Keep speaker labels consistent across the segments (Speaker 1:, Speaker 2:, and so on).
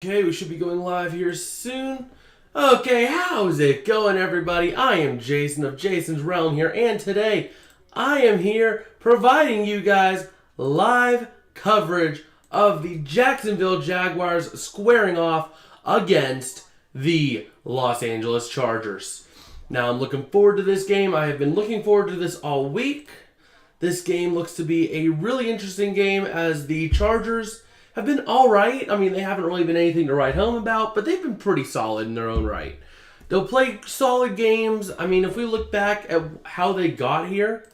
Speaker 1: Okay, we should be going live here soon. Okay, how's it going, everybody? I am Jason of Jason's Realm here, and today I am here providing you guys live coverage of the Jacksonville Jaguars squaring off against the Los Angeles Chargers. Now, I'm looking forward to this game. I have been looking forward to this all week. This game looks to be a really interesting game as the Chargers have been all right. I mean, they haven't really been anything to write home about, but they've been pretty solid in their own right. They'll play solid games. I mean, if we look back at how they got here,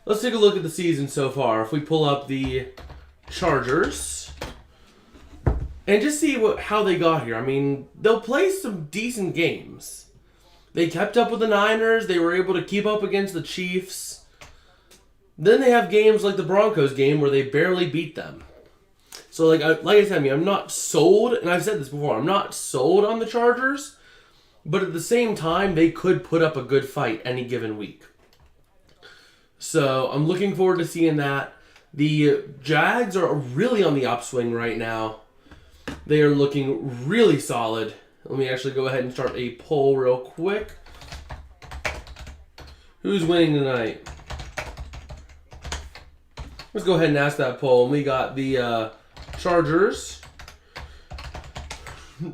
Speaker 1: let's take a look at the season so far. If we pull up the Chargers and just see how they got here. I mean, they'll play some decent games. They kept up with the Niners. They were able to keep up against the Chiefs. Then they have games like the Broncos game where they barely beat them. So, like I said, I'm not sold, and I've said this before, I'm not sold on the Chargers, but at the same time, they could put up a good fight any given week. So, I'm looking forward to seeing that. The Jags are really on the upswing right now. They are looking really solid. Let me actually go ahead and start a poll real quick. Who's winning tonight? Let's go ahead and ask that poll. We got the Chargers,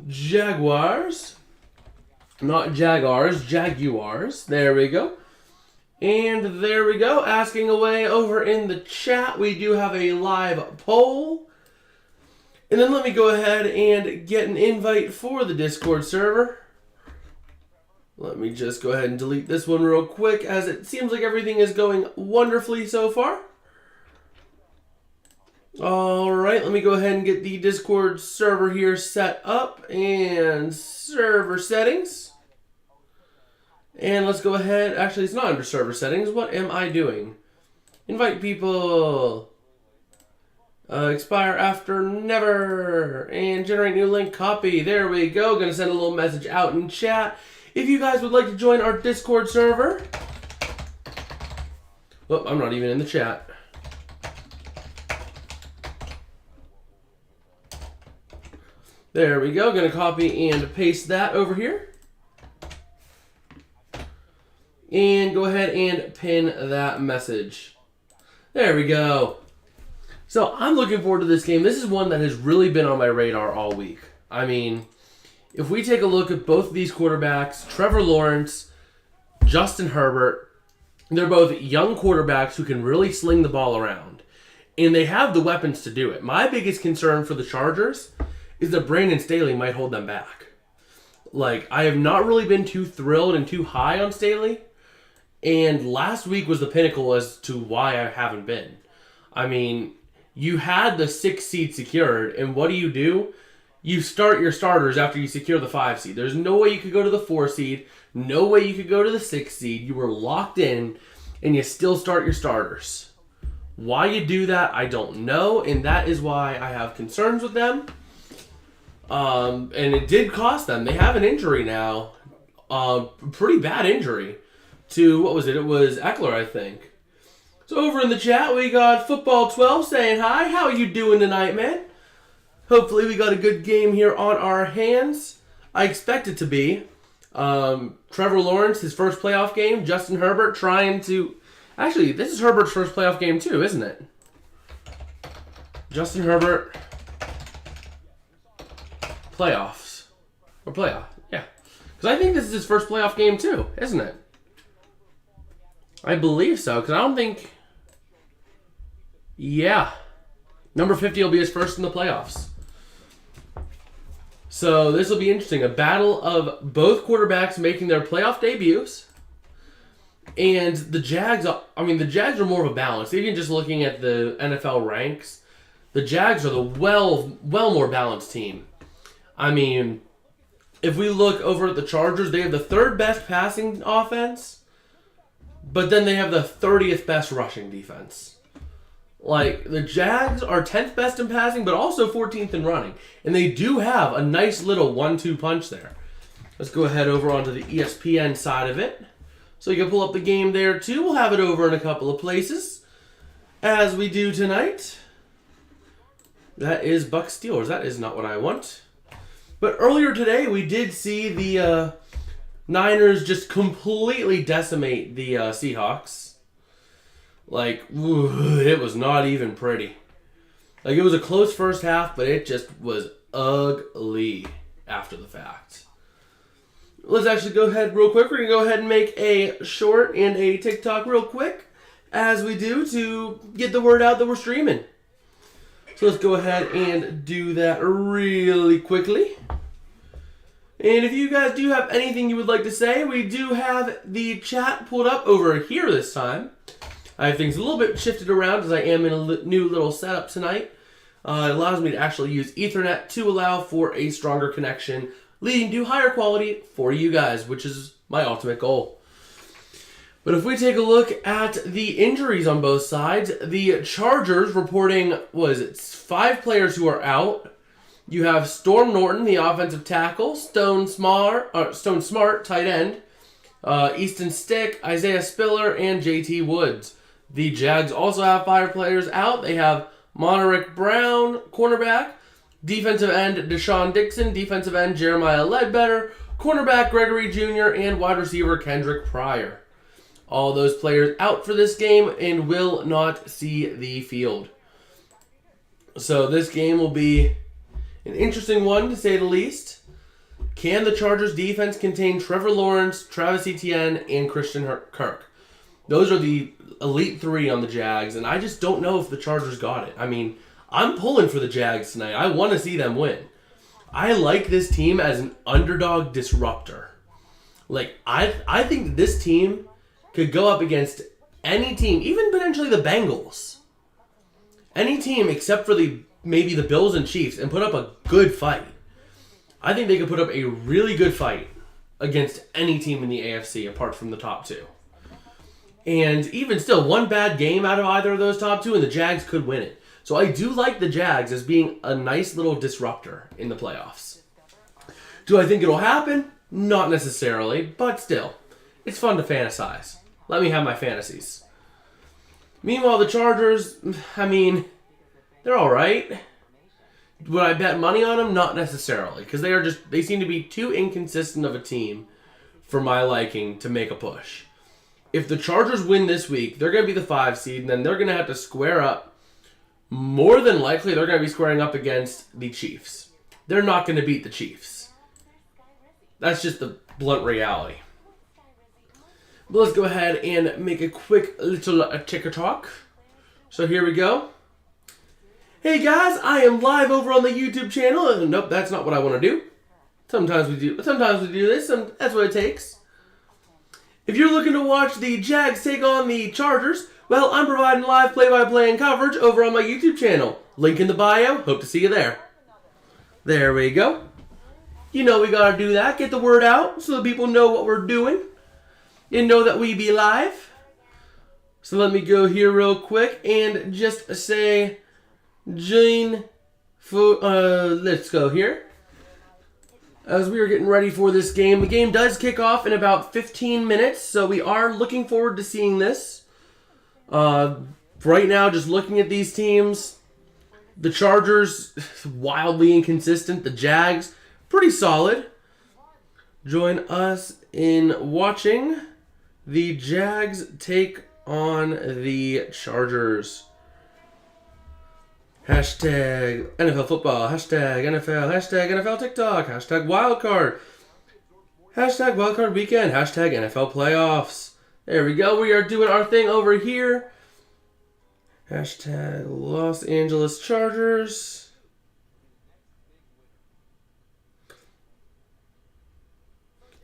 Speaker 1: Jaguars, not Jaguars, Jaguars. There we go. And there we go. Asking away over in the chat. We do have a live poll. And then let me go ahead and get an invite for the Discord server. Let me just go ahead and delete this one real quick as it seems like everything is going wonderfully so far. Alright, let me go ahead and get the Discord server here set up and server settings. And let's go ahead, actually it's not under server settings, what am I doing? Invite people, expire after never, and generate new link copy. There we go, gonna send a little message out in chat. If you guys would like to join our Discord server. Oh, I'm not even in the chat. There we go. Going to copy and paste that over here. And go ahead and pin that message. There we go. So I'm looking forward to this game. This is one that has really been on my radar all week. I mean, if we take a look at both of these quarterbacks, Trevor Lawrence, Justin Herbert, they're both young quarterbacks who can really sling the ball around. And they have the weapons to do it. My biggest concern for the Chargers is that Brandon Staley might hold them back. Like, I have not really been too thrilled and too high on Staley. And last week was the pinnacle as to why I haven't been. I mean, you had the 6th seed secured, and what do? You start your starters after you secure the 5 seed. There's no way you could go to the 4 seed. No way you could go to the 6 seed. You were locked in, and you still start your starters. Why you do that, I don't know, and that is why I have concerns with them. And it did cost them. They have an injury now. Pretty bad injury to, what was it? It was Eckler, I think. So over in the chat, we got Football 12 saying hi. How are you doing tonight, man? Hopefully we got a good game here on our hands. I expect it to be. Trevor Lawrence, his first playoff game. Justin Herbert trying to... Actually, this is Herbert's first playoff game too, isn't it? Justin Herbert... Playoffs. Or playoff. Yeah. Because I think this is his first playoff game too, isn't it? I believe so, because I don't think... Yeah. Number 50 will be his first in the playoffs. So this will be interesting. A battle of both quarterbacks making their playoff debuts. And the Jags, the Jags are more of a balance. Even just looking at the NFL ranks, the Jags are the well more balanced team. I mean, if we look over at the Chargers, they have the 3rd best passing offense, but then they have the 30th best rushing defense. Like, the Jags are 10th best in passing, but also 14th in running. And they do have a nice little 1-2 punch there. Let's go ahead over onto the ESPN side of it. So you can pull up the game there too. We'll have it over in a couple of places, as we do tonight. That is Bucs Steelers. That is not what I want. But earlier today, we did see the Niners just completely decimate the Seahawks. Like, it was not even pretty. Like, it was a close first half, but it just was ugly after the fact. Let's actually go ahead real quick. We're going to go ahead and make a short and a TikTok real quick, as we do, to get the word out that we're streaming. So let's go ahead and do that really quickly. And if you guys do have anything you would like to say, we do have the chat pulled up over here this time. I have things a little bit shifted around as I am in a new little setup tonight. It allows me to actually use Ethernet to allow for a stronger connection, leading to higher quality for you guys, which is my ultimate goal. But if we take a look at the injuries on both sides, the Chargers reporting, 5 players who are out. You have Storm Norton, the offensive tackle, Stone Smart, tight end, Easton Stick, Isaiah Spiller, and JT Woods. The Jags also have 5 players out. They have Monterick Brown, cornerback, defensive end Deshaun Dixon, defensive end Jeremiah Ledbetter, cornerback Gregory Jr., and wide receiver Kendrick Pryor. All those players out for this game and will not see the field. So this game will be an interesting one, to say the least. Can the Chargers defense contain Trevor Lawrence, Travis Etienne, and Christian Kirk? Those are the elite 3 on the Jags, and I just don't know if the Chargers got it. I mean, I'm pulling for the Jags tonight. I want to see them win. I like this team as an underdog disruptor. Like, I think this team could go up against any team, even potentially the Bengals. Any team except for maybe the Bills and Chiefs, and put up a good fight. I think they could put up a really good fight against any team in the AFC apart from the top 2. And even still, one bad game out of either of those top 2 and the Jags could win it. So I do like the Jags as being a nice little disruptor in the playoffs. Do I think it'll happen? Not necessarily, but still, it's fun to fantasize. Let me have my fantasies. Meanwhile, the Chargers, I mean, they're all right. Would I bet money on them? Not necessarily, because they seem to be too inconsistent of a team for my liking to make a push. If the Chargers win this week, they're going to be the 5 seed, and then they're going to have to square up. More than likely, they're going to be squaring up against the Chiefs. They're not going to beat the Chiefs. That's just the blunt reality. But let's go ahead and make a quick little TikTok. So here we go. Hey guys, I am live over on the YouTube channel. Nope, that's not what I want to do. Sometimes we do this, and that's what it takes. If you're looking to watch the Jags take on the Chargers, well, I'm providing live play-by-play and coverage over on my YouTube channel. Link in the bio. Hope to see you there. There we go. You know we gotta do that. Get the word out so that people know what we're doing and know that we be live. So let me go here real quick and just say, let's go here. As we are getting ready for this game, the game does kick off in about 15 minutes, so we are looking forward to seeing this. Right now, just looking at these teams, the Chargers, wildly inconsistent. The Jags, pretty solid. Join us in watching the Jags take on the Chargers. Hashtag NFL football, hashtag NFL TikTok, hashtag wildcard, hashtag wildcard weekend, hashtag NFL playoffs. There we go. We are doing our thing over here. Hashtag Los Angeles Chargers.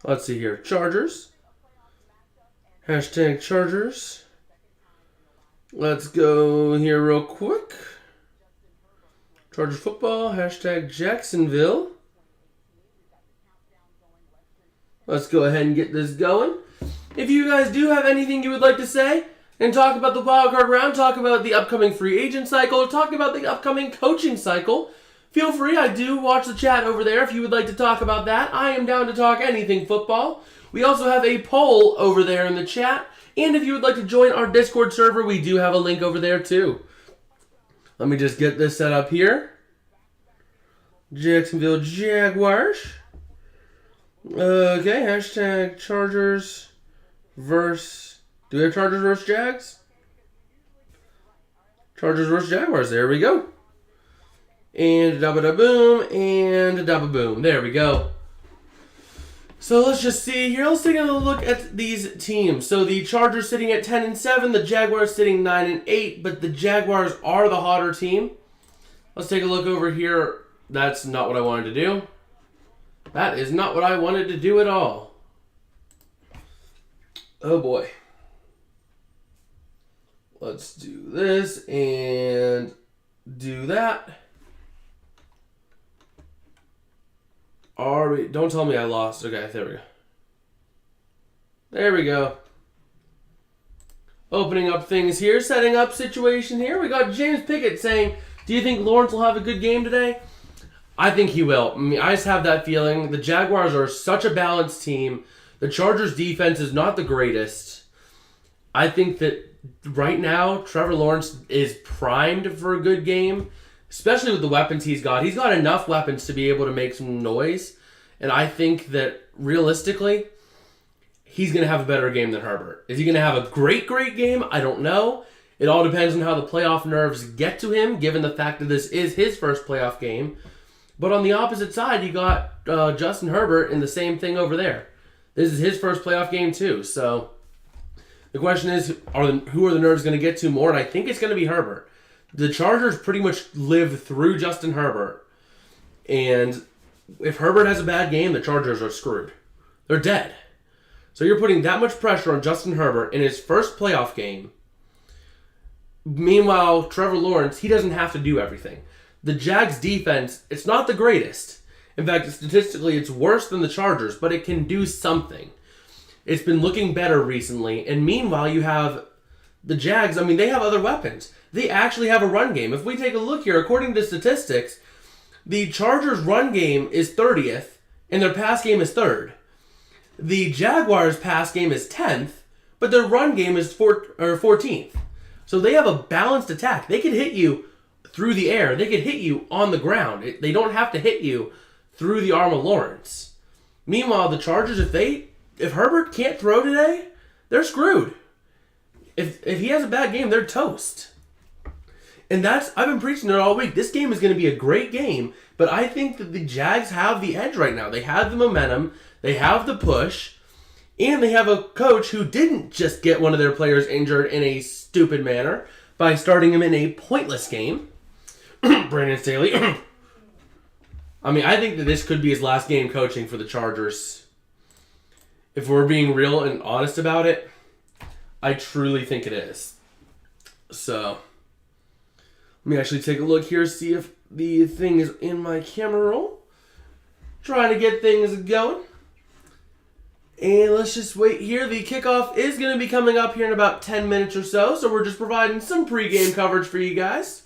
Speaker 1: Let's see here. Chargers. Hashtag Chargers. Let's go here real quick. Chargers football, hashtag Jacksonville. Let's go ahead and get this going. If you guys do have anything you would like to say and talk about the wildcard round, talk about the upcoming free agent cycle, or talk about the upcoming coaching cycle, feel free. I do watch the chat over there if you would like to talk about that. I am down to talk anything football. We also have a poll over there in the chat. And if you would like to join our Discord server, we do have a link over there too. Let me just get this set up here. Jacksonville Jaguars. Okay, hashtag Chargers versus... Do we have Chargers versus Jags? Chargers versus Jaguars. There we go. And da-ba-da-boom, and da-ba-boom. There we go. So let's just see here. Let's take a look at these teams. So the Chargers sitting at 10-7, the Jaguars sitting 9-8, but the Jaguars are the hotter team. Let's take a look over here. That's not what I wanted to do. That is not what I wanted to do at all. Oh boy. Let's do this and do that. Don't tell me I lost. Okay, there we go. There we go. Opening up things here, setting up situation here. We got James Pickett saying, do you think Lawrence will have a good game today? I think he will. I mean, I just have that feeling. The Jaguars are such a balanced team. The Chargers defense is not the greatest. I think that right now, Trevor Lawrence is primed for a good game, especially with the weapons he's got. He's got enough weapons to be able to make some noise. And I think that realistically, he's going to have a better game than Herbert. Is he going to have a great game? I don't know. It all depends on how the playoff nerves get to him, given the fact that this is his first playoff game. But on the opposite side, you got Justin Herbert in the same thing over there. This is his first playoff game too. So the question is, who are the nerves going to get to more? And I think it's going to be Herbert. The Chargers pretty much live through Justin Herbert. And if Herbert has a bad game, the Chargers are screwed. They're dead. So you're putting that much pressure on Justin Herbert in his first playoff game. Meanwhile, Trevor Lawrence, he doesn't have to do everything. The Jags defense, it's not the greatest. In fact, statistically, it's worse than the Chargers, but it can do something. It's been looking better recently. And meanwhile, you have the Jags, I mean, they have other weapons. They actually have a run game. If we take a look here, according to statistics, the Chargers' run game is 30th, and their pass game is 3rd. The Jaguars' pass game is 10th, but their run game is 14th. So they have a balanced attack. They could hit you through the air. They could hit you on the ground. They don't have to hit you through the arm of Lawrence. Meanwhile, the Chargers, if Herbert can't throw today, they're screwed. If he has a bad game, they're toast. And I've been preaching it all week. This game is going to be a great game, but I think that the Jags have the edge right now. They have the momentum, they have the push, and they have a coach who didn't just get one of their players injured in a stupid manner by starting him in a pointless game. Brandon Staley. I mean, I think that this could be his last game coaching for the Chargers. If we're being real and honest about it, I truly think it is. So, let me actually take a look here, see if the thing is in my camera roll. Trying to get things going. And let's just wait here. The kickoff is going to be coming up here in about 10 minutes or so. So we're just providing some pregame coverage for you guys.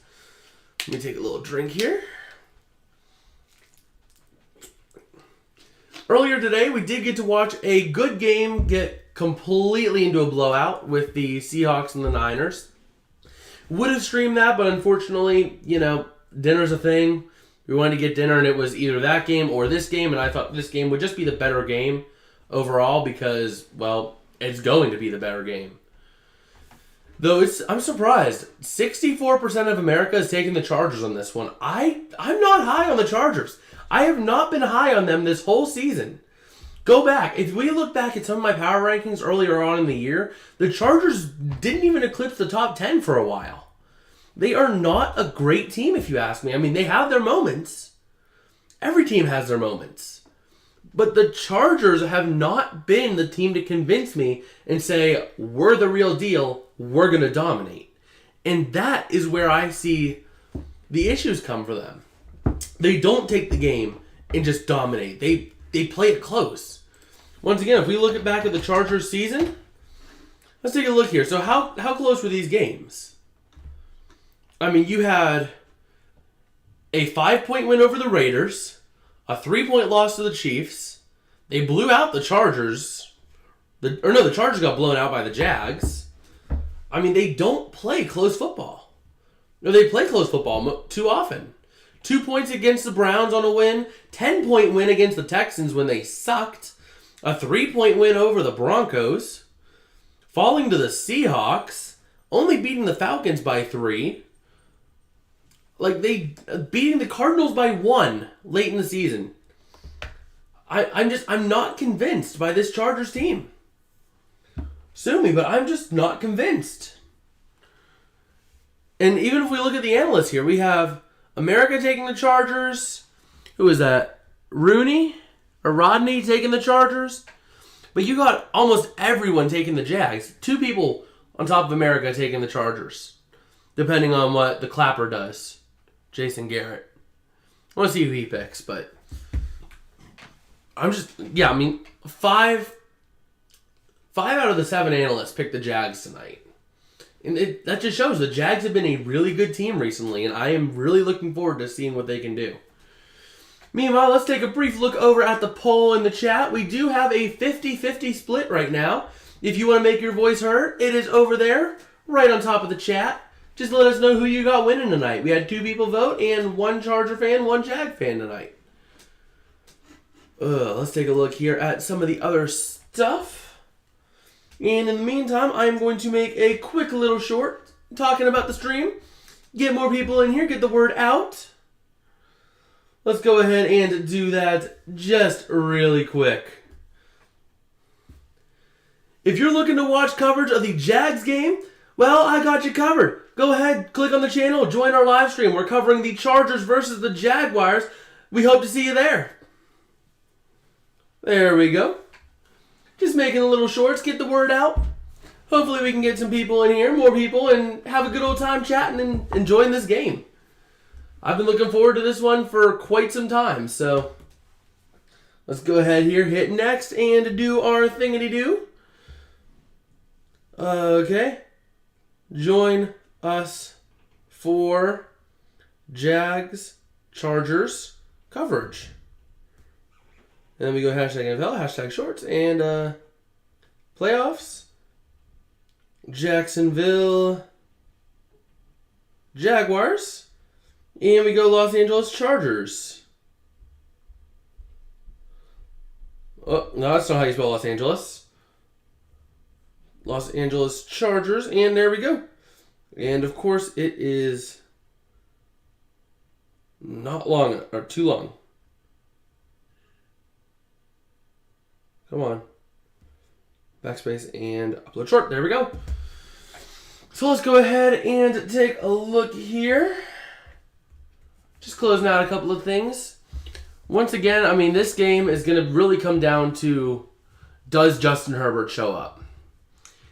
Speaker 1: Let me take a little drink here. Earlier today, we did get to watch a good game get completely into a blowout with the Seahawks and the Niners. Would have streamed that, but unfortunately, dinner's a thing. We wanted to get dinner, and it was either that game or this game, and I thought this game would just be the better game overall because, well, it's going to be the better game. Though I'm surprised. 64% of America is taking the Chargers on this one. I'm not high on the Chargers. I have not been high on them this whole season. Go back. If we look back at some of my power rankings earlier on in the year, the Chargers didn't even eclipse the top 10 for a while. They are not a great team, if you ask me. I mean, they have their moments. Every team has their moments. But the Chargers have not been the team to convince me and say, we're the real deal, we're going to dominate. And that is where I see the issues come for them. They don't take the game and just dominate. They play it close. Once again, if we look back at the Chargers season, let's take a look here. So how close were these games? I mean, you had a 5-point win over the Raiders, a 3-point loss to the Chiefs. They blew out the Chargers. The Chargers got blown out by the Jags. I mean, they don't play close football. No, they play close football too often. 2 points against the Browns on a win. 10-point win against the Texans when they sucked. A 3-point win over the Broncos. Falling to the Seahawks. Only beating the Falcons by 3. Like, they beating the Cardinals by 1 late in the season. I'm not convinced by this Chargers team. Sue me, but I'm just not convinced. And even if we look at the analysts here, we have America taking the Chargers. Who is that? Rooney or Rodney taking the Chargers? But you got almost everyone taking the Jags. 2 people on top of America taking the Chargers. Depending on what the Clapper does. Jason Garrett. I want to see who he picks, but I'm just, yeah, I mean, 5 out of the 7 analysts picked the Jags tonight. And that just shows the Jags have been a really good team recently, and I am really looking forward to seeing what they can do. Meanwhile, let's take a brief look over at the poll in the chat. We do have a 50-50 split right now. If you want to make your voice heard, it is over there, right on top of the chat. Just let us know who you got winning tonight. We had 2 people vote, and 1 Charger fan, 1 Jag fan tonight. Let's take a look here at some of the other stuff. And in the meantime, I'm going to make a quick little short talking about the stream. Get more people in here, get the word out. Let's go ahead and do that just really quick. If you're looking to watch coverage of the Jags game, well, I got you covered. Go ahead, click on the channel, join our live stream. We're covering the Chargers versus the Jaguars. We hope to see you there. There we go. Just making a little shorts, get the word out. Hopefully we can get some people in here, more people, and have a good old time chatting and enjoying this game. I've been looking forward to this one for quite some time, so let's go ahead here, hit next, and do our thingity-do. Okay. Join us for Jags Chargers coverage. And then we go hashtag NFL, hashtag shorts, and playoffs. Jacksonville Jaguars. And we go Los Angeles Chargers. Oh, no, that's not how you spell Los Angeles. Los Angeles Chargers, and there we go. And of course, it is not long, or too long. Come on. Backspace and upload short. There we go. So let's go ahead and take a look here. Just closing out a couple of things. Once again, I mean, this game is going to really come down to, does Justin Herbert show up?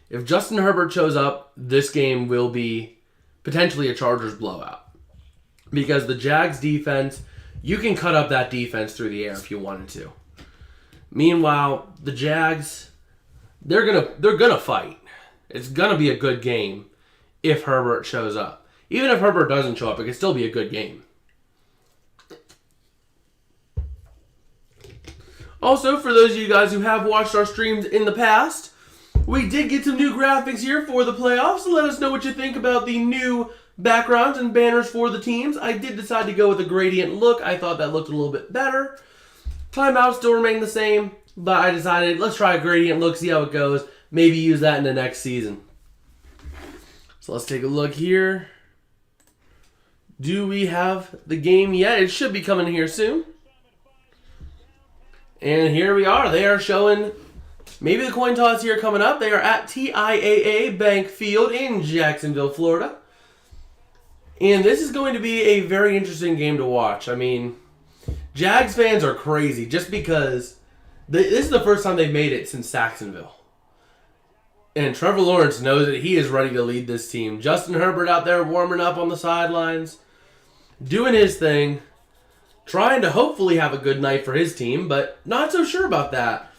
Speaker 1: If Justin Herbert shows up, this game will be potentially a Chargers blowout. Because the Jags defense, you can cut up that defense through the air if you wanted to. Meanwhile, the Jags, they're gonna fight. It's gonna be a good game if Herbert shows up. Even if Herbert doesn't show up, it can still be a good game. Also, for those of you guys who have watched our streams in the past, we did get some new graphics here for the playoffs. So let us know what you think about the new backgrounds and banners for the teams. I did decide to go with a gradient look. I thought that looked a little bit better. Timeouts still remain the same, but I decided let's try a gradient look, see how it goes. Maybe use that in the next season. So let's take a look here. Do we have the game yet? It should be coming here soon. And here we are. They are showing maybe the coin toss here coming up. They are at TIAA Bank Field in Jacksonville, Florida. And this is going to be a very interesting game to watch. I mean, Jags fans are crazy just because this is the first time they've made it since Jacksonville. And Trevor Lawrence knows that he is ready to lead this team. Justin Herbert out there warming up on the sidelines, doing his thing, trying to hopefully have a good night for his team, but not so sure about that.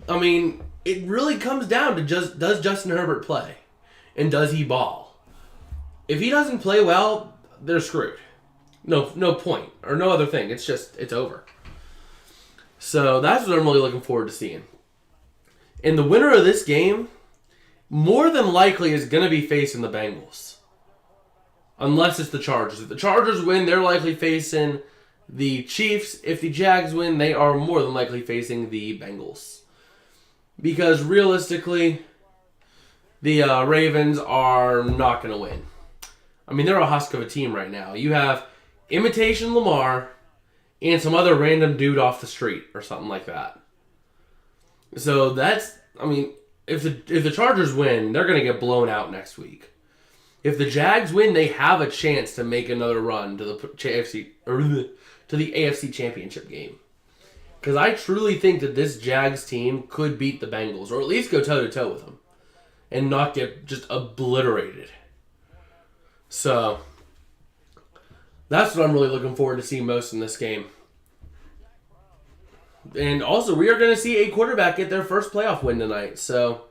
Speaker 1: I mean, it really comes down to just, does Justin Herbert play? And does he ball? If he doesn't play well, they're screwed. No point, or no other thing. It's over. So that's what I'm really looking forward to seeing. And the winner of this game, more than likely, is going to be facing the Bengals. Unless it's the Chargers. If the Chargers win, they're likely facing the Chiefs. If the Jags win, they are more than likely facing the Bengals. Because realistically, the Ravens are not going to win. I mean, they're a husk of a team right now. You have imitation Lamar and some other random dude off the street or something like that. So that's, I mean, if the Chargers win, they're going to get blown out next week. If the Jags win, they have a chance to make another run to the AFC Championship game. Because I truly think that this Jags team could beat the Bengals, or at least go toe-to-toe with them, and not get just obliterated. So, that's what I'm really looking forward to seeing most in this game. And also, we are going to see a quarterback get their first playoff win tonight. So,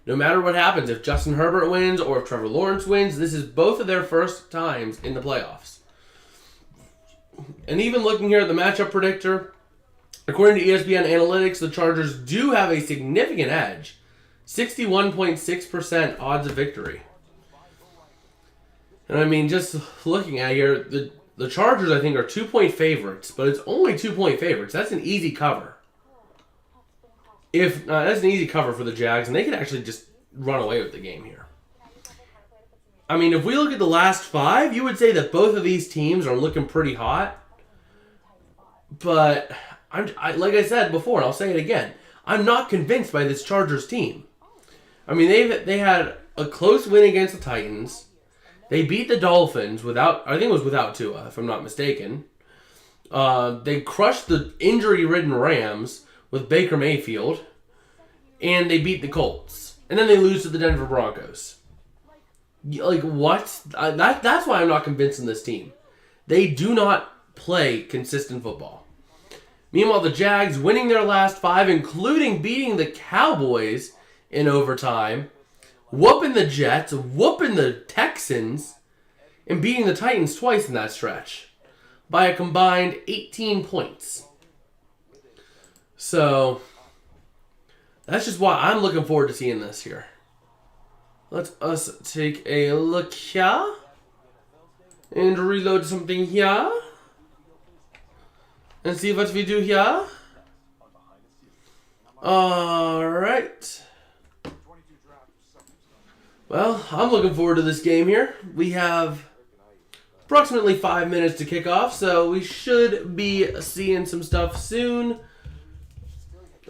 Speaker 1: no matter what happens, if Justin Herbert wins or if Trevor Lawrence wins, this is both of their first times in the playoffs. And even looking here at the matchup predictor, according to ESPN Analytics, the Chargers do have a significant edge. 61.6% odds of victory. And I mean, just looking at here, the Chargers, I think, are 2-point favorites, but it's only 2-point favorites. That's an easy cover. That's an easy cover for the Jags, and they could actually just run away with the game here. I mean, if we look at the last 5, you would say that both of these teams are looking pretty hot. But, like I said before, and I'll say it again, I'm not convinced by this Chargers team. I mean, they had a close win against the Titans. They beat the Dolphins I think it was without Tua, if I'm not mistaken. They crushed the injury-ridden Rams with Baker Mayfield, and they beat the Colts. And then they lose to the Denver Broncos. Like, what? That's why I'm not convinced in this team. They do not play consistent football. Meanwhile, the Jags winning their last 5, including beating the Cowboys in overtime, whooping the Jets, whooping the Texans, and beating the Titans twice in that stretch by a combined 18 points. So, that's just why I'm looking forward to seeing this here. Let us take a look here and reload something here and see what we do here. Alright. Well, I'm looking forward to this game here. We have approximately 5 minutes to kick off, so we should be seeing some stuff soon.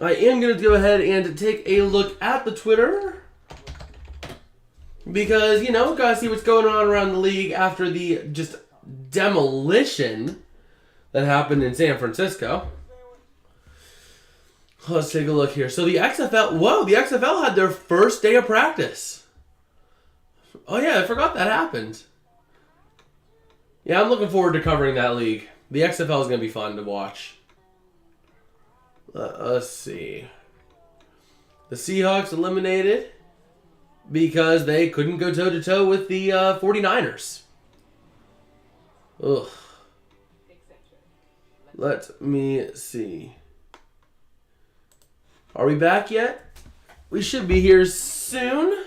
Speaker 1: I am going to go ahead and take a look at the Twitter because, gotta see what's going on around the league after the just demolition that happened in San Francisco. Let's take a look here. So the XFL had their first day of practice. Oh yeah, I forgot that happened. Yeah, I'm looking forward to covering that league. The XFL is going to be fun to watch. Let's see. The Seahawks eliminated because they couldn't go toe-to-toe with the 49ers. Ugh. Let me see. Are we back yet? We should be here soon.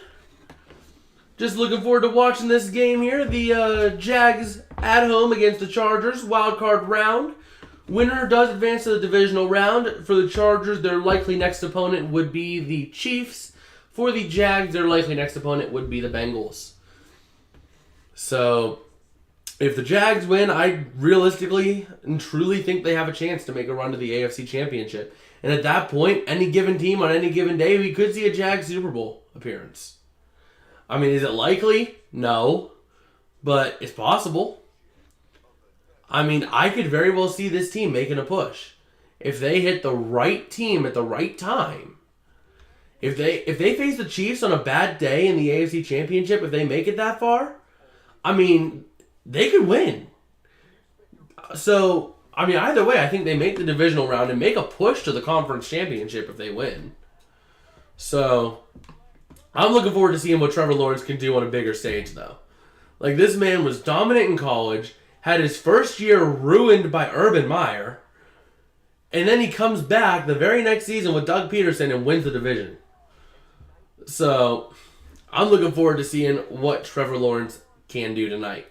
Speaker 1: Just looking forward to watching this game here. The Jags at home against the Chargers. Wildcard round. Winner does advance to the divisional round. For the Chargers, their likely next opponent would be the Chiefs. For the Jags, their likely next opponent would be the Bengals. So, if the Jags win, I realistically and truly think they have a chance to make a run to the AFC Championship. And at that point, any given team on any given day, we could see a Jags Super Bowl appearance. I mean, is it likely? No. But it's possible. I mean, I could very well see this team making a push. If they hit the right team at the right time. If they face the Chiefs on a bad day in the AFC Championship, if they make it that far, I mean, they could win. So, I mean, either way, I think they make the divisional round and make a push to the conference championship if they win. So, I'm looking forward to seeing what Trevor Lawrence can do on a bigger stage, though. Like, this man was dominant in college, had his first year ruined by Urban Meyer, and then he comes back the very next season with Doug Peterson and wins the division. So, I'm looking forward to seeing what Trevor Lawrence can do tonight.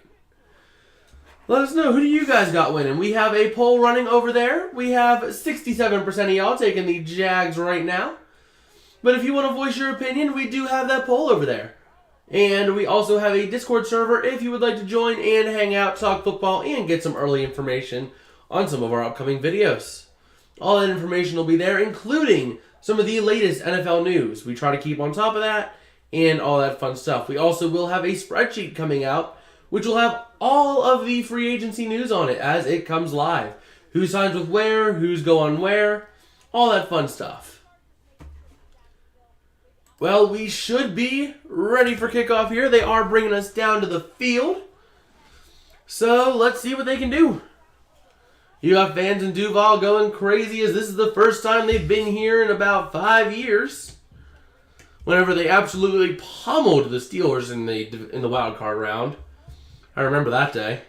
Speaker 1: Let us know, who do you guys got winning? We have a poll running over there. We have 67% of y'all taking the Jags right now. But if you want to voice your opinion, we do have that poll over there. And we also have a Discord server if you would like to join and hang out, talk football, and get some early information on some of our upcoming videos. All that information will be there, including some of the latest NFL news. We try to keep on top of that and all that fun stuff. We also will have a spreadsheet coming out, which will have all of the free agency news on it as it comes live. Who signs with where, who's going where, all that fun stuff. Well, we should be ready for kickoff here. They are bringing us down to the field. So, let's see what they can do. You got fans in Duval going crazy as this is the first time they've been here in about 5 years. Whenever they absolutely pummeled the Steelers in the wild card round. I remember that day.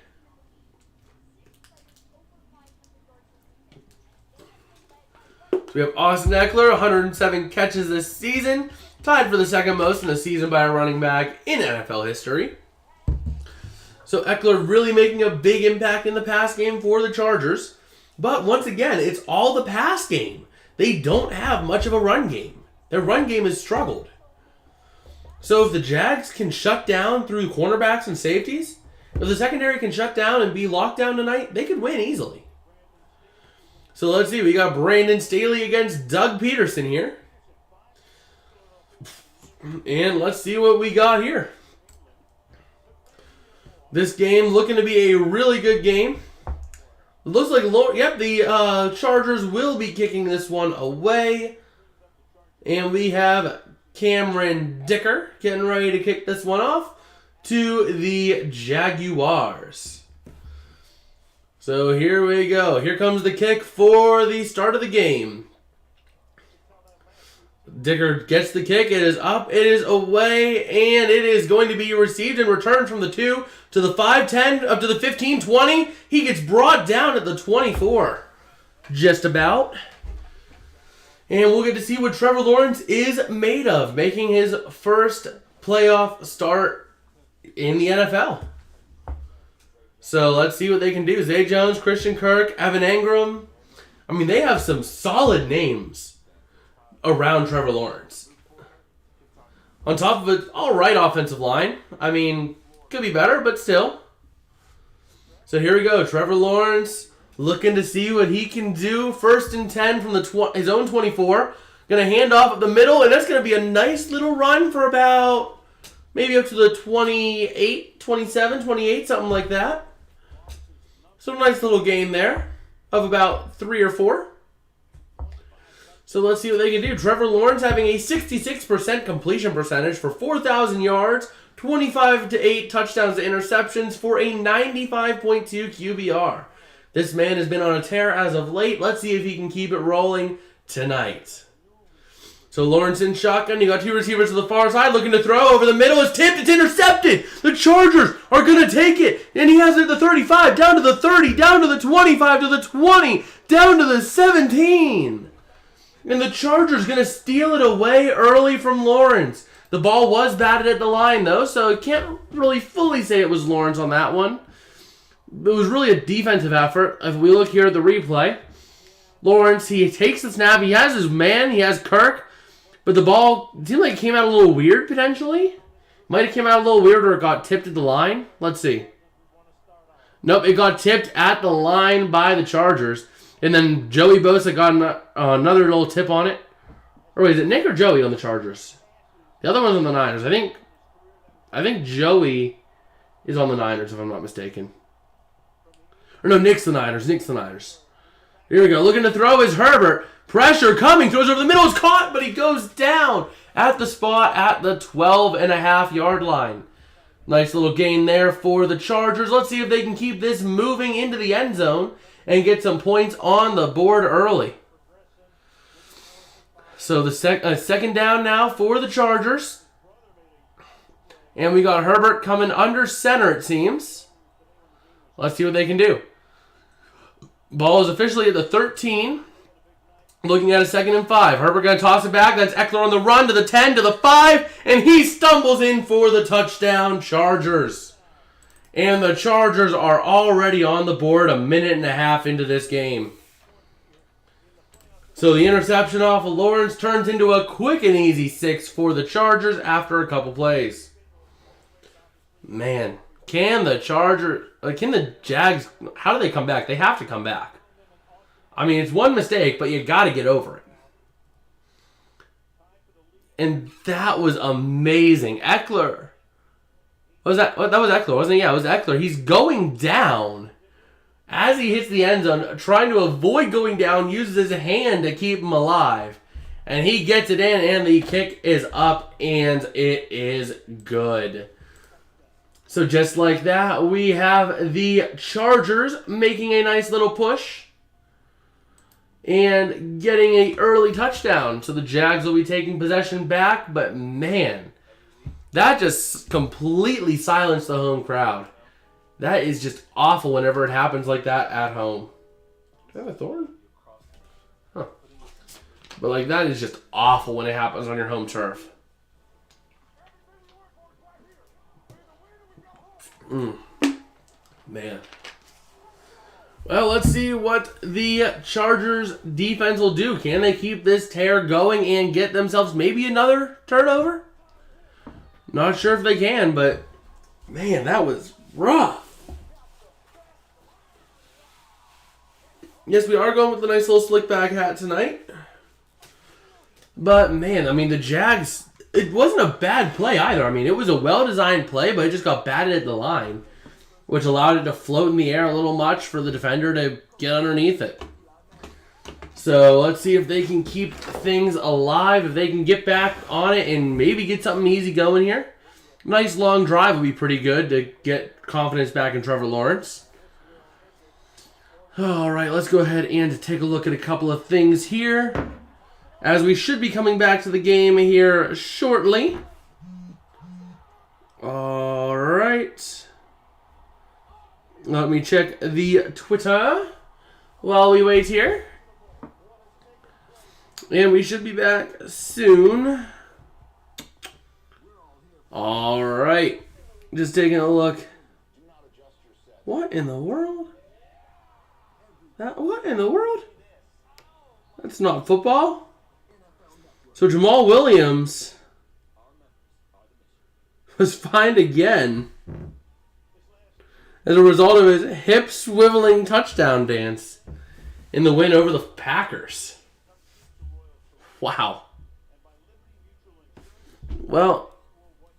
Speaker 1: So we have Austin Eckler, 107 catches this season. Tied for the second most in a season by a running back in NFL history. So Eckler really making a big impact in the pass game for the Chargers. But once again, it's all the pass game. They don't have much of a run game. Their run game has struggled. So if the Jags can shut down through cornerbacks and safeties, if the secondary can shut down and be locked down tonight, they could win easily. So let's see. We got Brandon Staley against Doug Peterson here. And let's see what we got here. This game looking to be a really good game. It looks like, the Chargers will be kicking this one away. And we have Cameron Dicker getting ready to kick this one off to the Jaguars. So here we go. Here comes the kick for the start of the game. Dicker gets the kick. It is up. It is away. And it is going to be received and returned from the 2 to the 5, 10, up to the 15, 20. He gets brought down at the 24. Just about. And we'll get to see what Trevor Lawrence is made of, making his first playoff start in the NFL. So let's see what they can do. Zay Jones, Christian Kirk, Evan Engram. I mean, they have some solid names around Trevor Lawrence. On top of an alright offensive line. I mean, could be better, but still. So here we go. Trevor Lawrence looking to see what he can do. 1st and 10 from his own 24. Going to hand off up the middle, and that's going to be a nice little run for about maybe up to the 28, 27, 28, something like that. So a nice little gain there of about 3 or 4. So let's see what they can do. Trevor Lawrence having a 66% completion percentage for 4,000 yards, 25 to 8 touchdowns to interceptions for a 95.2 QBR. This man has been on a tear as of late. Let's see if he can keep it rolling tonight. So Lawrence in shotgun. You got 2 receivers to the far side looking to throw. Over the middle. It's tipped. It's intercepted. The Chargers are going to take it. And he has it at the 35, down to the 30, down to the 25, to the 20, down to the 17. And the Chargers going to steal it away early from Lawrence. The ball was batted at the line, though, so I can't really fully say it was Lawrence on that one. It was really a defensive effort. If we look here at the replay, Lawrence, he takes the snap. He has his man. He has Kirk. But the ball seemed like it came out a little weird, potentially. Might have came out a little weird or it got tipped at the line. Let's see. Nope, it got tipped at the line by the Chargers. And then Joey Bosa got another little tip on it. Or wait, is it Nick or Joey on the Chargers? The other one's on the Niners. I think Joey is on the Niners, if I'm not mistaken. Or no, Nick's the Niners. Here we go. Looking to throw is Herbert. Pressure coming. Throws over the middle. Is caught, but he goes down at the spot at the 12.5-yard line. Nice little gain there for the Chargers. Let's see if they can keep this moving into the end zone and get some points on the board early. So the second down now for the Chargers. And we got Herbert coming under center, it seems. Let's see what they can do. Ball is officially at the 13. Looking at a 2nd and 5. Herbert going to toss it back. That's Eckler on the run to the 10, to the 5. And he stumbles in for the touchdown, Chargers. And the Chargers are already on the board a minute and a half into this game. So the interception off of Lawrence turns into a quick and easy 6 for the Chargers after a couple plays. Man, can the Jags, how do they come back? They have to come back. I mean, it's one mistake, but you got to get over it. And that was amazing. Eckler. What was that? That was Eckler, wasn't it? Yeah, it was Eckler. He's going down. As he hits the end zone, trying to avoid going down, uses his hand to keep him alive. And he gets it in, and the kick is up, and it is good. So just like that, we have the Chargers making a nice little push and getting an early touchdown. So the Jags will be taking possession back, but man, that just completely silenced the home crowd. That is just awful whenever it happens like that at home. Is that a thorn? Huh. But like that is just awful when it happens on your home turf. Man. Well, let's see what the Chargers defense will do. Can they keep this tear going and get themselves maybe another turnover? Not sure if they can, but man, that was rough. Yes, we are going with the nice little slick back hat tonight. But man, I mean, the Jags, it wasn't a bad play either. I mean, it was a well-designed play, but it just got batted at the line, which allowed it to float in the air a little much for the defender to get underneath it. So let's see if they can keep things alive, if they can get back on it and maybe get something easy going here. Nice long drive would be pretty good to get confidence back in Trevor Lawrence. All right, let's go ahead and take a look at a couple of things here, as we should be coming back to the game here shortly. All right. Let me check the Twitter while we wait here. And we should be back soon. All right. Just taking a look. What in the world? What in the world? That's not football. So Jamal Williams was fined again as a result of his hip swiveling touchdown dance in the win over the Packers. Wow. Well,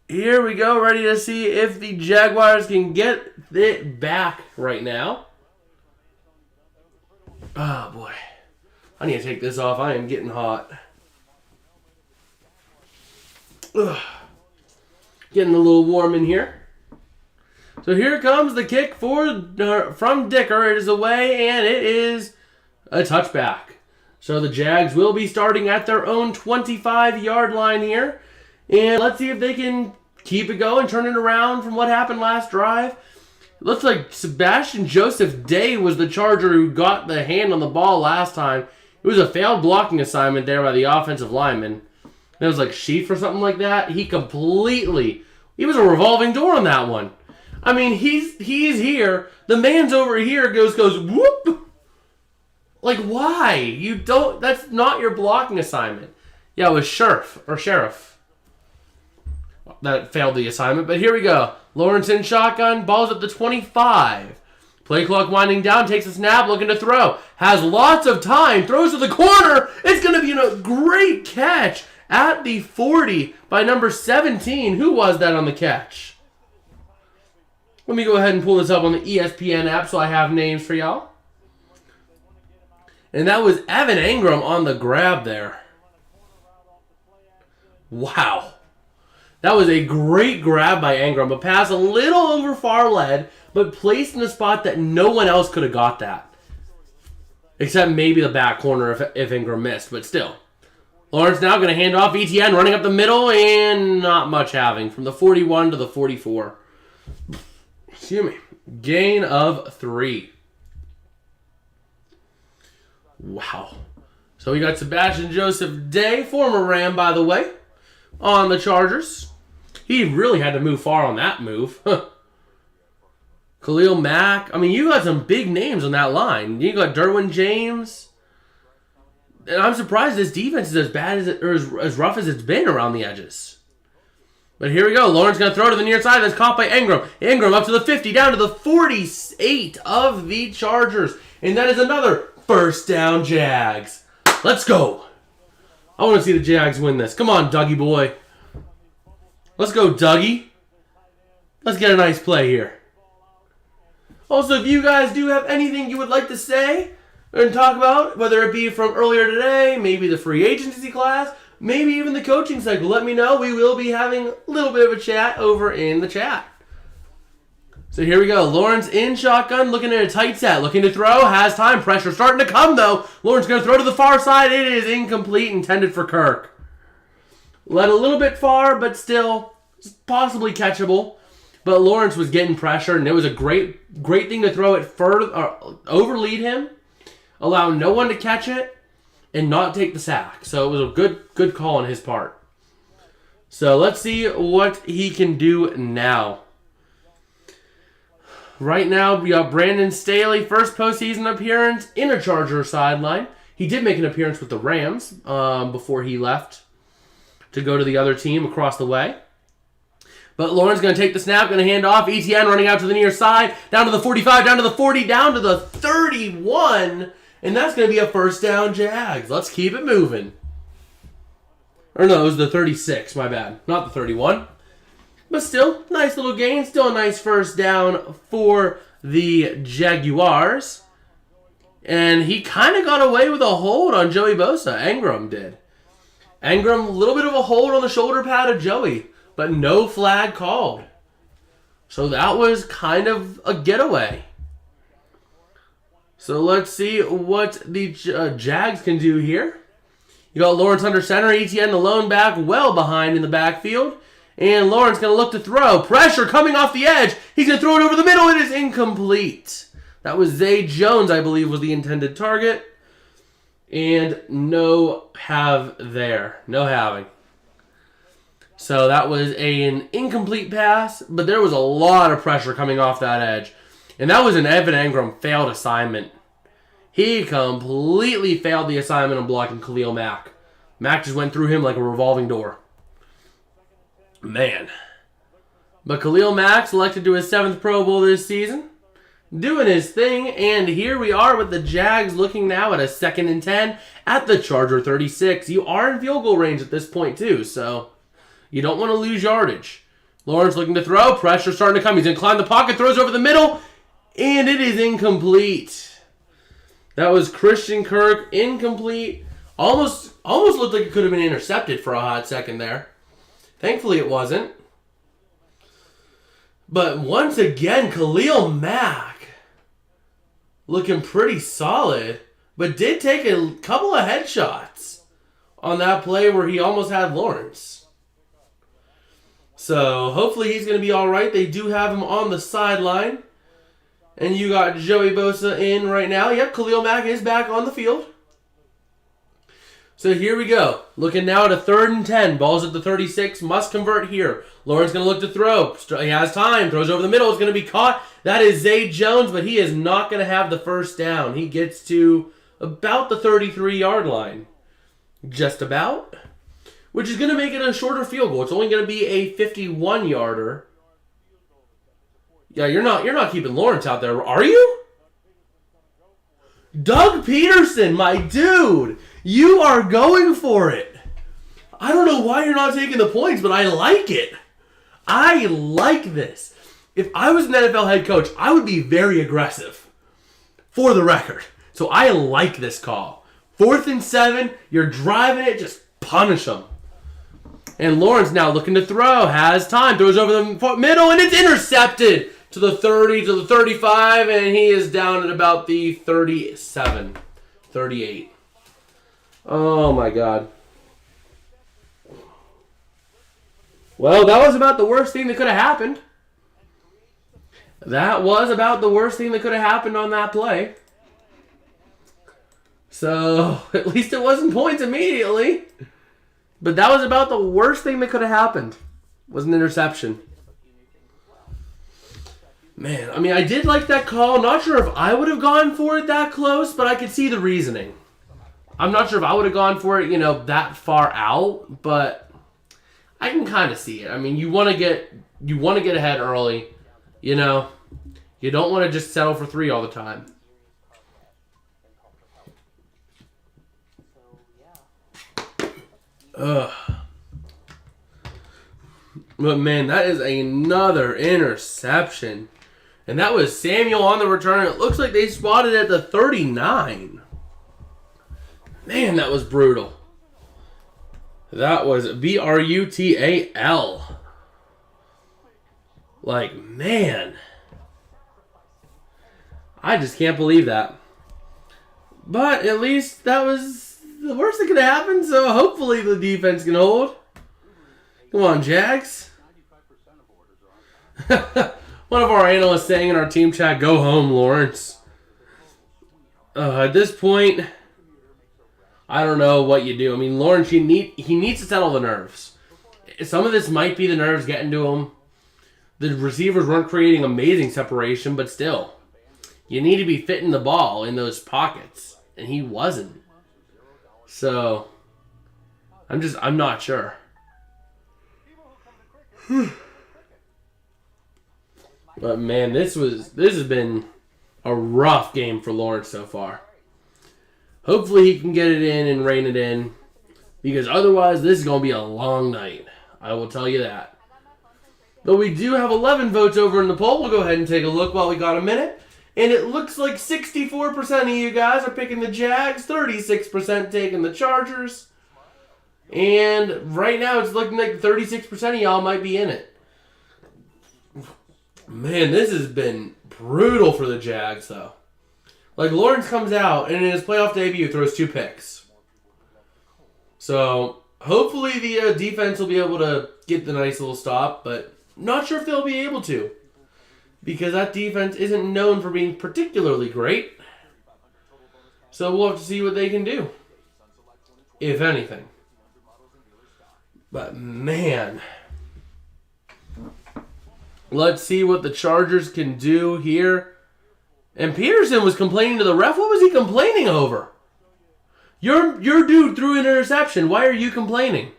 Speaker 1: here we go, ready to see if the Jaguars can get it back right now. Oh, boy. I need to take this off. I am getting hot. Ugh. Getting a little warm in here. So here comes the kick from Dicker. It is away, and it is a touchback. So the Jags will be starting at their own 25-yard line here. And let's see if they can keep it going, turn it around from what happened last drive. It looks like Sebastian Joseph Day was the Charger who got the hand on the ball last time. It was a failed blocking assignment there by the offensive lineman. It was like Sheaf or something like that. He was a revolving door on that one. I mean, he's here. The man's over here goes whoop. Like, why? That's not your blocking assignment. Yeah, it was Sheriff. That failed the assignment, but here we go. Lawrence in shotgun, ball's at the 25. Play clock winding down, takes a snap, looking to throw. Has lots of time, throws to the corner. It's going to be a great catch at the 40 by number 17. Who was that on the catch? Let me go ahead and pull this up on the ESPN app so I have names for y'all. And that was Evan Engram on the grab there. Wow. That was a great grab by Engram. A pass a little over far lead, but placed in a spot that no one else could have got that. Except maybe the back corner if Engram missed, but still. Lawrence now going to hand off ETN, running up the middle, and not much having. From the 41 to the 44. Excuse me. Gain of 3. Wow. So we got Sebastian Joseph Day, former Ram, by the way, on the Chargers. He really had to move far on that move. Khalil Mack. I mean, you got some big names on that line. You got Derwin James. And I'm surprised this defense is as bad as or as rough as it's been around the edges. But here we go. Lawrence going to throw to the near side. That's caught by Ingram. Ingram up to the 50, down to the 48 of the Chargers. And that is another first down Jags. Let's go. I want to see the Jags win this. Come on, Dougie boy. Let's go, Dougie. Let's get a nice play here. Also, if you guys do have anything you would like to say and talk about, whether it be from earlier today, maybe the free agency class, maybe even the coaching cycle, let me know. We will be having a little bit of a chat over in the chat. So here we go. Lawrence in shotgun, looking at a tight set, looking to throw, has time. Pressure starting to come, though. Lawrence going to throw to the far side. It is incomplete, intended for Kirk. Led a little bit far, but still possibly catchable. But Lawrence was getting pressure, and it was a great thing to throw it further, overlead him, allow no one to catch it, and not take the sack. So it was a good call on his part. So let's see what he can do now. Right now, we got Brandon Staley, first postseason appearance in a Charger sideline. He did make an appearance with the Rams before he left to go to the other team across the way. But Lawrence going to take the snap, going to hand off. ETN running out to the near side, down to the 45, down to the 40, down to the 31. And that's going to be a first down Jags. Let's keep it moving. Or no, it was the 36, my bad. Not the 31. But still, nice little gain. Still a nice first down for the Jaguars. And he kind of got away with a hold on Joey Bosa. Ingram did. Ingram, a little bit of a hold on the shoulder pad of Joey. But no flag called. So that was kind of a getaway. So let's see what the Jags can do here. You got Lawrence under center. ETN the lone back, well behind in the backfield. And Lawrence going to look to throw. Pressure coming off the edge. He's going to throw it over the middle. It is incomplete. That was Zay Jones, I believe, was the intended target. And no have there. No having. So that was an incomplete pass, but there was a lot of pressure coming off that edge. And that was an Evan Ingram failed assignment. He completely failed the assignment on blocking Khalil Mack. Mack just went through him like a revolving door. Man. But Khalil Mack selected to his 7th Pro Bowl this season. Doing his thing, and here we are with the Jags looking now at a 2nd and 10 at the Charger 36. You are in field goal range at this point too, so you don't want to lose yardage. Lawrence looking to throw. Pressure starting to come. He's going to climb the pocket. Throws over the middle. And it is incomplete. That was Christian Kirk. Incomplete. Almost looked like it could have been intercepted for a hot second there. Thankfully it wasn't. But once again, Khalil Mack looking pretty solid. But did take a couple of headshots on that play where he almost had Lawrence. So hopefully he's going to be all right. They do have him on the sideline. And you got Joey Bosa in right now. Yep, Khalil Mack is back on the field. So here we go. Looking now at a 3rd and 10. Ball's at the 36. Must convert here. Lawrence going to look to throw. He has time. Throws over the middle. It's going to be caught. That is Zay Jones, but he is not going to have the first down. He gets to about the 33-yard line. Just about. Which is going to make it a shorter field goal. It's only going to be a 51-yarder. Yeah, you're not keeping Lawrence out there, are you? Doug Peterson, my dude. You are going for it. I don't know why you're not taking the points, but I like it. I like this. If I was an NFL head coach, I would be very aggressive. For the record. So I like this call. 4th and 7, you're driving it, just punish them. And Lawrence now looking to throw, has time, throws over the middle, and it's intercepted to the 30, to the 35, and he is down at about the 37, 38. Oh my God. Well, that was about the worst thing that could have happened. That was about the worst thing that could have happened on that play. So, at least it wasn't points immediately. But that was about the worst thing that could have happened. Was an interception. Man, I mean, I did like that call. Not sure if I would have gone for it that close, but I could see the reasoning. I'm not sure if I would have gone for it, that far out, but I can kind of see it. I mean, you want to get ahead early, You don't want to just settle for 3 all the time. Ugh. But man, that is another interception. And that was Samuel on the return. It looks like they spotted at the 39. Man, that was brutal. That was brutal. Like, man. I just can't believe that. But at least that was the worst that could happen, so hopefully the defense can hold. Come on, Jags. One of our analysts saying in our team chat, go home, Lawrence. At this point, I don't know what you do. I mean, Lawrence, he needs to settle the nerves. Some of this might be the nerves getting to him. The receivers weren't creating amazing separation, but still. You need to be fitting the ball in those pockets. And he wasn't. So, I'm not sure. But man, this has been a rough game for Lawrence so far. Hopefully he can get it in and rein it in. Because otherwise, this is going to be a long night. I will tell you that. But we do have 11 votes over in the poll. We'll go ahead and take a look while we got a minute. And it looks like 64% of you guys are picking the Jags, 36% taking the Chargers. And right now it's looking like 36% of y'all might be in it. Man, this has been brutal for the Jags, though. Like, Lawrence comes out and in his playoff debut throws 2 picks. So, hopefully the defense will be able to get the nice little stop, but not sure if they'll be able to. Because that defense isn't known for being particularly great. So we'll have to see what they can do. If anything. But man. Let's see what the Chargers can do here. And Peterson was complaining to the ref. What was he complaining over? Your dude threw an interception. Why are you complaining?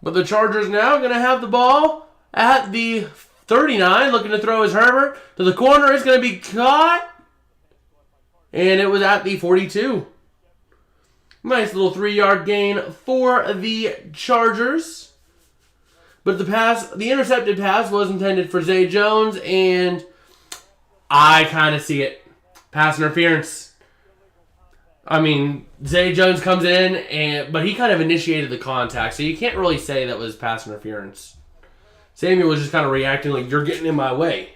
Speaker 1: But the Chargers now going to have the ball at the 39, looking to throw his Herbert to the corner. It's going to be caught. And it was at the 42. Nice little 3-yard gain for the Chargers. But the intercepted pass was intended for Zay Jones, and I kind of see it. Pass interference. I mean, Zay Jones comes in, but he kind of initiated the contact, so you can't really say that was pass interference. Samuel was just kind of reacting like, you're getting in my way.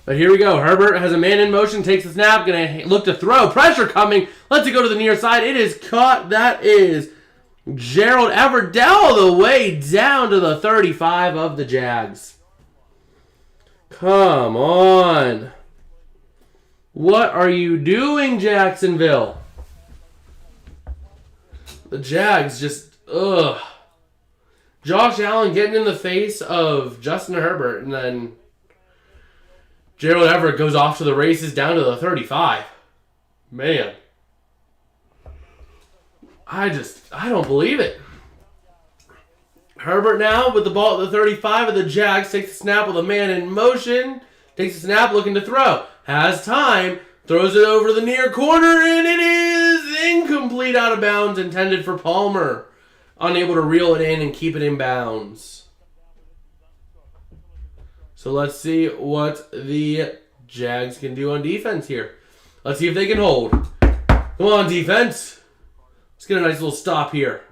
Speaker 1: But here we go. Herbert has a man in motion, takes the snap, going to look to throw. Pressure coming. Lets it go to the near side. It is caught. That is Gerald Everett all the way down to the 35 of the Jags. Come on. What are you doing, Jacksonville? The Jags just, ugh. Josh Allen getting in the face of Justin Herbert, and then Gerald Everett goes off to the races down to the 35. Man. I don't believe it. Herbert now with the ball at the 35 of the Jags, takes the snap with a man in motion, takes the snap looking to throw, has time, throws it over the near corner, and it is incomplete, out of bounds, intended for Palmer. Unable to reel it in and keep it in bounds. So let's see what the Jags can do on defense here. Let's see if they can hold. Come on, defense. Let's get a nice little stop here.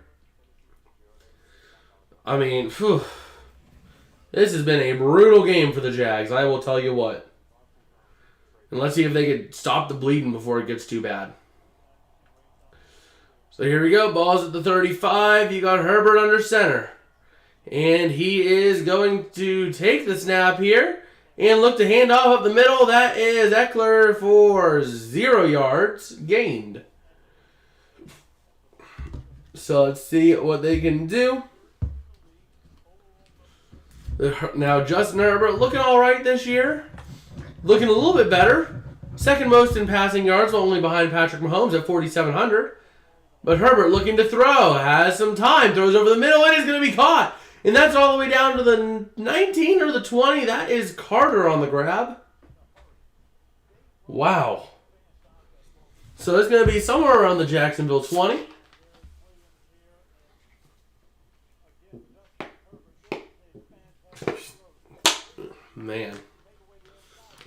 Speaker 1: I mean, phew. This has been a brutal game for the Jags, I will tell you what. And let's see if they can stop the bleeding before it gets too bad. So here we go. Ball's at the 35. You got Herbert under center. And he is going to take the snap here and look to hand off up the middle. That is Eckler for 0 yards gained. So let's see what they can do. Now, Justin Herbert looking all right this year. Looking a little bit better. Second most in passing yards, only behind Patrick Mahomes at 4,700. But Herbert looking to throw. Has some time. Throws over the middle and is going to be caught. And that's all the way down to the 19 or the 20. That is Carter on the grab. Wow. So it's going to be somewhere around the Jacksonville 20. Man.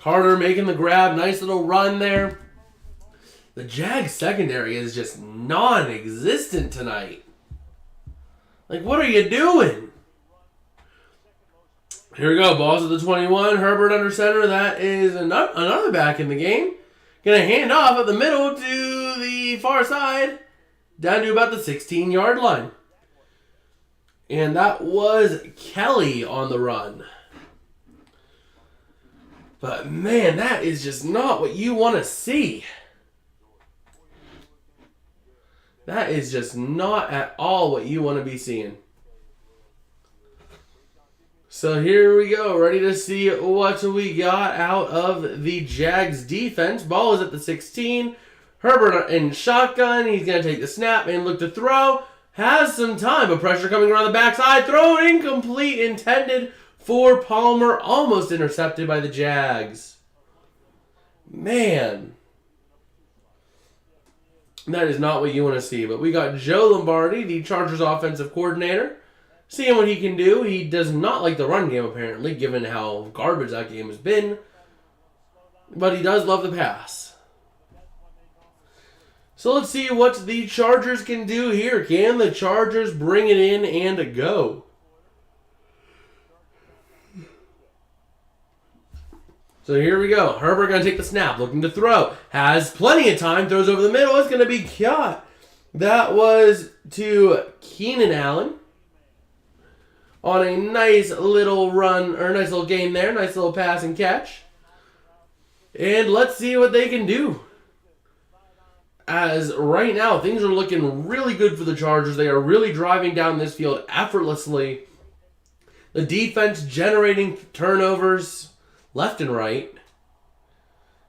Speaker 1: Carter making the grab. Nice little run there. The Jags secondary is just non-existent tonight. Like, what are you doing? Here we go. Balls at the 21. Herbert under center. That is another back in the game. Going to hand off at the middle to the far side. Down to about the 16-yard line. And that was Kelly on the run. But, man, that is just not what you want to see. That is just not at all what you want to be seeing. So here we go. Ready to see what we got out of the Jags defense. Ball is at the 16. Herbert in shotgun. He's going to take the snap and look to throw. Has some time, but pressure coming around the backside. Throw incomplete. Intended for Palmer. Almost intercepted by the Jags. Man. That is not what you want to see. But we got Joe Lombardi, the Chargers offensive coordinator. Seeing what he can do. He does not like the run game, apparently, given how garbage that game has been. But he does love the pass. So let's see what the Chargers can do here. Can the Chargers bring it in and go? So here we go. Herbert going to take the snap, looking to throw. Has plenty of time, throws over the middle. It's going to be caught. That was to Keenan Allen. On a nice little run, or nice little game there. Nice little pass and catch. And let's see what they can do. As right now, things are looking really good for the Chargers. They are really driving down this field effortlessly. The defense generating turnovers left and right.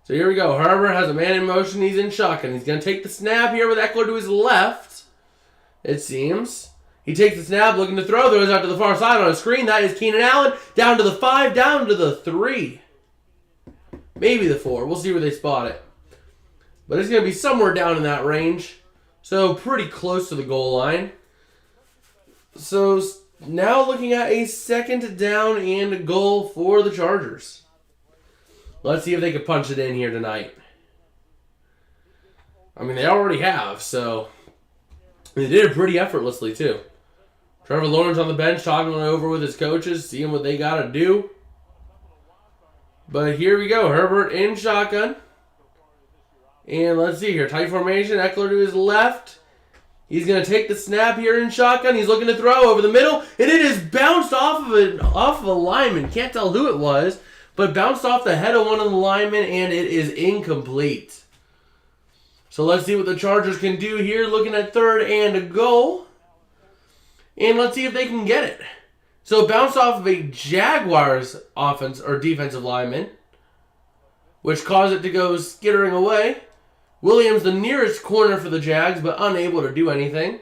Speaker 1: So here we go. Herbert has a man in motion. He's in shotgun. He's going to take the snap here with Eckler to his left, it seems. He takes the snap, looking to throw. Throws out to the far side on a screen. That is Keenan Allen. Down to the 5, down to the 3. Maybe the 4. We'll see where they spot it. But it's going to be somewhere down in that range. So pretty close to the goal line. So now looking at a second down and goal for the Chargers. Let's see if they can punch it in here tonight. I mean, they already have, so they did it pretty effortlessly, too. Trevor Lawrence on the bench talking it over with his coaches, seeing what they got to do. But here we go. Herbert in shotgun. And let's see here. Tight formation. Eckler to his left. He's going to take the snap here in shotgun. He's looking to throw over the middle. And it is bounced off of a lineman. Can't tell who it was. But bounced off the head of one of the linemen. And it is incomplete. So let's see what the Chargers can do here. Looking at third and a goal. And let's see if they can get it. So it bounced off of a Jaguars offense or defensive lineman, which caused it to go skittering away. Williams, the nearest corner for the Jags, but unable to do anything.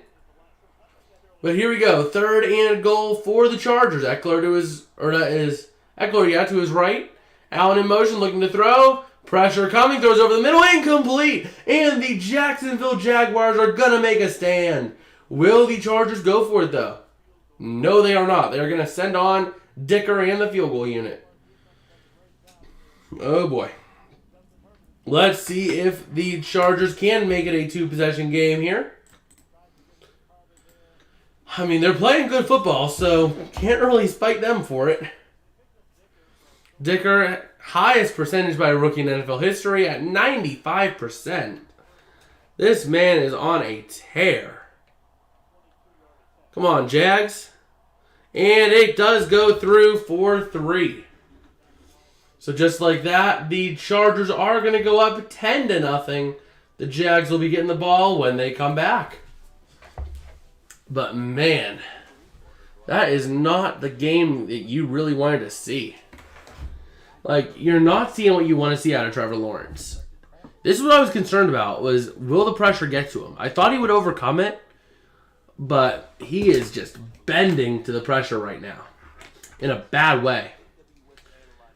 Speaker 1: But here we go. Third and goal for the Chargers. Eckler to his right. Allen in motion, looking to throw. Pressure coming, throws over the middle, incomplete. And the Jacksonville Jaguars are going to make a stand. Will the Chargers go for it, though? No, they are not. They are going to send on Dicker and the field goal unit. Oh, boy. Let's see if the Chargers can make it a two-possession game here. I mean, they're playing good football, so can't really spike them for it. Dicker, highest percentage by a rookie in NFL history at 95%. This man is on a tear. Come on, Jags. And it does go through for 3. So just like that, the Chargers are going to go up 10-0. The Jags will be getting the ball when they come back. But man, That is not the game that you really wanted to see. Like, you're not seeing what you want to see out of Trevor Lawrence. This is what I was concerned about, was will the pressure get to him? I thought he would overcome it, but he is just bending to the pressure right now in a bad way.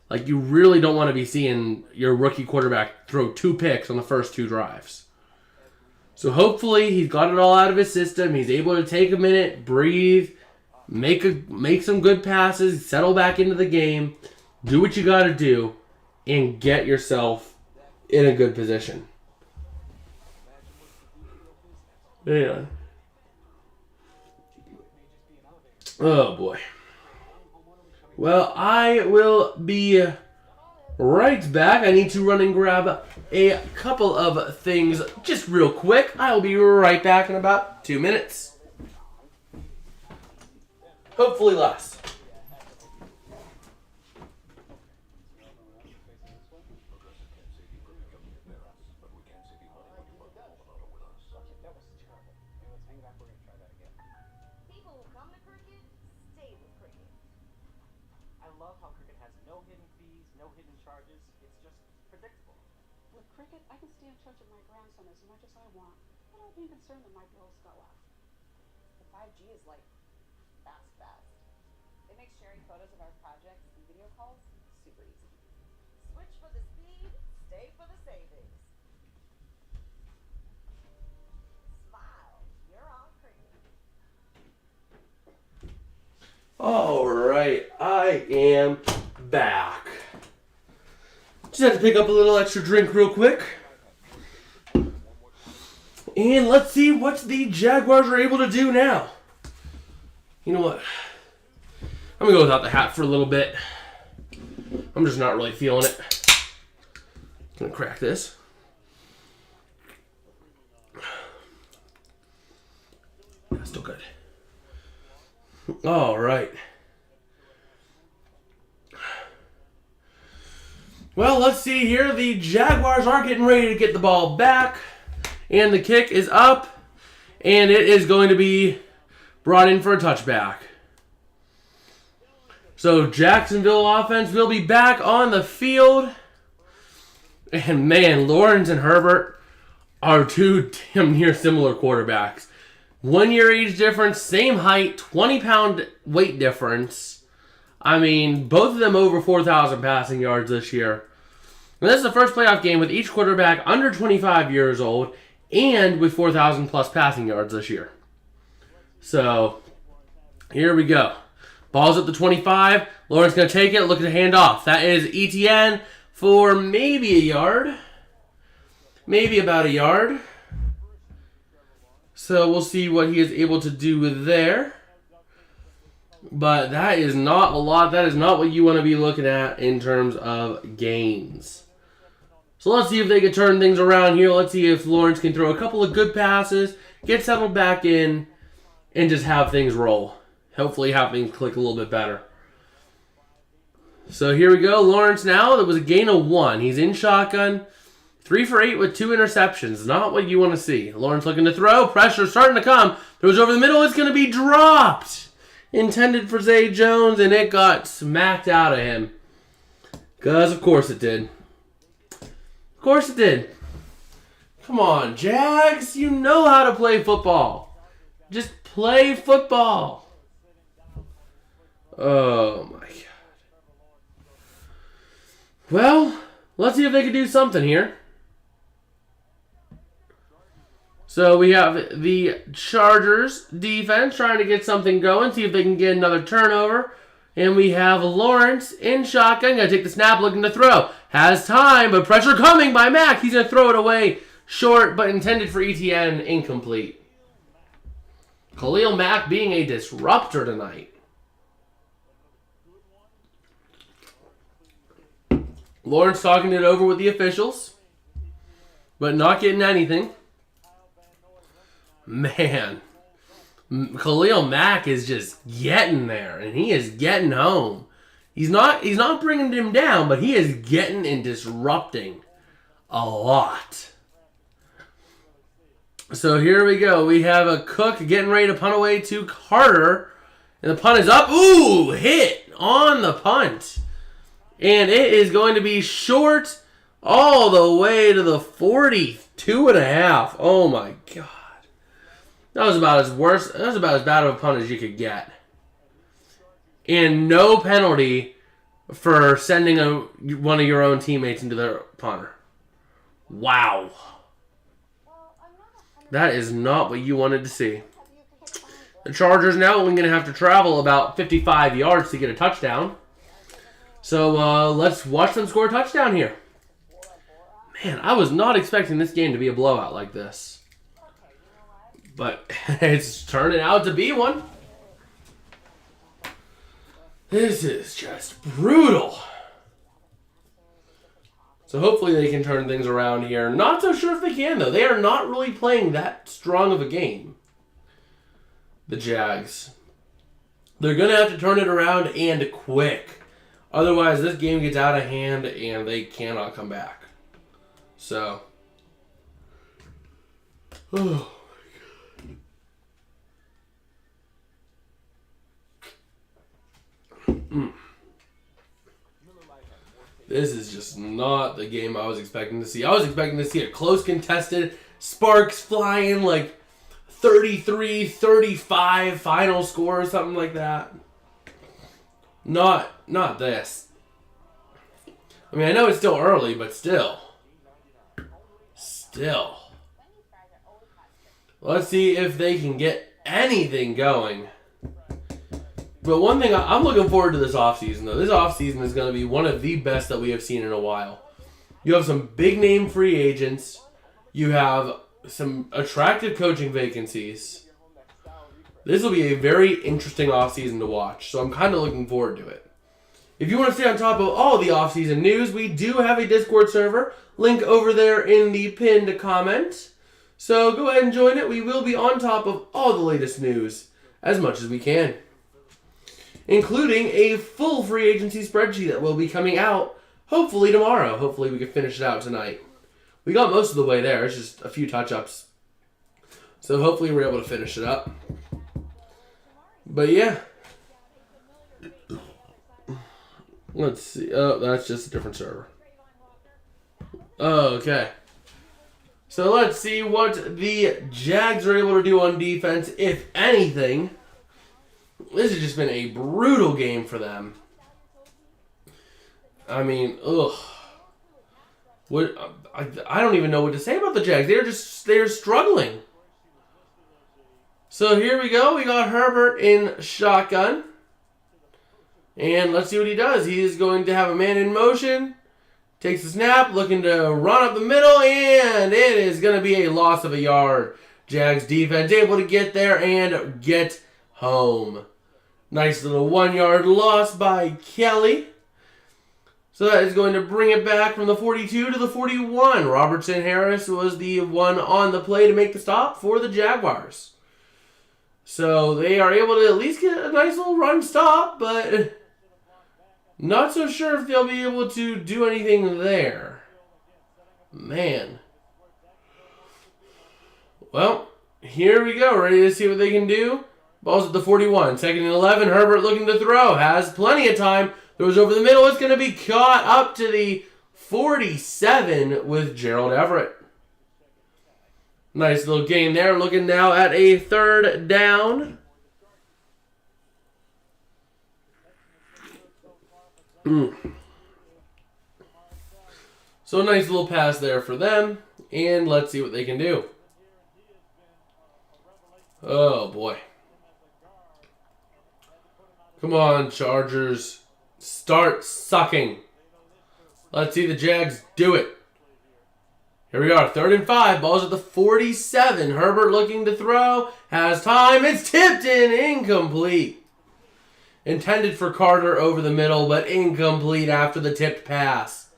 Speaker 1: Like, you really don't want to be seeing your rookie quarterback throw 2 picks on the first 2 drives. So hopefully he's got it all out of his system. He's able to take a minute, breathe, make some good passes, settle back into the game, do what you got to do, and get yourself in a good position. Yeah. Oh, boy. Well, I will be right back. I need to run and grab a couple of things just real quick. I'll be right back in about 2 minutes. Hopefully less.
Speaker 2: I can stay in touch with my grandson as much as I want, but I'll be concerned that my bills go up.
Speaker 3: The 5G is like fast. It makes sharing photos of our projects and video calls super easy. Switch for the speed, stay for the savings. Smile, you're on Cricket.
Speaker 1: All right, I am back. Just had to pick up a little extra drink real quick. And let's see what the Jaguars are able to do now. You know what? I'm going to go without the hat for a little bit. I'm just not really feeling it. I'm going to crack this. Yeah, still good. All right. Well, let's see here. The Jaguars are getting ready to get the ball back. And the kick is up. And it is going to be brought in for a touchback. So Jacksonville offense will be back on the field. And man, Lawrence and Herbert are 2 damn near similar quarterbacks. 1 year age difference, same height, 20-pound weight difference. I mean, both of them over 4,000 passing yards this year. And this is the first playoff game with each quarterback under 25 years old and with 4,000 plus passing yards this year. So, here we go. Ball's at the 25. Lawrence going to take it, look at the handoff. That is ETN for maybe a yard. Maybe about a yard. So, we'll see what he is able to do there. But that is not a lot. That is not what you want to be looking at in terms of gains. So let's see if they can turn things around here. Let's see if Lawrence can throw a couple of good passes, get settled back in, and just have things roll. Hopefully have things click a little bit better. So here we go. Lawrence now. That was a gain of 1. He's in shotgun. 3 for 8 with 2 interceptions. Not what you want to see. Lawrence looking to throw. Pressure starting to come. Throws over the middle. It's going to be dropped. Intended for Zay Jones, and it got smacked out of him. Because of course it did. Of course it did. Come on, Jags. You know how to play football. Just play football. Oh, my God. Well, let's see if they can do something here. So we have the Chargers defense trying to get something going, see if they can get another turnover. And we have Lawrence in shotgun. Going to take the snap, looking to throw. Has time, but pressure coming by Mack. He's going to throw it away short, but intended for ETN, incomplete. Khalil Mack being a disruptor tonight. Lawrence talking it over with the officials, but not getting anything. Man, Khalil Mack is just getting there, and he is getting home. He's not bringing him down, but he is getting and disrupting a lot. So here we go. We have a Cook getting ready to punt away to Carter, And the punt is up. Ooh, hit on the punt. And it is going to be short all the way to the 42.5. Oh my God. That was about as worse. That was about as bad of a punt as you could get. And no penalty for sending one of your own teammates into the punter. Wow. That is not what you wanted to see. The Chargers now only going to have to travel about 55 yards to get a touchdown. So let's watch them score a touchdown here. Man, I was not expecting this game to be a blowout like this. But it's turning out to be one. This is just brutal. So hopefully they can turn things around here. Not so sure if they can, though. They are not really playing that strong of a game. The Jags. They're going to have to turn it around and quick. Otherwise, this game gets out of hand and they cannot come back. So. Oh. This is just not the game I was expecting to see. I was expecting to see a close contested, sparks flying, like 33-35 final score or something like that. Not this. I mean, I know it's still early, but still. Let's see if they can get anything going. But one thing, I'm looking forward to this offseason, though. This offseason is going to be one of the best that we have seen in a while. You have some big-name free agents. You have some attractive coaching vacancies. This will be a very interesting offseason to watch, so I'm kind of looking forward to it. If you want to stay on top of all the offseason news, we do have a Discord server. Link over there in the pinned comment. So go ahead and join it. We will be on top of all the latest news as much as we can, including a full free agency spreadsheet that will be coming out hopefully tomorrow. Hopefully we can finish it out tonight. We got most of the way there. It's just a few touch-ups. So hopefully we're able to finish it up. But yeah. Let's see. Oh, that's just a different server. Okay. So let's see what the Jags are able to do on defense, if anything. This has just been a brutal game for them. I mean, ugh. I don't even know what to say about the Jags. They're struggling. So here we go. We got Herbert in shotgun. And let's see what he does. He is going to have a man in motion. Takes a snap, looking to run up the middle, and it is going to be a loss of a yard. Jags defense able to get there and get home. Nice little 1 yard loss by Kelly. So that is going to bring it back from the 42 to the 41. Robertson Harris was the one on the play to make the stop for the Jaguars. So they are able to at least get a nice little run stop, but not so sure if they'll be able to do anything there. Man. Well, here we go. Ready to see what they can do? Ball's at the 41. 2nd and 11. Herbert looking to throw. Has plenty of time. Throws over the middle. It's going to be caught up to the 47 with Gerald Everett. Nice little gain there. Looking now at a 3rd down. So a nice little pass there for them. And let's see what they can do. Oh, boy. Come on, Chargers. Start sucking. Let's see the Jags do it. Here we are, 3rd and 5. Ball's at the 47. Herbert looking to throw. Has time. It's tipped in. Incomplete. Intended for Carter over the middle, but incomplete after the tipped pass.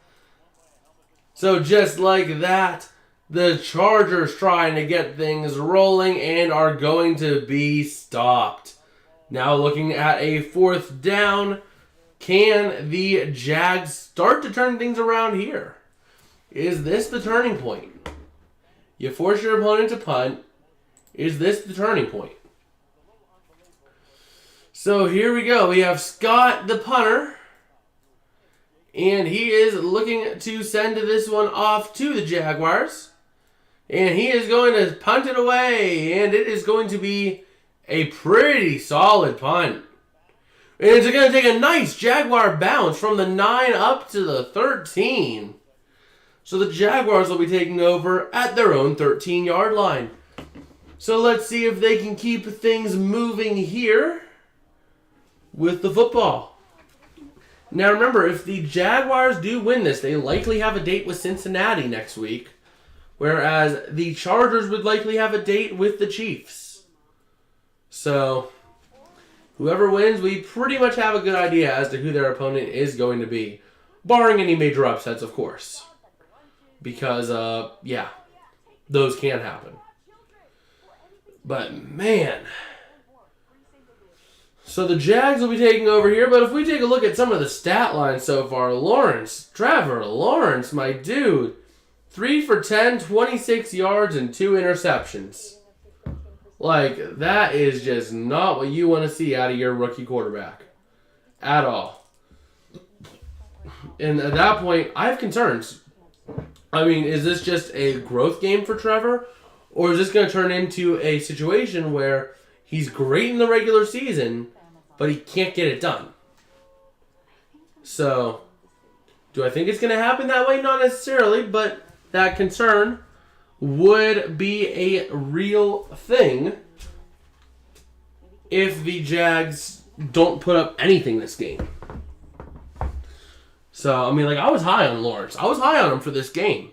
Speaker 1: So just like that, the Chargers trying to get things rolling and are going to be stopped. Now looking at a 4th down. Can the Jags start to turn things around here? Is this the turning point? You force your opponent to punt. Is this the turning point? So here we go. We have Scott, the punter. And he is looking to send this one off to the Jaguars. And he is going to punt it away. And it is going to be a pretty solid punt. And it's going to take a nice Jaguar bounce from the 9 up to the 13. So the Jaguars will be taking over at their own 13-yard line. So let's see if they can keep things moving here with the football. Now remember, if the Jaguars do win this, they likely have a date with Cincinnati next week, whereas the Chargers would likely have a date with the Chiefs. So whoever wins, we pretty much have a good idea as to who their opponent is going to be, barring any major upsets, of course. Because, yeah, those can happen. But, man. So the Jags will be taking over here, but if we take a look at some of the stat lines so far, Trevor Lawrence, my dude, 3 for 10, 26 yards, and 2 interceptions. Like, that is just not what you want to see out of your rookie quarterback. At all. And at that point, I have concerns. I mean, is this just a growth game for Trevor? Or is this going to turn into a situation where he's great in the regular season, but he can't get it done? So, do I think it's going to happen that way? Not necessarily, but that concern would be a real thing if the Jags don't put up anything this game. So, I mean, like, I was high on Lawrence. I was high on him for this game.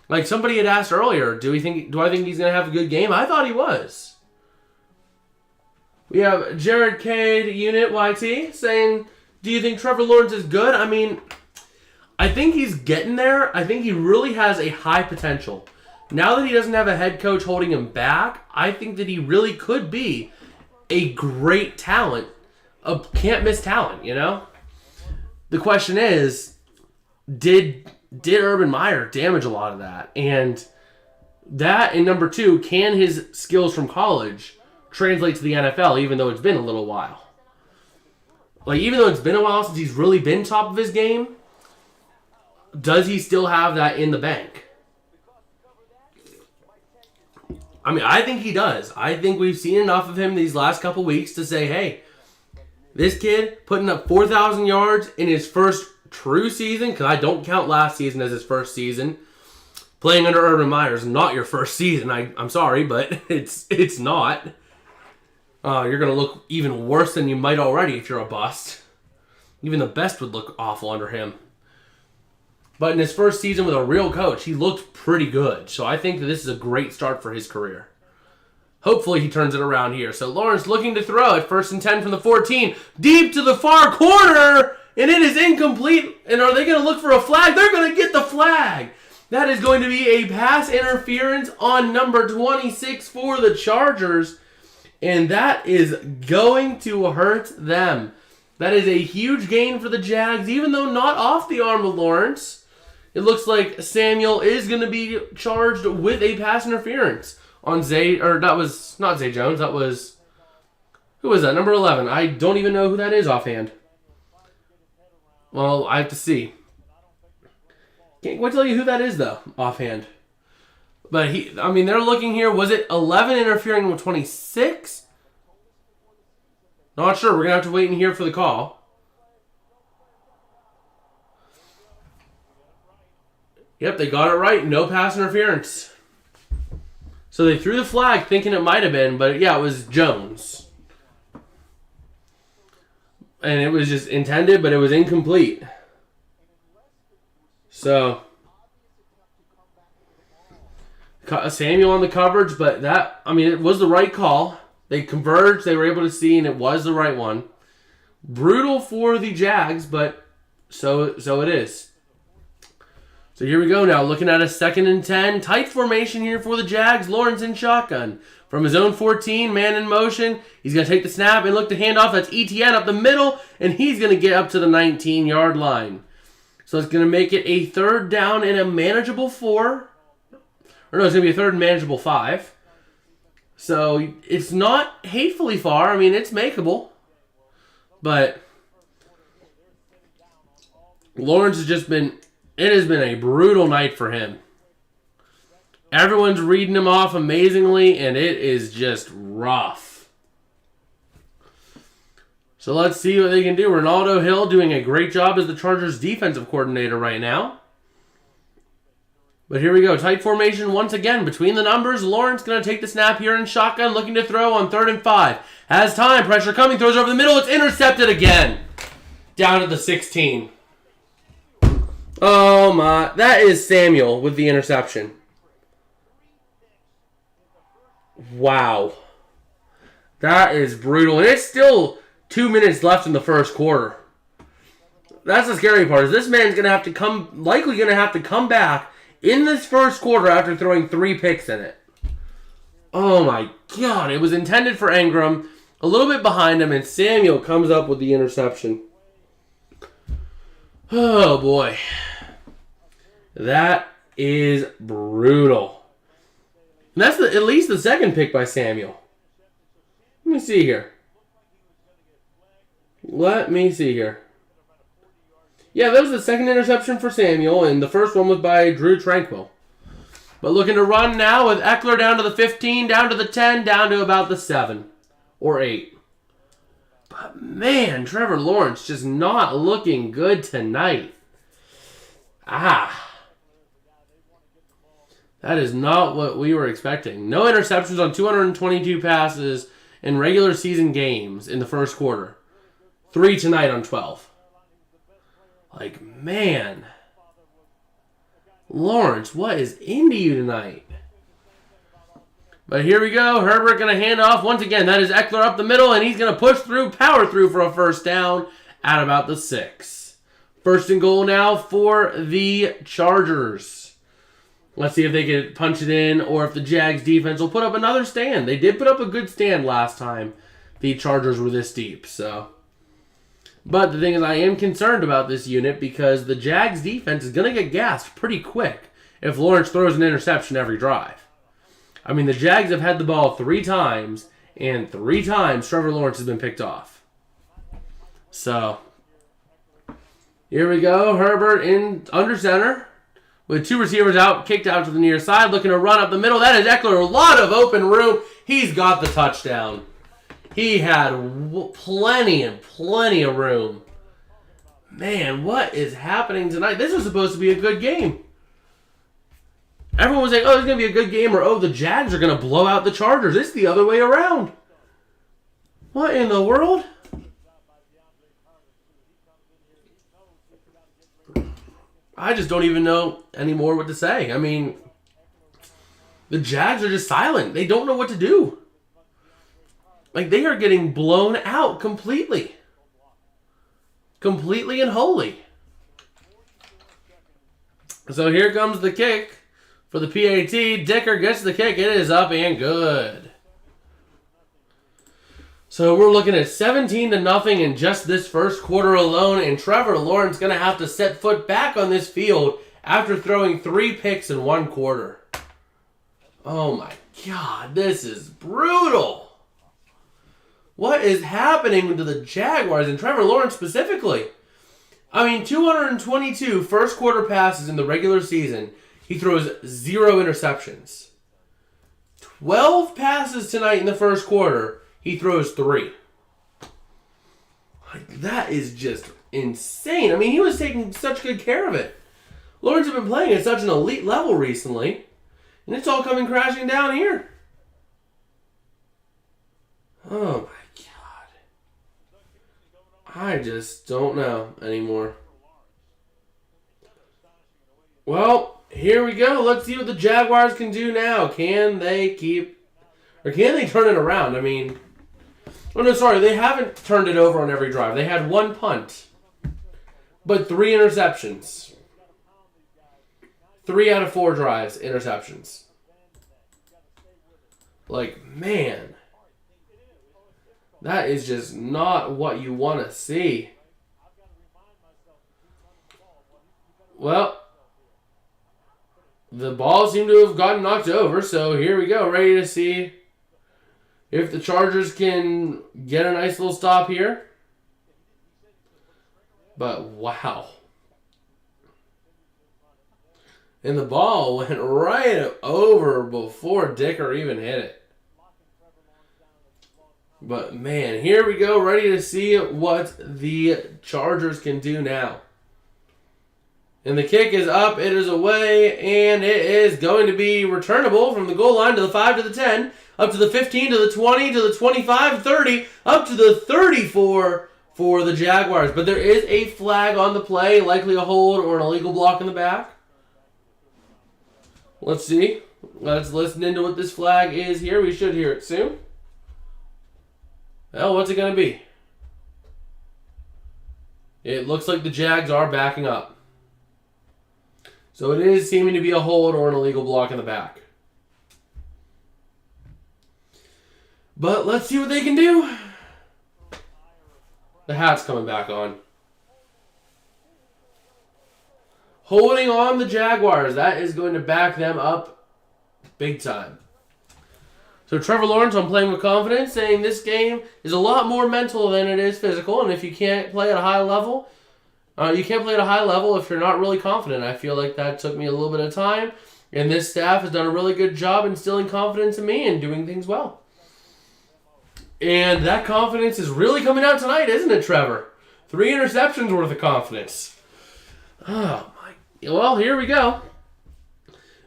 Speaker 1: Like, somebody had asked earlier, do I think he's going to have a good game? I thought he was. We have Jared Cade, Unit YT, saying, do you think Trevor Lawrence is good? I mean, I think he's getting there. I think he really has a high potential. Now that he doesn't have a head coach holding him back, I think that he really could be a great talent, a can't-miss talent, you know? The question is, did Urban Meyer damage a lot of that? And that, and number 2, can his skills from college translate to the NFL, even though it's been a little while? Like, even though it's been a while since he's really been top of his game, does he still have that in the bank? I mean, I think he does. I think we've seen enough of him these last couple weeks to say, hey, this kid putting up 4,000 yards in his first true season, because I don't count last season as his first season. Playing under Urban Meyer is not your first season. I'm sorry, but it's not. You're going to look even worse than you might already if you're a bust. Even the best would look awful under him. But in his first season with a real coach, he looked pretty good. So I think that this is a great start for his career. Hopefully he turns it around here. So Lawrence looking to throw at 1st and 10 from the 14. Deep to the far corner. And it is incomplete. And are they going to look for a flag? They're going to get the flag. That is going to be a pass interference on number 26 for the Chargers. And that is going to hurt them. That is a huge gain for the Jags, even though not off the arm of Lawrence. It looks like Samuel is going to be charged with a pass interference on that was not Zay Jones, that was, who was that? Number 11. I don't even know who that is offhand. Well, I have to see. Can't quite tell you who that is, though, offhand. But they're looking here. Was it 11 interfering with 26? Not sure. We're going to have to wait and hear for the call. Yep, they got it right. No pass interference. So they threw the flag thinking it might have been, but yeah, it was Jones. And it was just intended, but it was incomplete. So Samuel on the coverage, but it was the right call. They converged, they were able to see, and it was the right one. Brutal for the Jags, but so it is. So here we go now, looking at a 2nd and 10. Tight formation here for the Jags. Lawrence in shotgun. From his own 14, man in motion. He's going to take the snap and look to hand off. That's Etienne up the middle, and he's going to get up to the 19-yard line. So it's going to make it a 3rd down and a manageable 4. Or no, it's going to be a 3rd and manageable 5. So it's not hatefully far. I mean, it's makeable. But Lawrence has just been, it has been a brutal night for him. Everyone's reading him off amazingly, and it is just rough. So let's see what they can do. Ronaldo Hill doing a great job as the Chargers defensive coordinator right now. But here we go. Tight formation once again. Between the numbers, Lawrence going to take the snap here in shotgun, looking to throw on 3rd and 5. Has time. Pressure coming. Throws over the middle. It's intercepted again. Down at the 16. Oh my. That is Samuel with the interception. Wow. That is brutal. And it's still 2 minutes left in the first quarter. That's the scary part. Is this man's going to have to likely going to have to come back in this first quarter after throwing 3 picks in it. Oh my God. It was intended for Ingram. A little bit behind him, and Samuel comes up with the interception. Oh boy. That is brutal. And that's at least the second pick by Samuel. Let me see here. Yeah, that was the second interception for Samuel, and the first one was by Drew Tranquil. But looking to run now with Eckler down to the 15, down to the 10, down to about the 7 or 8. But man, Trevor Lawrence just not looking good tonight. That is not what we were expecting. No interceptions on 222 passes in regular season games in the first quarter. 3 tonight on 12. Like, man. Lawrence, what is into you tonight? But here we go. Herbert going to hand off once again. That is Eckler up the middle, and he's going to push through, power through for a first down at about the 6. 1st and goal now for the Chargers. Let's see if they can punch it in or if the Jags defense will put up another stand. They did put up a good stand last time the Chargers were this deep, so. But the thing is, I am concerned about this unit because the Jags defense is going to get gassed pretty quick if Lawrence throws an interception every drive. I mean, the Jags have had the ball 3 times, and 3 times Trevor Lawrence has been picked off. So, here we go. Herbert in under center with 2 receivers out, kicked out to the near side, looking to run up the middle. That is Eckler. A lot of open room. He's got the touchdown. He had plenty of room. Man, what is happening tonight? This was supposed to be a good game. Everyone was saying, oh, it's going to be a good game, or oh, the Jags are going to blow out the Chargers. It's the other way around. What in the world? I just don't even know anymore what to say. I mean, the Jags are just silent. They don't know what to do. Like, they are getting blown out completely. Completely and wholly. So here comes the kick for the PAT. Dicker gets the kick. It is up and good. So we're looking at 17-0 in just this first quarter alone. And Trevor Lawrence going to have to set foot back on this field after throwing 3 picks in 1 quarter. Oh my God, this is brutal. What is happening to the Jaguars and Trevor Lawrence specifically? I mean, 222 first quarter passes in the regular season. He throws 0 interceptions. 12 passes tonight in the first quarter. He throws 3. Like, that is just insane. I mean, he was taking such good care of it. Lawrence has been playing at such an elite level recently. And it's all coming crashing down here. Oh, my. I just don't know anymore. Well, here we go. Let's see what the Jaguars can do now. Can they turn it around? I mean, oh no, sorry, they haven't turned it over on every drive. They had 1 punt, but 3 interceptions. 3 out of 4 drives, interceptions. Like, man. That is just not what you want to see. Well, the ball seemed to have gotten knocked over, so here we go. Ready to see if the Chargers can get a nice little stop here. But wow. And the ball went right over before Dicker even hit it. But man, here we go, ready to see what the Chargers can do now. And the kick is up, it is away, and it is going to be returnable from the goal line to the 5 to the 10, up to the 15 to the 20 to the 25, 30, up to the 34 for the Jaguars. But there is a flag on the play, likely a hold or an illegal block in the back. Let's see. Let's listen into what this flag is here. We should hear it soon. Well, what's it going to be? It looks like the Jags are backing up. So it is seeming to be a hold or an illegal block in the back. But let's see what they can do. The hat's coming back on. Holding on the Jaguars. That is going to back them up big time. So Trevor Lawrence on Playing with Confidence saying this game is a lot more mental than it is physical. And if you can't play at a high level, you can't play at a high level if you're not really confident. I feel like that took me a little bit of time. And this staff has done a really good job instilling confidence in me and doing things well. And that confidence is really coming out tonight, isn't it, Trevor? 3 interceptions worth of confidence. Oh, my. Well, here we go.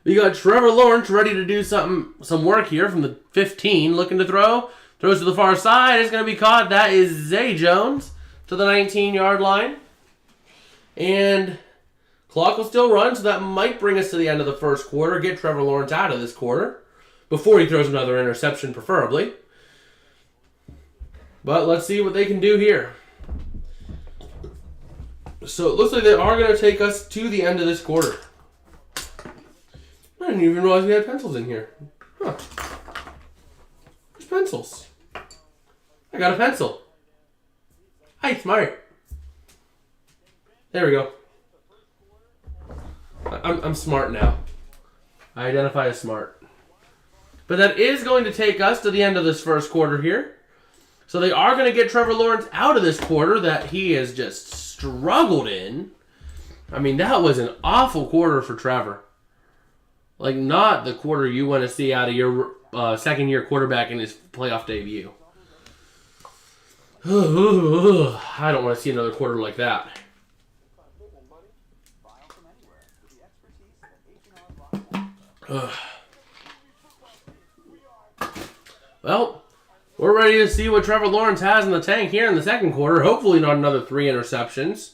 Speaker 1: We got Trevor Lawrence ready to do some work here from the 15, looking to throw. Throws to the far side. It's going to be caught. That is Zay Jones to the 19-yard line. And clock will still run, so that might bring us to the end of the first quarter. Get Trevor Lawrence out of this quarter before he throws another interception, preferably. But let's see what they can do here. So it looks like they are going to take us to the end of this quarter. I didn't even realize we had pencils in here. Huh. There's pencils. I got a pencil. Hi, smart. There we go. I'm smart now. I identify as smart. But that is going to take us to the end of this first quarter here. So they are going to get Trevor Lawrence out of this quarter that he has just struggled in. I mean, that was an awful quarter for Trevor. Like, not the quarter you want to see out of your second-year quarterback in his playoff debut. I don't want to see another quarter like that. Well, we're ready to see what Trevor Lawrence has in the tank here in the second quarter. Hopefully not another 3 interceptions.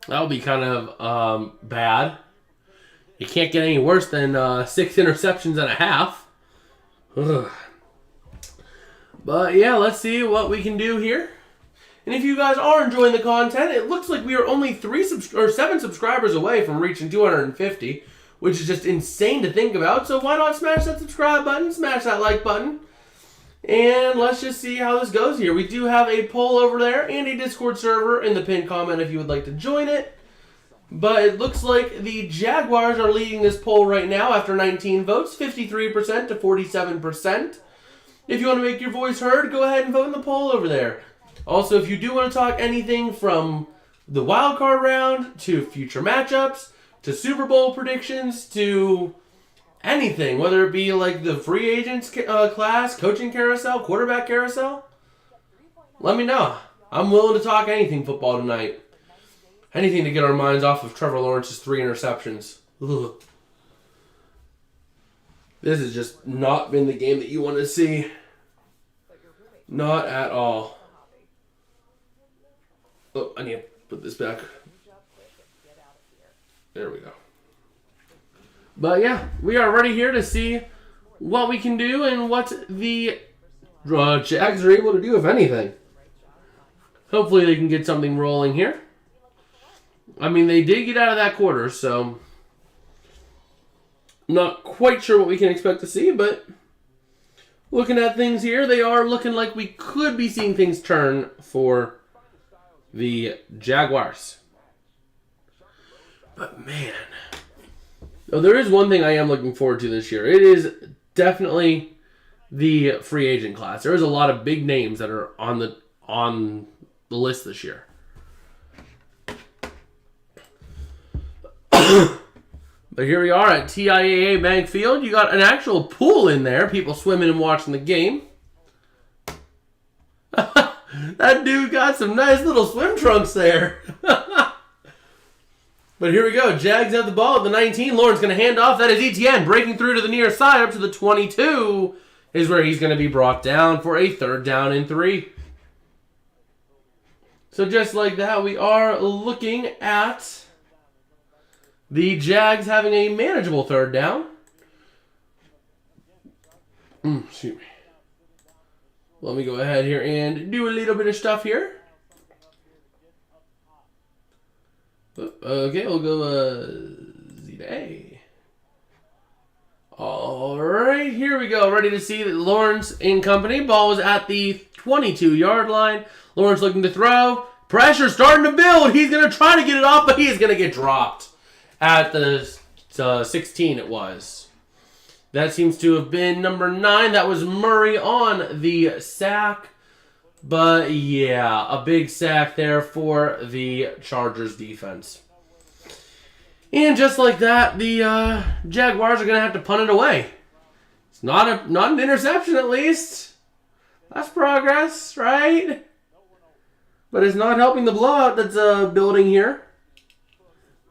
Speaker 1: That'll be kind of bad. You can't get any worse than 6 interceptions and a half. Ugh. But yeah, let's see what we can do here. And if you guys are enjoying the content, it looks like we are only 7 subscribers away from reaching 250, which is just insane to think about. So why not smash that subscribe button, smash that like button, and let's just see how this goes here. We do have a poll over there and a Discord server in the pinned comment if you would like to join it. But it looks like the Jaguars are leading this poll right now after 19 votes, 53% to 47%. If you want to make your voice heard, go ahead and vote in the poll over there. Also, if you do want to talk anything from the wildcard round to future matchups to Super Bowl predictions to anything, whether it be like the free agents class, coaching carousel, quarterback carousel, let me know. I'm willing to talk anything football tonight. Anything to get our minds off of Trevor Lawrence's 3 interceptions. Ugh. This has just not been the game that you want to see. Not at all. Oh, I need to put this back. There we go. But yeah, we are ready here to see what we can do and what the Jags are able to do, if anything. Hopefully they can get something rolling here. I mean, they did get out of that quarter, so not quite sure what we can expect to see, but looking at things here, they are looking like we could be seeing things turn for the Jaguars. But man, there is one thing I am looking forward to this year. It is definitely the free agent class. There is a lot of big names that are on the list this year. But here we are at TIAA Bank Field. You got an actual pool in there. People swimming and watching the game. That dude got some nice little swim trunks there. But here we go. Jags have the ball at the 19. Lawrence going to hand off. That is Etienne breaking through to the near side up to the 22 is where he's going to be brought down for a 3rd down and 3. So just like that, we are looking at the Jags having a manageable 3rd down. Shoot me. Let me go ahead here and do a little bit of stuff here. Okay, we'll go Z to A. All right, here we go. Ready to see that Lawrence in company. Ball is at the 22-yard line. Lawrence looking to throw. Pressure starting to build. He's going to try to get it off, but he is going to get dropped at the 16 it was. That seems to have been number 9. That was Murray on the sack. But yeah, a big sack there for the Chargers defense. And just like that, the Jaguars are going to have to punt it away. It's not an interception at least. That's progress, right? But it's not helping the blowout that's building here.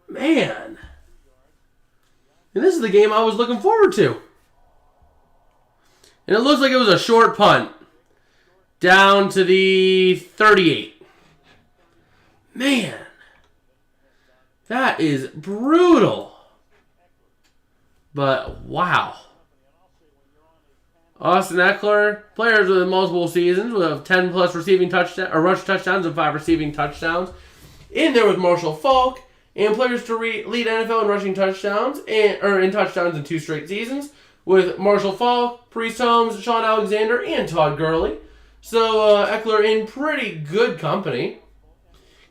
Speaker 1: Man. And this is the game I was looking forward to. And it looks like it was a short punt. Down to the 38. Man. That is brutal. But wow. Austin Eckler, players with multiple seasons, will have 10 plus receiving touchdowns or rush touchdowns and 5 receiving touchdowns. In there with Marshall Faulk, and players to lead NFL in rushing touchdowns in touchdowns in 2 straight seasons with Marshall Faulk, Priest Holmes, Sean Alexander, and Todd Gurley. So Eckler in pretty good company,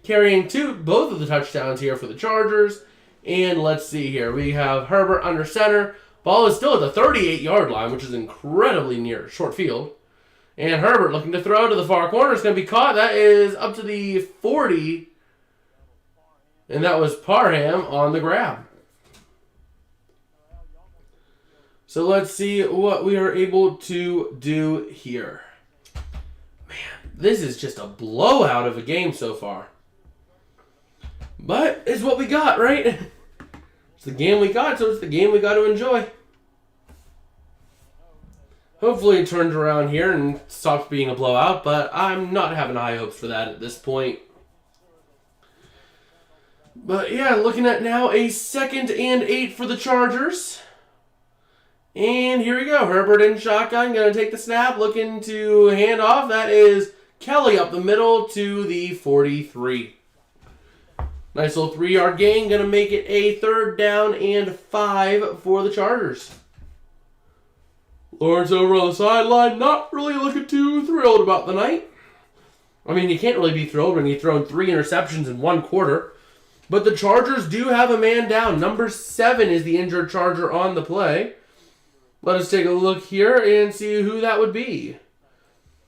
Speaker 1: carrying both of the touchdowns here for the Chargers. And let's see here, we have Herbert under center. Ball is still at the 38-yard line, which is incredibly near short field. And Herbert looking to throw to the far corner. It's going to be caught. That is up to the 40. And that was Parham on the grab. So let's see what we are able to do here. Man, this is just a blowout of a game so far. But it's what we got, right? It's the game we got, so it's the game we got to enjoy. Hopefully it turns around here and stops being a blowout, but I'm not having high hopes for that at this point. But yeah, looking at now a 2nd and 8 for the Chargers. And here we go. Herbert in shotgun, going to take the snap, looking to hand off. That is Kelly up the middle to the 43. Nice little 3-yard gain, going to make it a 3rd down and 5 for the Chargers. Lawrence over on the sideline, not really looking too thrilled about the night. I mean, you can't really be thrilled when you've thrown 3 interceptions in 1 quarter. But the Chargers do have a man down. Number 7 is the injured Charger on the play. Let us take a look here and see who that would be.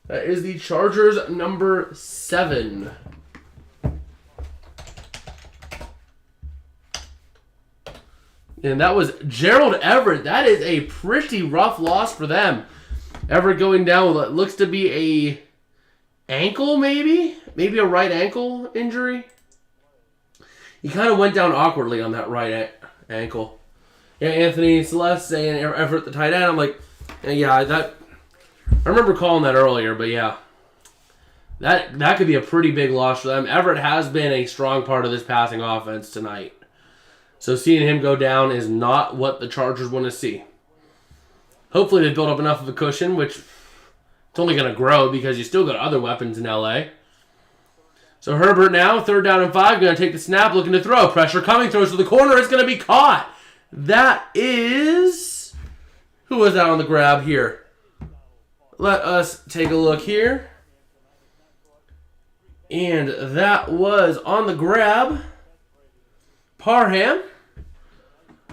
Speaker 1: That is the Chargers number 7. And that was Gerald Everett. That is a pretty rough loss for them. Everett going down with what looks to be a ankle, maybe? Maybe a right ankle injury. He kind of went down awkwardly on that right ankle. Yeah, Anthony Celeste saying Everett the tight end. I'm like, yeah, I remember calling that earlier, but yeah. That could be a pretty big loss for them. Everett has been a strong part of this passing offense tonight. So seeing him go down is not what the Chargers want to see. Hopefully they build up enough of a cushion, which it's only going to grow because you still got other weapons in LA. So Herbert now, 3rd down and 5, going to take the snap, looking to throw. Pressure coming, throws to the corner, it's going to be caught. That is... Who was that on the grab here? Let us take a look here. And that was on the grab. Parham.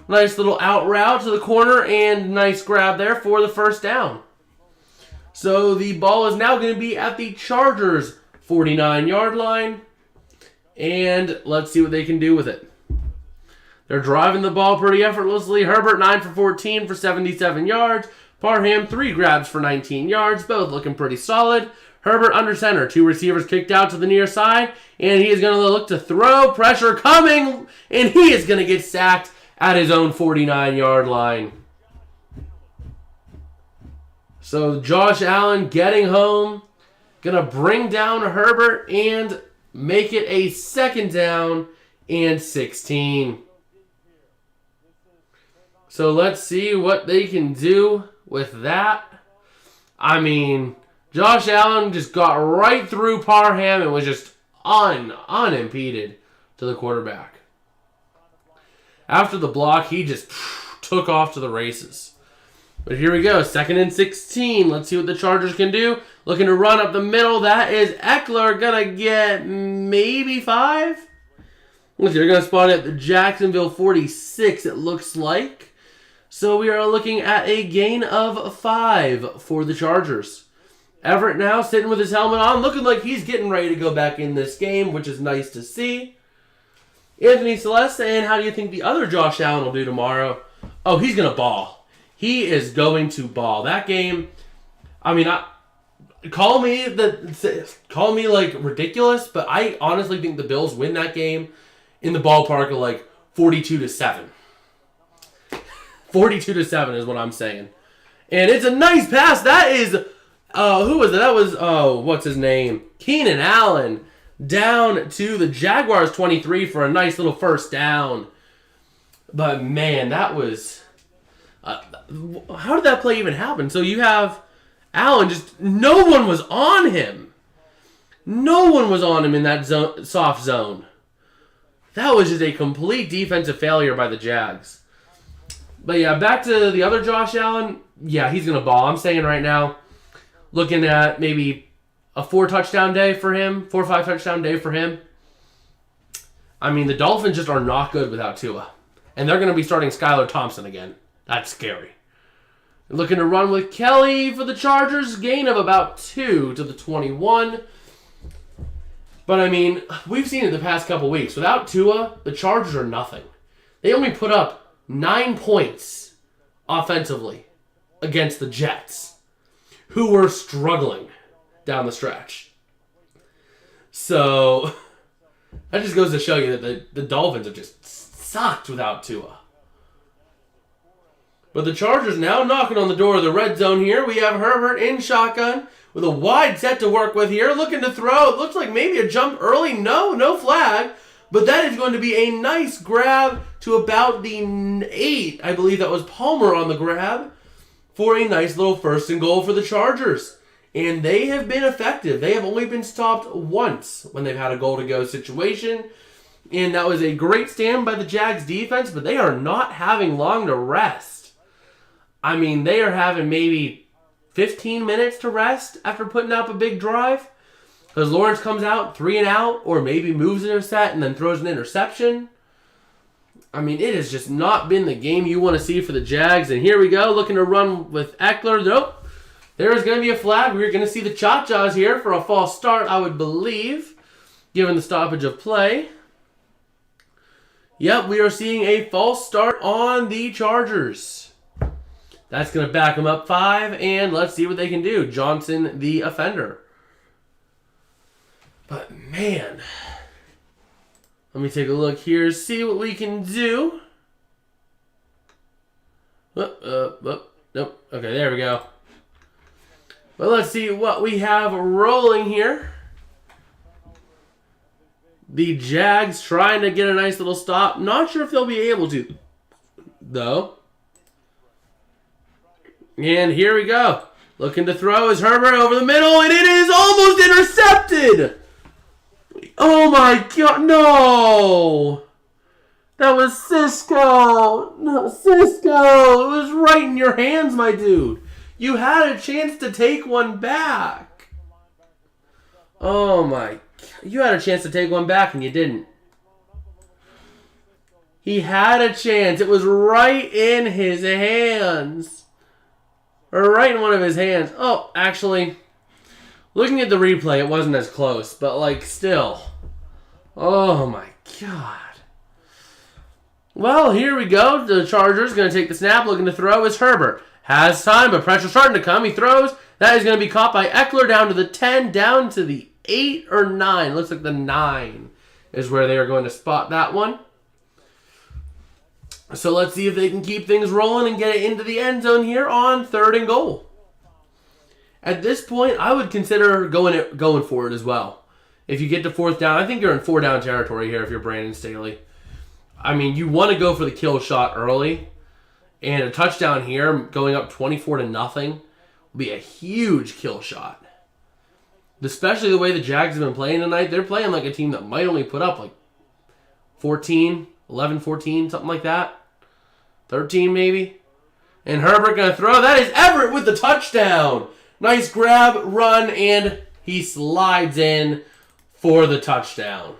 Speaker 1: Nice little out route to the corner and nice grab there for the 1st down. So the ball is now going to be at the Chargers' 49-yard line. And let's see what they can do with it. They're driving the ball pretty effortlessly. Herbert 9 for 14 for 77 yards. Parham 3 grabs for 19 yards. Both looking pretty solid. Herbert under center. 2 receivers kicked out to the near side. And he is going to look to throw. Pressure coming. And he is going to get sacked at his own 49-yard line. So Josh Allen getting home. Going to bring down Herbert and make it a 2nd down and 16. So let's see what they can do with that. I mean, Josh Allen just got right through Parham and was just unimpeded to the quarterback. After the block, he just took off to the races. But here we go, 2nd and 16. Let's see what the Chargers can do. Looking to run up the middle. That is Eckler. Gonna get maybe 5. Let's see, they're gonna spot it at the Jacksonville 46, it looks like. So we are looking at a gain of 5 for the Chargers. Everett now sitting with his helmet on, looking like he's getting ready to go back in this game, which is nice to see. Anthony Celeste, and how do you think the other Josh Allen will do tomorrow? Oh, he's gonna ball. He is going to ball. That game, I mean, call me like ridiculous, but I honestly think the Bills win that game in the ballpark of like 42-7. 42-7 is what I'm saying. And it's a nice pass. That is, who was it? That was, what's his name? Keenan Allen down to the Jaguars 23 for a nice little 1st down. But man, that was... how did that play even happen? So you have Allen, just no one was on him. No one was on him in that soft zone. That was just a complete defensive failure by the Jags. But yeah, back to the other Josh Allen. Yeah, he's going to ball. I'm saying right now, looking at maybe a 4-touchdown day for him, 4 or 5 touchdown day for him. I mean, the Dolphins just are not good without Tua. And they're going to be starting Skylar Thompson again. That's scary. Looking to run with Kelly for the Chargers. Gain of about 2 to the 21. But, I mean, we've seen it the past couple weeks. Without Tua, the Chargers are nothing. They only put up 9 points offensively against the Jets, who were struggling down the stretch. So, that just goes to show you that the Dolphins have just sucked without Tua. But the Chargers now knocking on the door of the red zone here. We have Herbert in shotgun with a wide set to work with here. Looking to throw. It looks like maybe a jump early. No flag. But that is going to be a nice grab to about the 8. I believe that was Palmer on the grab for a nice little 1st and goal for the Chargers. And they have been effective. They have only been stopped once when they've had a goal-to-go situation. And that was a great stand by the Jags defense, but they are not having long to rest. I mean, they are having maybe 15 minutes to rest after putting up a big drive. Because Lawrence comes out 3 and out, or maybe moves an intercept and then throws an interception. I mean, it has just not been the game you want to see for the Jags. And here we go, looking to run with Eckler. Nope. There is going to be a flag. We're going to see the Cha-Chas here for a false start, I would believe, given the stoppage of play. Yep, we are seeing a false start on the Chargers. That's going to back them up 5, and let's see what they can do. Johnson, the offender. But, man, let me take a look here, see what we can do. Nope. Okay, there we go. But let's see what we have rolling here. The Jags trying to get a nice little stop. Not sure if they'll be able to, though. And here we go. Looking to throw is Herbert over the middle, and it is almost intercepted. Oh my God, no. That was Cisco. No, Cisco. It was right in your hands, my dude. You had a chance to take one back. Oh my God. You had a chance to take one back and you didn't. He had a chance. It was right in his hands. Or right in one of his hands. Oh, actually, looking at the replay, it wasn't as close. But, like, still. Oh, my God. Well, here we go. The Chargers going to take the snap, looking to throw is Herbert. Has time, but pressure starting to come. He throws. That is going to be caught by Eckler down to the 10, down to the 8 or 9. Looks like the 9 is where they are going to spot that one. So let's see if they can keep things rolling and get it into the end zone here on 3rd and goal. At this point, I would consider going for it as well. If you get to 4th down, I think you're in 4-down territory here if you're Brandon Staley. I mean, you want to go for the kill shot early. And a touchdown here, going up 24-0, will be a huge kill shot. Especially the way the Jags have been playing tonight. They're playing like a team that might only put up like 14, 11, 14, something like that. 13 maybe. And Herbert going to throw. That is Everett with the touchdown. Nice grab, run, and he slides in for the touchdown.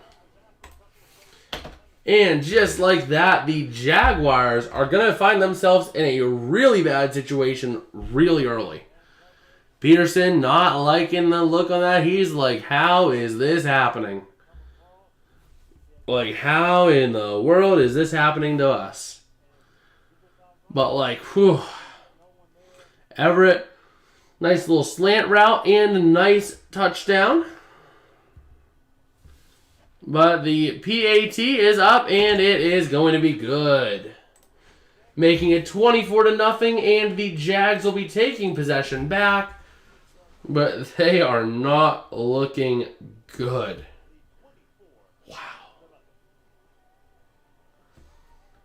Speaker 1: And just like that, the Jaguars are going to find themselves in a really bad situation really early. Peterson not liking the look on that. He's like, how is this happening? Like, how in the world is this happening to us? But like, whew. Everett, nice little slant route and a nice touchdown. But the PAT is up, and it is going to be good. Making it 24-0, and the Jags will be taking possession back. But they are not looking good. Wow.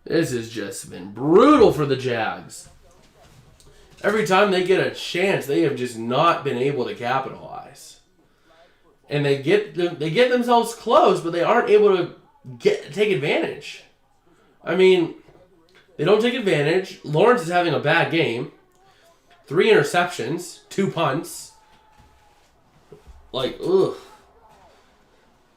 Speaker 1: This has just been brutal for the Jags. Every time they get a chance, they have just not been able to capitalize. And they get themselves close, but they aren't able to take advantage. I mean, they don't take advantage. Lawrence is having a bad game. 3 interceptions, 2 punts. Like, ugh.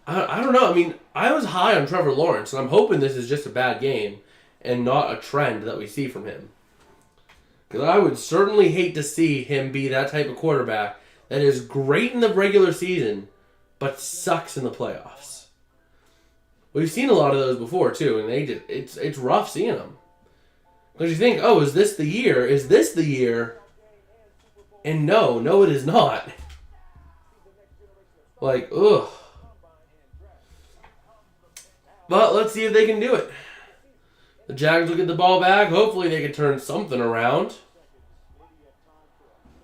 Speaker 1: I don't know. I mean, I was high on Trevor Lawrence, and I'm hoping this is just a bad game and not a trend that we see from him. Because I would certainly hate to see him be that type of quarterback that is great in the regular season, but sucks in the playoffs. We've seen a lot of those before too, and it's rough seeing them. Because you think, oh, is this the year? Is this the year? And no, it is not. Like, ugh. But let's see if they can do it. The Jags will get the ball back. Hopefully they can turn something around.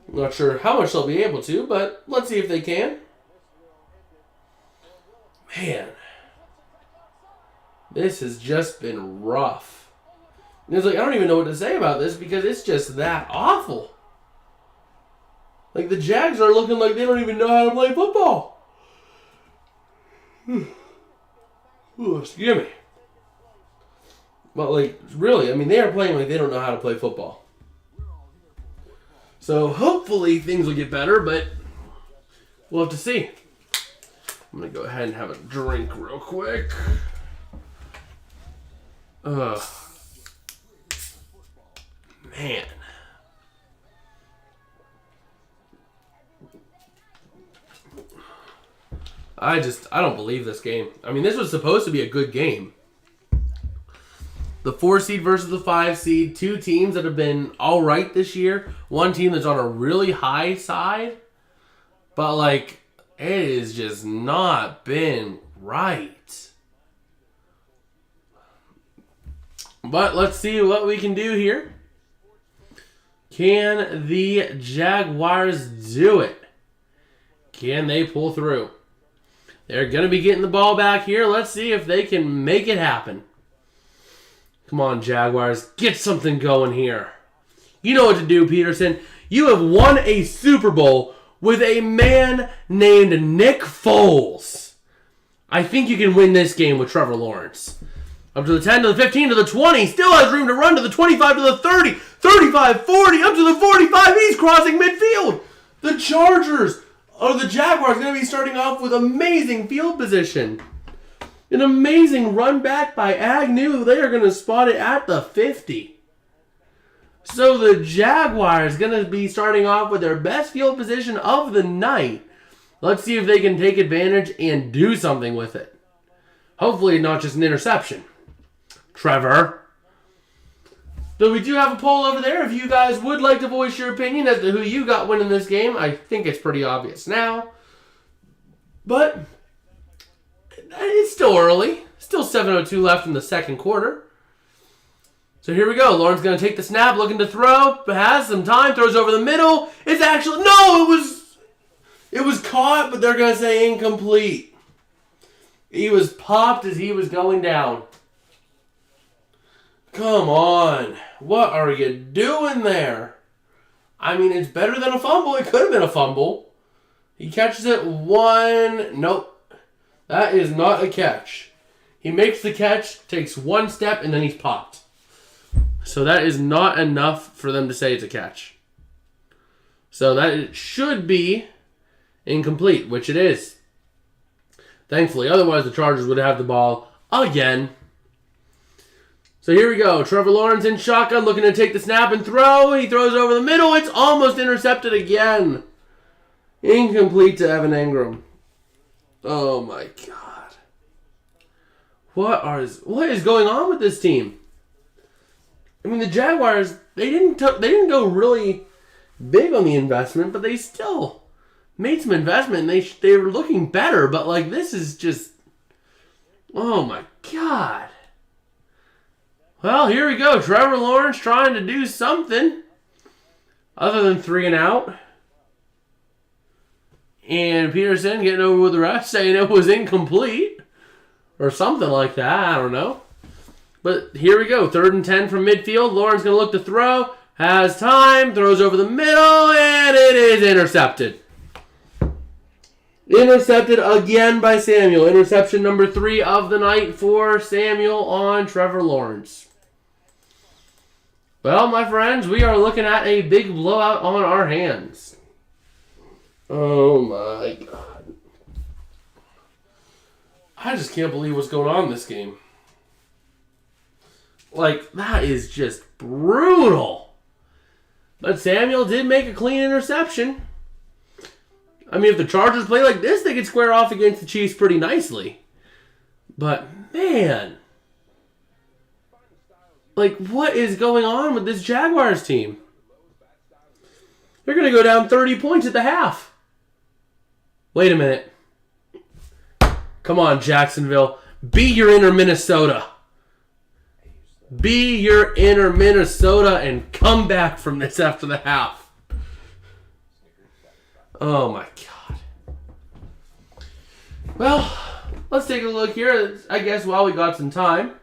Speaker 1: I'm not sure how much they'll be able to, but let's see if they can. Man, this has just been rough. And it's like, I don't even know what to say about this because it's just that awful. Like, the Jags are looking like they don't even know how to play football. Ooh, excuse me. But, like, really, I mean, they are playing like they don't know how to play football. So, hopefully things will get better, but we'll have to see. I'm going to go ahead and have a drink real quick. Man. I don't believe this game. I mean, this was supposed to be a good game. The 4 seed versus the 5 seed. 2 teams that have been all right this year. 1 team that's on a really high side. But, like, it has just not been right. But let's see what we can do here. Can the Jaguars do it? Can they pull through? They're going to be getting the ball back here. Let's see if they can make it happen. Come on, Jaguars. Get something going here. You know what to do, Peterson. You have won a Super Bowl with a man named Nick Foles. I think you can win this game with Trevor Lawrence. Up to the 10, to the 15, to the 20. Still has room to run to the 25, to the 30. 35, 40, up to the 45. He's crossing midfield. The Chargers, or the Jaguars, are going to be starting off with amazing field position. An amazing run back by Agnew. They are going to spot it at the 50. So the Jaguars going to be starting off with their best field position of the night. Let's see if they can take advantage and do something with it. Hopefully not just an interception. Trevor. Though we do have a poll over there. If you guys would like to voice your opinion as to who you got winning this game, I think it's pretty obvious now. But it's still early. Still 7:02 left in the second quarter. So here we go. Lawrence going to take the snap, looking to throw. Has some time, throws over the middle. It's actually... No, it was caught, but they're going to say incomplete. He was popped as he was going down. Come on. What are you doing there? I mean, it's better than a fumble. It could have been a fumble. He catches it one. Nope. That is not a catch. He makes the catch, takes one step, and then he's popped. So that is not enough for them to say it's a catch. So that it should be incomplete, which it is. Thankfully. Otherwise, the Chargers would have the ball again. So here we go. Trevor Lawrence in shotgun, looking to take the snap and throw. He throws over the middle. It's almost intercepted again. Incomplete to Evan Engram. Oh my God. What is going on with this team? I mean, the Jaguars, they didn't go really big on the investment, but they still made some investment. And they were looking better, but like this is just, oh my God. Well, here we go. Trevor Lawrence trying to do something other than 3 and out. And Peterson getting over with the ref saying it was incomplete. Or something like that. I don't know. But here we go. 3rd and 10 from midfield. Lawrence going to look to throw. Has time. Throws over the middle. And it is intercepted. Intercepted again by Samuel. Interception number 3 of the night for Samuel on Trevor Lawrence. Well, my friends, we are looking at a big blowout on our hands. Oh my God. I just can't believe what's going on in this game. Like, that is just brutal. But Samuel did make a clean interception. I mean, if the Chargers play like this, they could square off against the Chiefs pretty nicely. But, man. Like, what is going on with this Jaguars team? They're going to go down 30 points at the half. Wait a minute. Come on, Jacksonville. Be your inner Minnesota. Be your inner Minnesota and come back from this after the half. Oh, my God. Well, let's take a look here, I guess, while we got some time.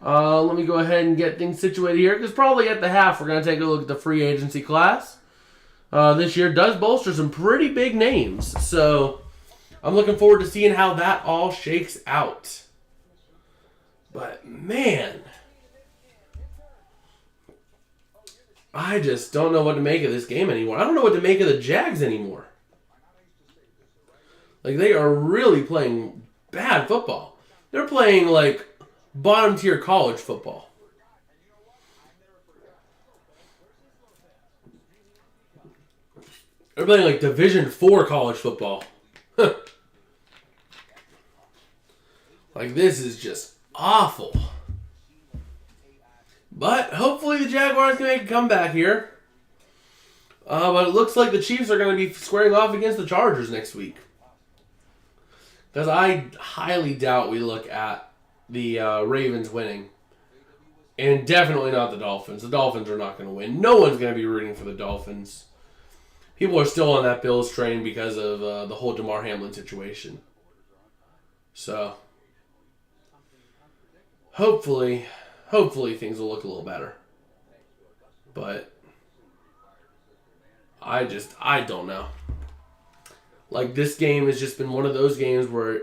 Speaker 1: Let me go ahead and get things situated here, because probably at the half we're going to take a look at the free agency class. This year does bolster some pretty big names, so I'm looking forward to seeing how that all shakes out. But, man, I just don't know what to make of this game anymore. I don't know what to make of the Jags anymore. Like, they are really playing bad football. They're playing, like, bottom-tier college football. They're playing, like, Division IV college football. Like, this is just awful. But hopefully the Jaguars can make a comeback here. But it looks like the Chiefs are going to be squaring off against the Chargers next week. Because I highly doubt we look at the Ravens winning. And definitely not the Dolphins. The Dolphins are not going to win. No one's going to be rooting for the Dolphins. People are still on that Bills train because of the whole Damar Hamlin situation. So, hopefully things will look a little better. But I don't know. Like, this game has just been one of those games where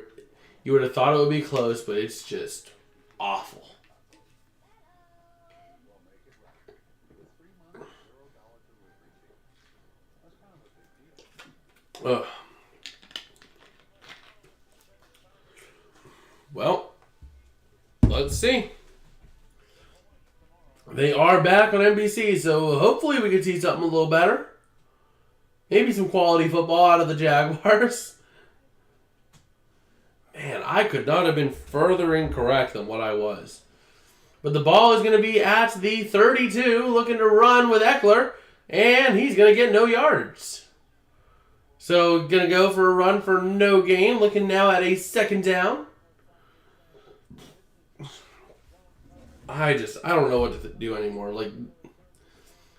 Speaker 1: you would have thought it would be close, but it's just awful. Ugh. Well, let's see. They are back on NBC, so hopefully we can see something a little better. Maybe some quality football out of the Jaguars. Man, I could not have been further incorrect than what I was. But the ball is going to be at the 32, looking to run with Eckler, and he's going to get no yards. So going to go for a run for no gain, looking now at a second down. I don't know what to do anymore. Like,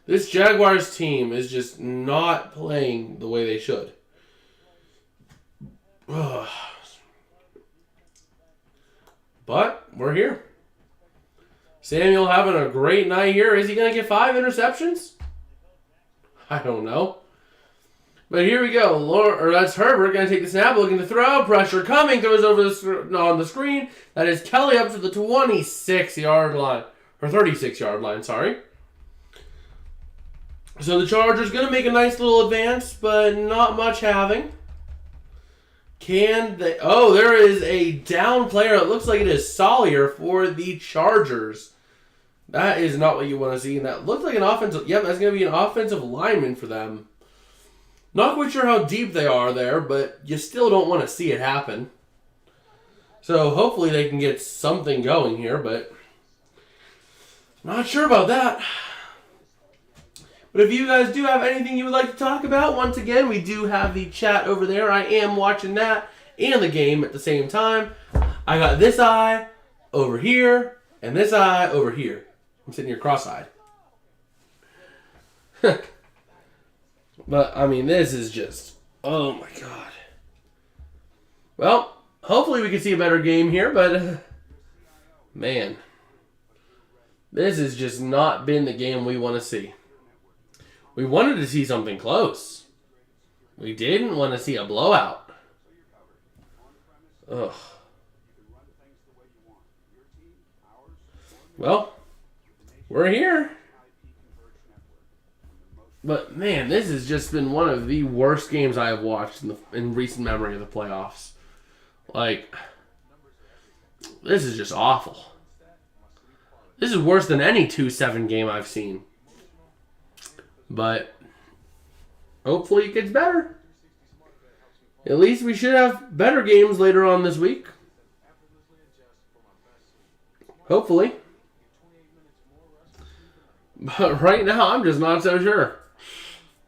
Speaker 1: this Jaguars team is just not playing the way they should. But we're here. Samuel having a great night here. Is he going to get 5 interceptions? I don't know. But here we go. That's Herbert going to take the snap, looking to throw. Pressure coming. Throws over on the screen. That is Kelly up to the 26-yard line. Or 36-yard line, sorry. So the Chargers going to make a nice little advance, but not much having. Can they... Oh, there is a down player. It looks like it is Sawyer for the Chargers. That is not what you want to see. And that looks like an offensive... Yep, that's going to be an offensive lineman for them. Not quite sure how deep they are there, but you still don't want to see it happen. So hopefully they can get something going here, but... Not sure about that. But if you guys do have anything you would like to talk about, once again, we do have the chat over there. I am watching that and the game at the same time. I got this eye over here and this eye over here. I'm sitting here cross-eyed. But, I mean, this is just... Oh, my God. Well, hopefully we can see a better game here, but... Man. This has just not been the game we want to see. We wanted to see something close. We didn't want to see a blowout. Ugh. Well, we're here. But, man, this has just been one of the worst games I have watched in recent memory of the playoffs. Like, this is just awful. This is worse than any 2-7 game I've seen. But hopefully it gets better. At least we should have better games later on this week. Hopefully. But right now, I'm just not so sure.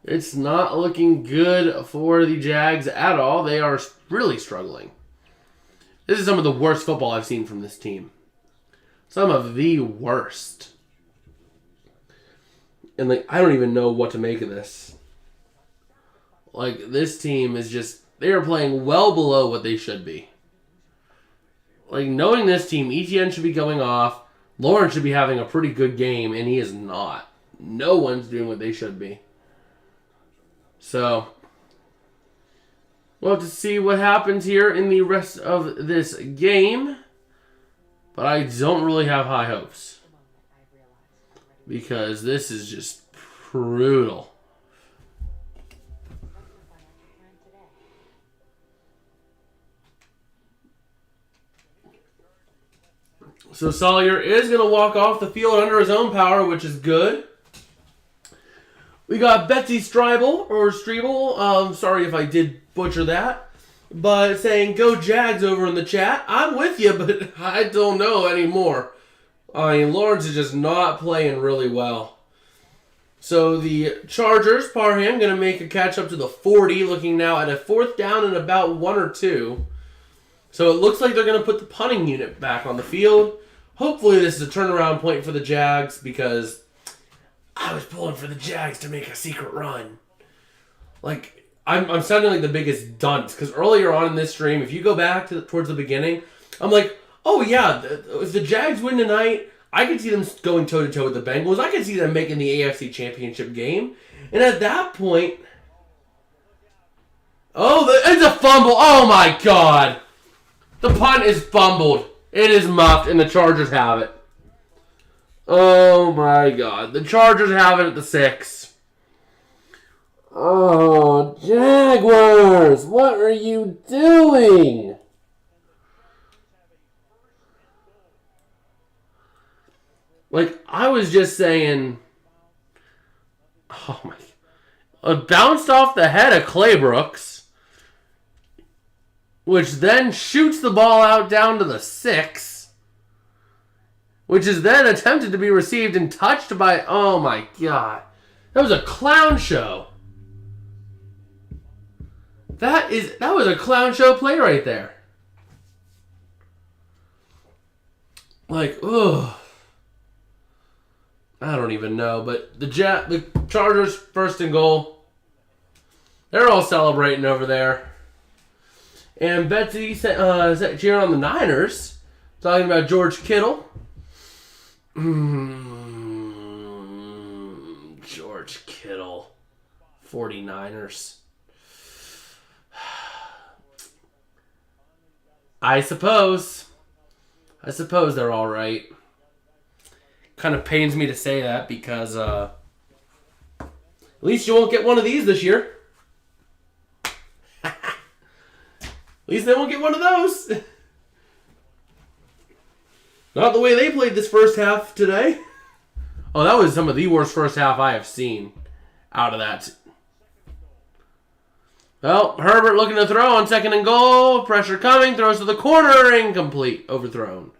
Speaker 1: It's not looking good for the Jags at all. They are really struggling. This is some of the worst football I've seen from this team. Some of the worst. And, like, I don't even know what to make of this. Like, this team is just... They are playing well below what they should be. Like, knowing this team, Etienne should be going off. Lawrence should be having a pretty good game, and he is not. No one's doing what they should be. So, we'll have to see what happens here in the rest of this game. But I don't really have high hopes. Because this is just brutal. So Sawyer is going to walk off the field under his own power, which is good. We got Betsy Streibel, sorry if I did butcher that, but saying go Jags over in the chat. I'm with you, but I don't know anymore. I mean, Lawrence is just not playing really well. So the Chargers, Parham, going to make a catch up to the 40, looking now at a 4th down and about 1 or 2. So it looks like they're going to put the punting unit back on the field. Hopefully this is a turnaround point for the Jags, because I was pulling for the Jags to make a secret run. Like, I'm sounding like the biggest dunce, because earlier on in this stream, if you go back towards the beginning, I'm like, oh yeah, if the Jags win tonight, I could see them going toe-to-toe with the Bengals. I could see them making the AFC Championship game. And at that point... Oh, it's a fumble. Oh my God. The punt is fumbled. It is muffed, and the Chargers have it. Oh my God. The Chargers have it at the 6. Oh, Jaguars, what are you doing? Like, I was just saying, oh my, it bounced off the head of Claybrooks, which then shoots the ball out down to the 6. which is then attempted to be received and touched by, oh my God. That was a clown show. That was a clown show play right there. Like, ugh. I don't even know, but the Chargers 1st and goal. They're all celebrating over there. And Betsy cheering on the Niners, talking about George Kittle. George Kittle, 49ers. I suppose they're all right. Kind of pains me to say that because at least you won't get one of these this year. At least they won't get one of those. Not the way they played this first half today. Oh, that was some of the worst first half I have seen out of that. Well, Herbert looking to throw on 2nd and goal. Pressure coming. Throws to the corner. Incomplete. Overthrown.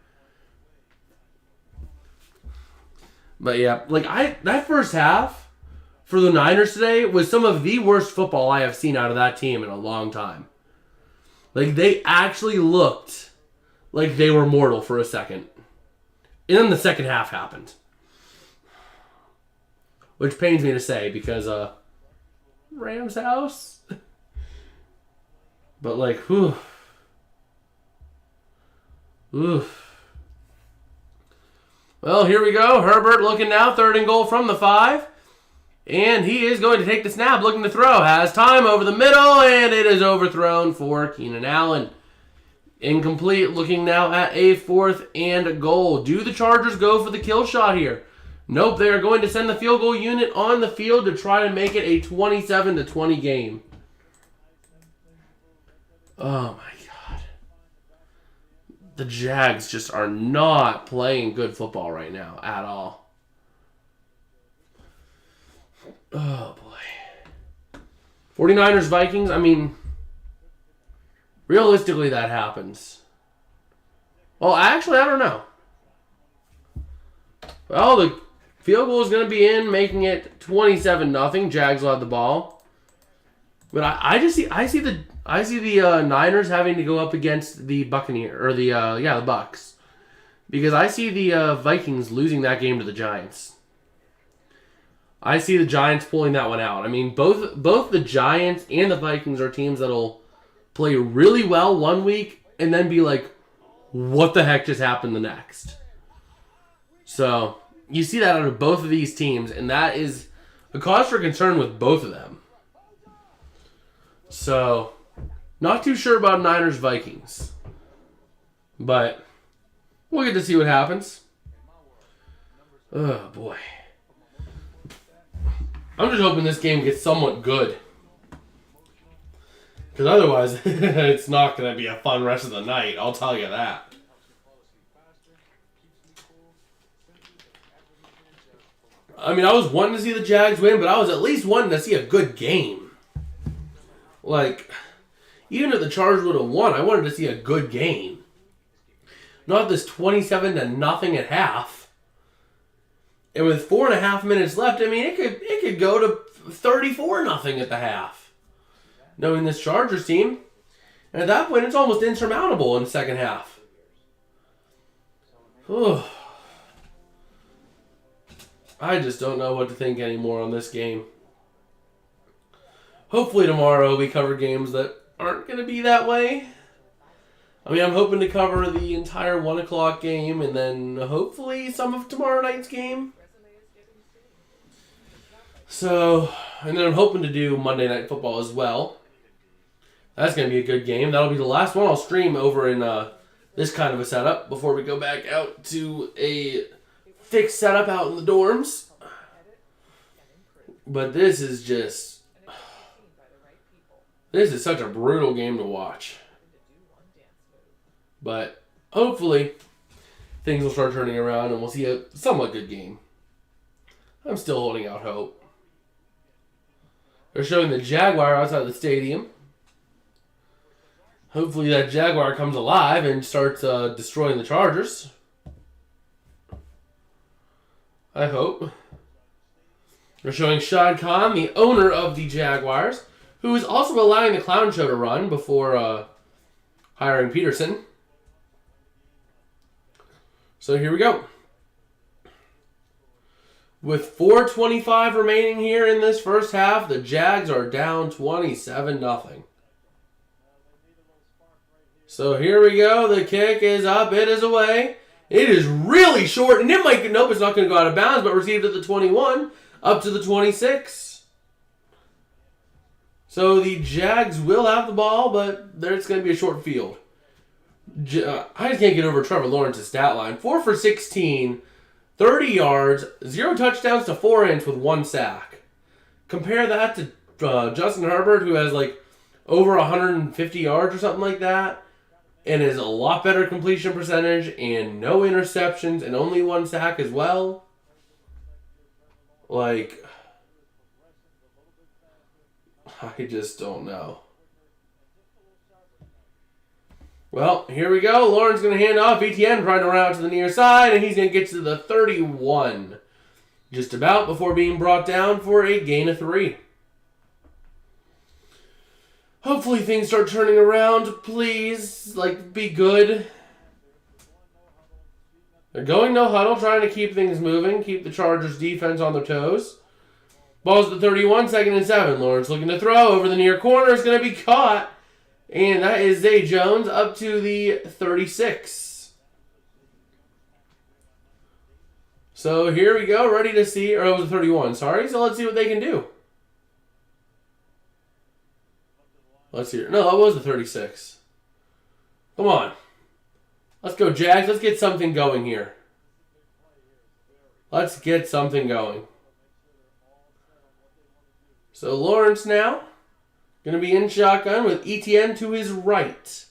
Speaker 1: But yeah, like that first half for the Niners today was some of the worst football I have seen out of that team in a long time. Like they actually looked like they were mortal for a second. And then the second half happened. Which pains me to say because Rams house. But like, whew. Oof. Well, here we go. Herbert looking now. 3rd and goal from the 5. And he is going to take the snap, looking to throw. Has time over the middle, and it is overthrown for Keenan Allen. Incomplete, looking now at a 4th and goal. Do the Chargers go for the kill shot here? Nope, they are going to send the field goal unit on the field to try to make it a 27-20 game. Oh, my God. The Jags just are not playing good football right now at all. Oh, boy. 49ers, Vikings, I mean, realistically that happens. Well, actually, I don't know. Well, the field goal is going to be in, making it 27-0. Jags will have the ball. But I see the Niners having to go up against the the Bucks, because I see the Vikings losing that game to the Giants. I see the Giants pulling that one out. I mean, both the Giants and the Vikings are teams that'll play really well one week and then be like, what the heck just happened the next? So you see that out of both of these teams, and that is a cause for concern with both of them. So, not too sure about Niners-Vikings. But we'll get to see what happens. Oh, boy. I'm just hoping this game gets somewhat good. Because otherwise, it's not going to be a fun rest of the night. I'll tell you that. I mean, I was wanting to see the Jags win, but I was at least wanting to see a good game. Like, even if the Chargers would have won, I wanted to see a good game. Not this 27-0 at half. And with 4.5 minutes left, I mean, it could go to 34-0 at the half. Knowing this Chargers team. And at that point, it's almost insurmountable in the second half. Whew. I just don't know what to think anymore on this game. Hopefully tomorrow we cover games that aren't going to be that way. I mean, I'm hoping to cover the entire 1 o'clock game and then hopefully some of tomorrow night's game. So, and then I'm hoping to do Monday Night Football as well. That's going to be a good game. That'll be the last one I'll stream over in this kind of a setup before we go back out to a fixed setup out in the dorms. But this is just... This is such a brutal game to watch. But hopefully things will start turning around and we'll see a somewhat good game. I'm still holding out hope. They're showing the Jaguar outside the stadium. Hopefully that Jaguar comes alive and starts destroying the Chargers. I hope. We're showing Shad Khan, the owner of the Jaguars, who is also allowing the clown show to run before hiring Peterson. So here we go. With 4:25 remaining here in this first half, the Jags are down 27-0. So here we go. The kick is up. It is away. It is really short, and it might, nope, it's not going to go out of bounds, but received at the 21, up to the 26. So the Jags will have the ball, but there's going to be a short field. I just can't get over Trevor Lawrence's stat line. 4 for 16, 30 yards, 0 touchdowns to 4 inch with 1 sack. Compare that to Justin Herbert, who has like over 150 yards or something like that, and is a lot better completion percentage and no interceptions and only 1 sack as well. Like, I just don't know. Well, here we go. Lawrence going to hand off. ETN trying to run out to the near side, and he's going to get to the 31. Just about before being brought down for a gain of 3. Hopefully things start turning around, please. Like, be good. They're going no huddle, trying to keep things moving, keep the Chargers defense on their toes. Ball's at the 31, 2nd and 7. Lawrence looking to throw over the near corner. It's going to be caught. And that is Zay Jones up to the 36. So here we go, ready to see, or it was the 31, sorry. So let's see what they can do. Let's see. No, it was the 36. Come on. Let's go, Jags. Let's get something going here. Let's get something going. So Lawrence now going to be in shotgun with ETN to his right.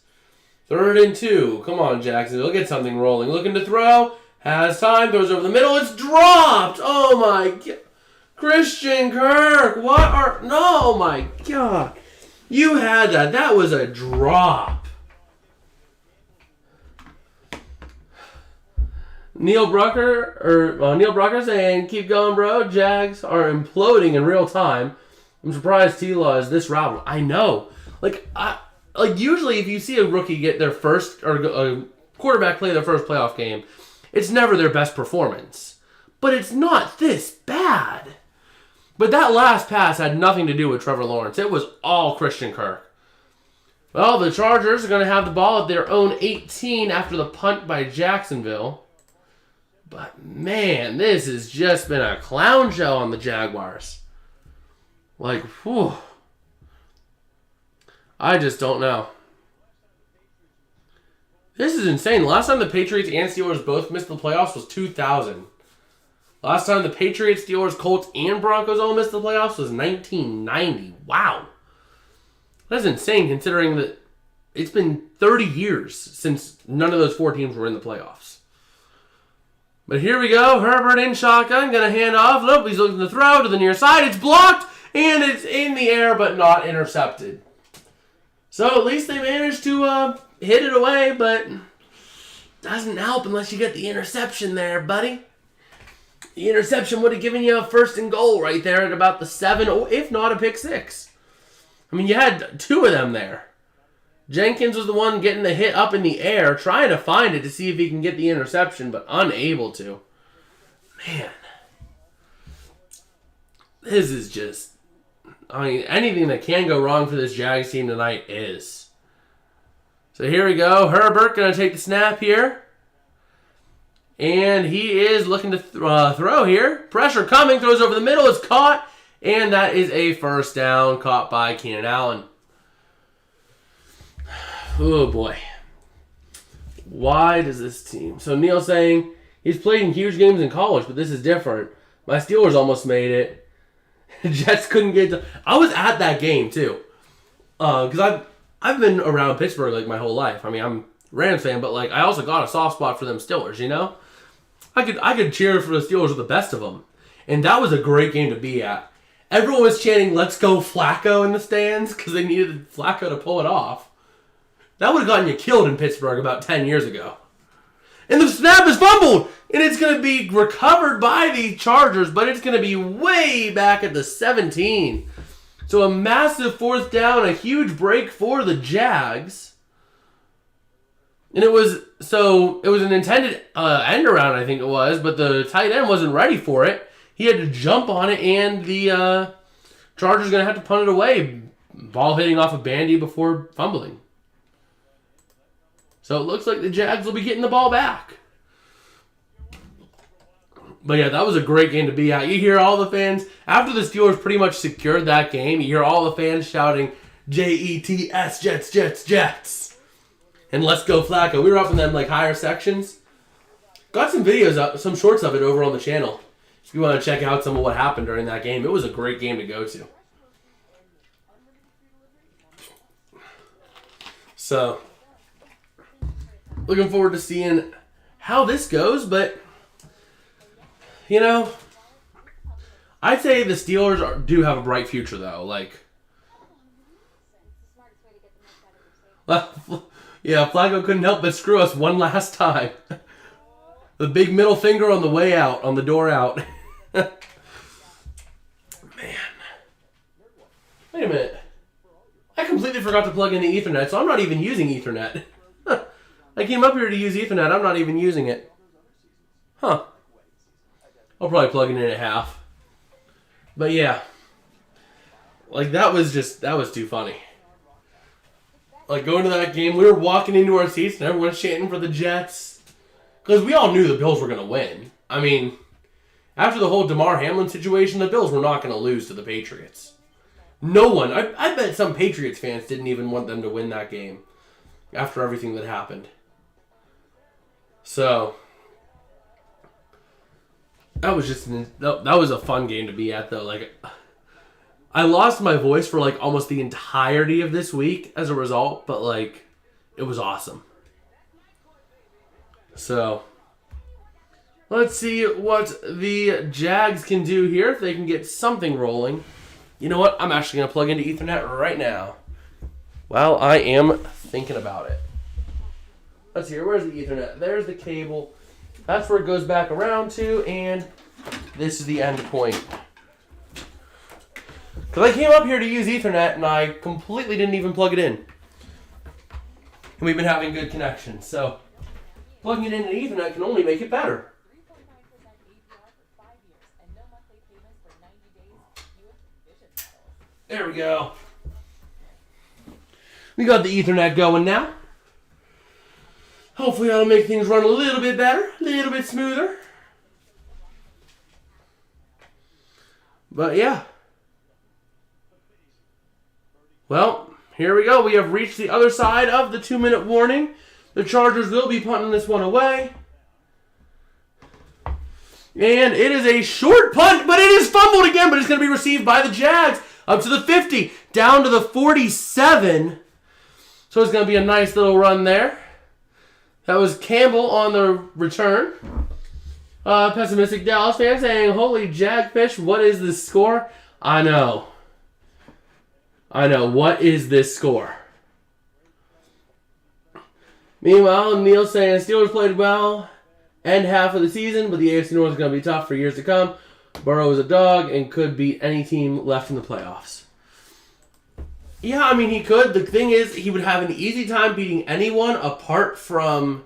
Speaker 1: 3rd and 2. Come on, Jacksonville. Get something rolling. Looking to throw. Has time. Throws over the middle. It's dropped. Oh, my God. Christian Kirk. What are... No, my God. You had that. That was a drop. Neil Brucker saying, keep going, bro. Jags are imploding in real time. I'm surprised T-Law is this rattled. I know. Like usually if you see a rookie get their first, or a quarterback play their first playoff game, it's never their best performance. But it's not this bad. But that last pass had nothing to do with Trevor Lawrence. It was all Christian Kirk. Well, the Chargers are going to have the ball at their own 18 after the punt by Jacksonville. But, man, this has just been a clown show on the Jaguars. Like, whew. I just don't know. This is insane. Last time the Patriots and Steelers both missed the playoffs was 2000. Last time the Patriots, Steelers, Colts, and Broncos all missed the playoffs was 1990. Wow. That's insane considering that it's been 30 years since none of those 4 teams were in the playoffs. But here we go. Herbert in shotgun. Going to hand off. Nope, he's looking to throw to the near side. It's blocked. And it's in the air, but not intercepted. So at least they managed to hit it away, but doesn't help unless you get the interception there, buddy. The interception would have given you a 1st and goal right there at about the 7, or if not a pick 6. I mean, you had 2 of them there. Jenkins was the one getting the hit up in the air, trying to find it to see if he can get the interception, but unable to. Man. This is just... I mean, anything that can go wrong for this Jags team tonight is. So here we go. Herbert going to take the snap here. And he is looking to throw here. Pressure coming. Throws over the middle. It's caught. And that is a 1st down caught by Keenan Allen. Oh, boy. Why does this team... So Neil saying he's played in huge games in college, but this is different. My Steelers almost made it. Jets couldn't get to... I was at that game, too. Because I've been around Pittsburgh, like, my whole life. I mean, I'm a Rams fan, but, like, I also got a soft spot for them Steelers, you know? I could cheer for the Steelers with the best of them. And that was a great game to be at. Everyone was chanting, let's go Flacco in the stands, because they needed Flacco to pull it off. That would have gotten you killed in Pittsburgh about 10 years ago. And the snap is fumbled. And it's going to be recovered by the Chargers, but it's going to be way back at the 17. So a massive fourth down, a huge break for the Jags. And it was an intended end around, I think it was, but the tight end wasn't ready for it. He had to jump on it, and the Chargers going to have to punt it away. Ball hitting off a bandy before fumbling. So it looks like the Jags will be getting the ball back. But yeah, that was a great game to be at. You hear all the fans, after the Steelers pretty much secured that game, you hear all the fans shouting, Jets, Jets, Jets, Jets. And let's go Flacco. We were up in them like higher sections. Got some videos up, some shorts of it over on the channel. If you want to check out some of what happened during that game. It was a great game to go to. So, looking forward to seeing how this goes, but you know, I'd say the Steelers do have a bright future, though. Yeah, Flacco couldn't help but screw us one last time. The big middle finger on the way out, on the door out. Man. Wait a minute. I completely forgot to plug in the Ethernet, so I'm not even using Ethernet. I came up here to use Ethernet. I'm not even using it. Huh. I'll probably plug it in at half. But yeah. That was too funny. Going to that game, we were walking into our seats and everyone's chanting for the Jets. Because we all knew the Bills were going to win. I mean, after the whole Damar Hamlin situation, the Bills were not going to lose to the Patriots. No one, I bet some Patriots fans didn't even want them to win that game after everything that happened. So, that was that was a fun game to be at, though. I lost my voice for almost the entirety of this week as a result, but it was awesome. So, let's see what the Jags can do here, if they can get something rolling. You know what? I'm actually going to plug into Ethernet right now. While I am thinking about it. Let's see, where's the Ethernet? There's the cable. That's where it goes back around to, and this is the end point. Because I came up here to use Ethernet, and I completely didn't even plug it in. And we've been having good connection, so plugging it into Ethernet can only make it better. There we go. We got the Ethernet going now. Hopefully that'll make things run a little bit better, a little bit smoother. But yeah. Well, here we go. We have reached the other side of the 2-minute warning. The Chargers will be punting this one away. And it is a short punt, but it is fumbled again, but it's going to be received by the Jags. Up to the 50, down to the 47. So it's going to be a nice little run there. That was Campbell on the return. Pessimistic Dallas fan saying, holy Jagfish, what is this score? I know. What is this score? Meanwhile, Neil saying, Steelers played well end half of the season, but the AFC North is going to be tough for years to come. Burrow is a dog and could beat any team left in the playoffs. Yeah, I mean, he could. The thing is, he would have an easy time beating anyone apart from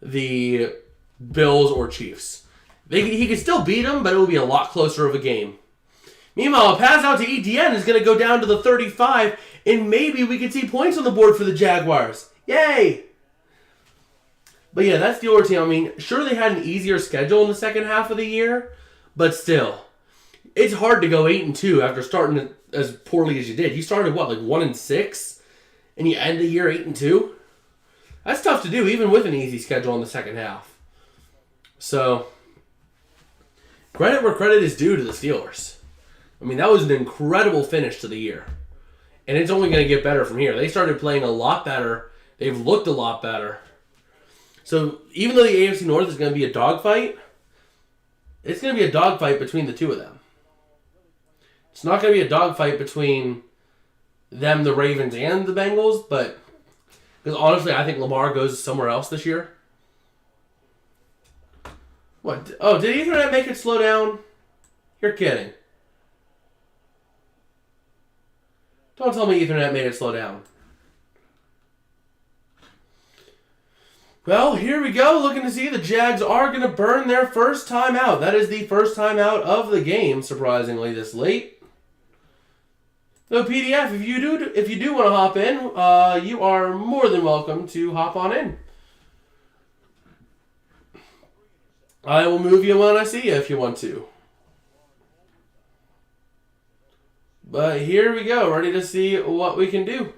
Speaker 1: the Bills or Chiefs. He could still beat them, but it will be a lot closer of a game. Meanwhile, a pass out to ETN is going to go down to the 35, and maybe we could see points on the board for the Jaguars. Yay! But yeah, that's the Steelers team. I mean, sure they had an easier schedule in the second half of the year, but still, it's hard to go 8-2 after starting as poorly as you did. You started 1-6, and you end the year 8-2. That's tough to do, even with an easy schedule in the second half. So, credit where credit is due to the Steelers. I mean, that was an incredible finish to the year, and it's only going to get better from here. They started playing a lot better. They've looked a lot better. So, even though the AFC North is going to be a dogfight, it's going to be a dogfight between the two of them. It's not going to be a dogfight between them, the Ravens, and the Bengals, but because honestly, I think Lamar goes somewhere else this year. What? Oh, did Ethernet make it slow down? You're kidding. Don't tell me Ethernet made it slow down. Well, here we go. Looking to see the Jags are going to burn their first time out. That is the first time out of the game, surprisingly, this late. So, PDF, if you do want to hop in, you are more than welcome to hop on in. I will move you when I see you if you want to. But here we go, ready to see what we can do.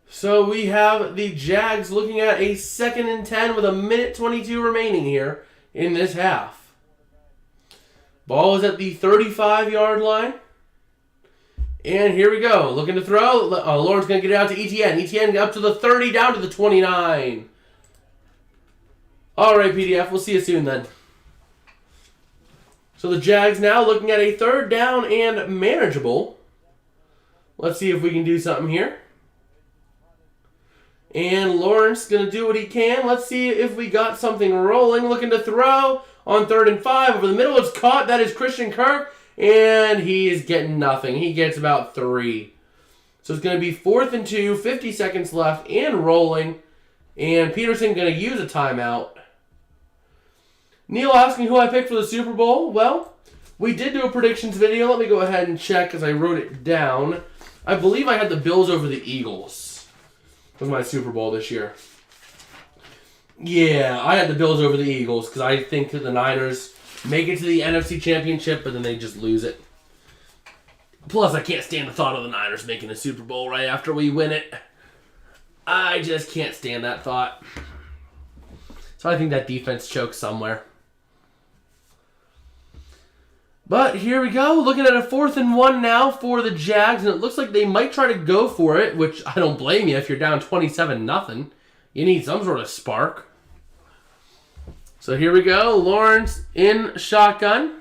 Speaker 1: So we have the Jags looking at a 2nd and 10 with 1:22 remaining here in this half. Ball is at the 35-yard line. And here we go. Looking to throw. Lawrence going to get it out to ETN. ETN up to the 30, down to the 29. All right, PDF. We'll see you soon then. So the Jags now looking at a 3rd down and manageable. Let's see if we can do something here. And Lawrence going to do what he can. Let's see if we got something rolling. Looking to throw on 3rd and 5. Over the middle, it's caught. That is Christian Kirk. And he is getting nothing. He gets about 3. So it's going to be 4th and 2, 50 seconds left, and rolling. And Peterson going to use a timeout. Neil asking who I picked for the Super Bowl. Well, we did do a predictions video. Let me go ahead and check because I wrote it down. I believe I had the Bills over the Eagles. Was my Super Bowl this year. Yeah, I had the Bills over the Eagles because I think that the Niners make it to the NFC Championship, but then they just lose it. Plus, I can't stand the thought of the Niners making a Super Bowl right after we win it. I just can't stand that thought. So I think that defense chokes somewhere. But here we go, looking at a 4th and 1 now for the Jags, and it looks like they might try to go for it, which I don't blame you if you're down 27-0. You need some sort of spark. So here we go, Lawrence in shotgun.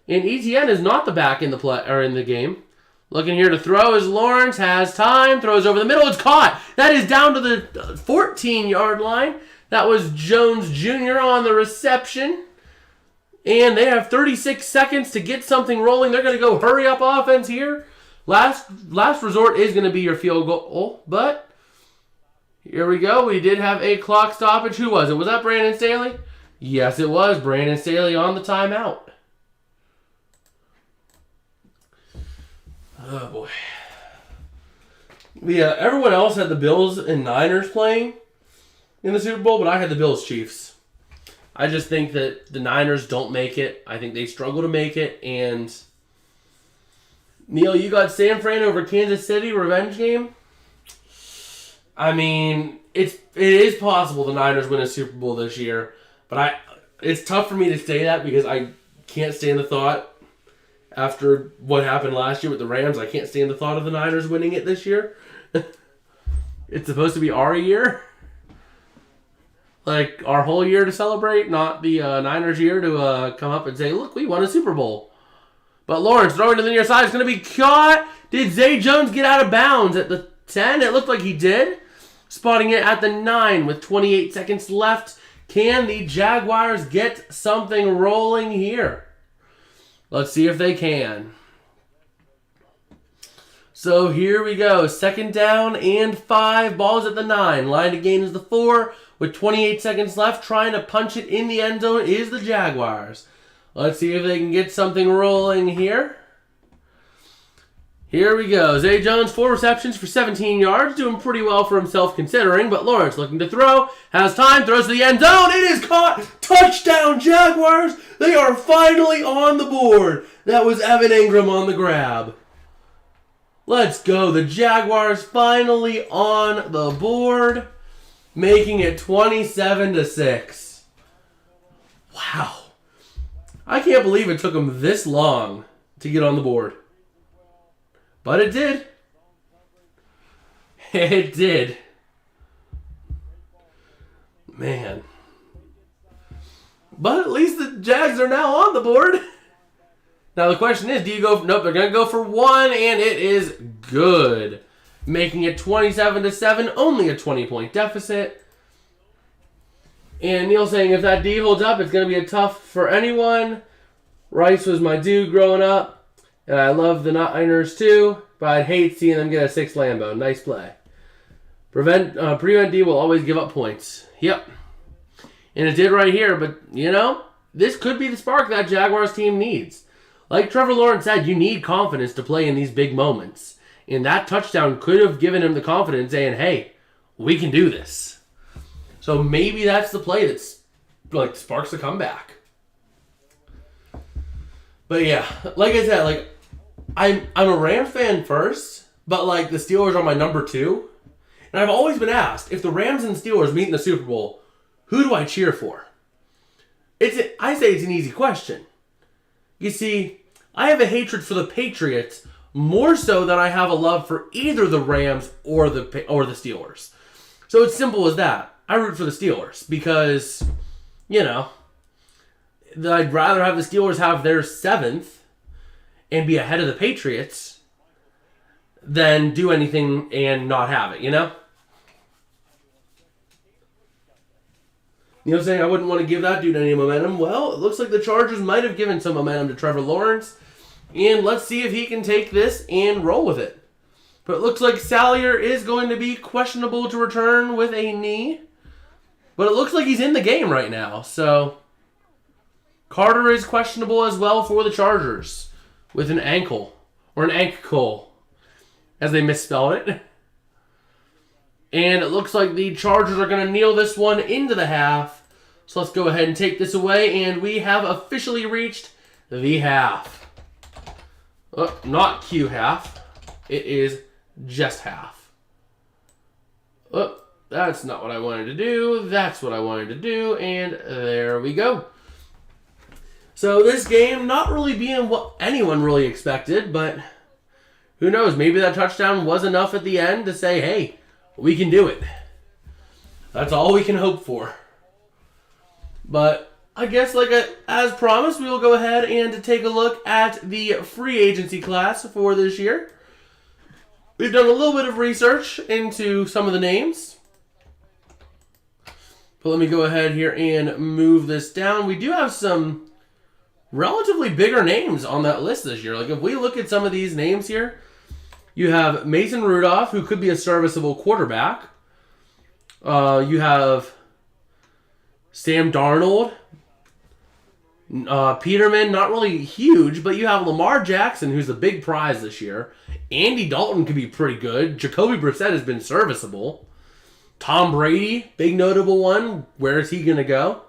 Speaker 1: And ETN is not the back in the play or in the game. Looking here to throw as Lawrence has time, throws over the middle, it's caught. That is down to the 14-yard line. That was Jones Jr. on the reception. And they have 36 seconds to get something rolling. They're going to go hurry up offense here. Last resort is going to be your field goal. But here we go. We did have a clock stoppage. Who was it? Was that Brandon Staley? Yes, it was. Brandon Staley on the timeout. Oh, boy. Yeah, everyone else had the Bills and Niners playing in the Super Bowl, but I had the Bills Chiefs. I just think that the Niners don't make it. I think they struggle to make it. And Neil, you got San Fran over Kansas City revenge game. I mean, it is possible the Niners win a Super Bowl this year, but it's tough for me to say that because I can't stand the thought after what happened last year with the Rams. I can't stand the thought of the Niners winning it this year. It's supposed to be our year. Like, our whole year to celebrate, not the Niners year to come up and say, look, we won a Super Bowl. But Lawrence throwing to the near side is going to be caught. Did Zay Jones get out of bounds at the 10? It looked like he did. Spotting it at the 9 with 28 seconds left. Can the Jaguars get something rolling here? Let's see if they can. So here we go. 2nd down and 5. Ball's at the 9. Line to gain is the 4. With 28 seconds left, trying to punch it in the end zone is the Jaguars. Let's see if they can get something rolling here. Here we go. Zay Jones, 4 receptions for 17 yards. Doing pretty well for himself considering. But Lawrence looking to throw. Has time. Throws to the end zone. It is caught. Touchdown, Jaguars. They are finally on the board. That was Evan Ingram on the grab. Let's go. The Jaguars finally on the board. Making it 27-6. Wow. I can't believe it took them this long to get on the board. But it did. It did. Man. But at least the Jags are now on the board. Now the question is, do you go... Nope, they're going to go for 1, and it is good. Making it 27-7, only a 20-point deficit. And Neil saying, if that D holds up, it's going to be a tough for anyone. Rice was my dude growing up. And I love the Niners too. But I'd hate seeing them get a 6 Lambo. Nice play. Prevent D will always give up points. Yep. And it did right here. But, you know, this could be the spark that Jaguars team needs. Like Trevor Lawrence said, you need confidence to play in these big moments. And that touchdown could have given him the confidence saying, hey, we can do this. So maybe that's the play that's like sparks a comeback. But yeah, like I said, like I'm a Rams fan first, but like the Steelers are my number 2. And I've always been asked, if the Rams and Steelers meet in the Super Bowl, who do I cheer for? I say it's an easy question. You see, I have a hatred for the Patriots more so than I have a love for either the Rams or the Steelers. So it's simple as that. I root for the Steelers because, you know, I'd rather have the Steelers have their 7th and be ahead of the Patriots than do anything and not have it, you know? You know what I'm saying? I wouldn't want to give that dude any momentum. Well, it looks like the Chargers might have given some momentum to Trevor Lawrence. And let's see if he can take this and roll with it. But it looks like Salyer is going to be questionable to return with a knee. But it looks like he's in the game right now. So Carter is questionable as well for the Chargers with an ankle. Or an ankle, as they misspelled it. And it looks like the Chargers are going to kneel this one into the half. So let's go ahead and take this away. And we have officially reached the half. Oh, not Q half. It is just half. Oh, that's not what I wanted to do. That's what I wanted to do. And there we go. So this game not really being what anyone really expected. But who knows? Maybe that touchdown was enough at the end to say, hey, we can do it. That's all we can hope for. But I guess as promised, we will go ahead and take a look at the free agency class for this year. We've done a little bit of research into some of the names. But let me go ahead here and move this down. We do have some relatively bigger names on that list this year. Like if we look at some of these names here, you have Mason Rudolph, who could be a serviceable quarterback. You have Sam Darnold. Peterman, not really huge, but you have Lamar Jackson, who's the big prize this year. Andy Dalton could be pretty good. Jacoby Brissett has been serviceable. Tom Brady, big notable one. Where is he going to go?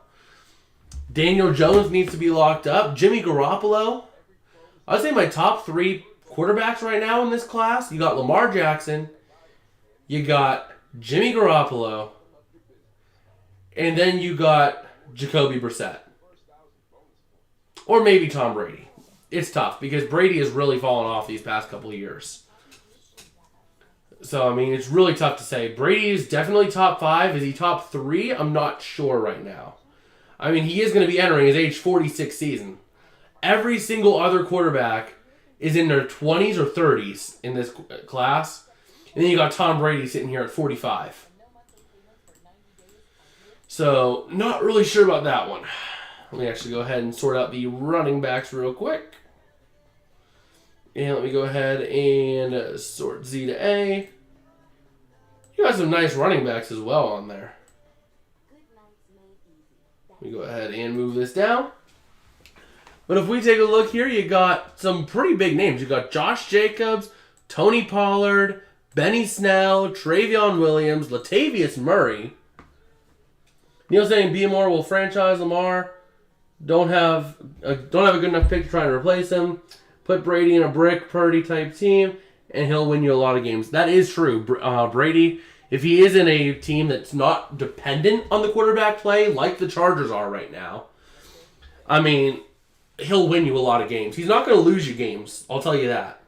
Speaker 1: Daniel Jones needs to be locked up. Jimmy Garoppolo. I would say my top 3 quarterbacks right now in this class, you got Lamar Jackson, you got Jimmy Garoppolo, and then you got Jacoby Brissett. Or maybe Tom Brady. It's tough because Brady has really fallen off these past couple of years. So, I mean, it's really tough to say. Brady is definitely top 5. Is he top 3? I'm not sure right now. I mean, he is going to be entering his age 46 season. Every single other quarterback is in their 20s or 30s in this class. And then you got Tom Brady sitting here at 45. So, not really sure about that one. Let me actually go ahead and sort out the running backs real quick. And let me go ahead and sort Z to A. You got some nice running backs as well on there. Let me go ahead and move this down. But if we take a look here, you got some pretty big names. You got Josh Jacobs, Tony Pollard, Benny Snell, Travion Williams, Latavius Murray. Neil saying BMR will franchise Lamar. Don't have a good enough pick to try to replace him. Put Brady in a Brick Purdy type team, and he'll win you a lot of games. That is true. Brady, if he is in a team that's not dependent on the quarterback play, like the Chargers are right now, I mean, he'll win you a lot of games. He's not going to lose you games, I'll tell you that.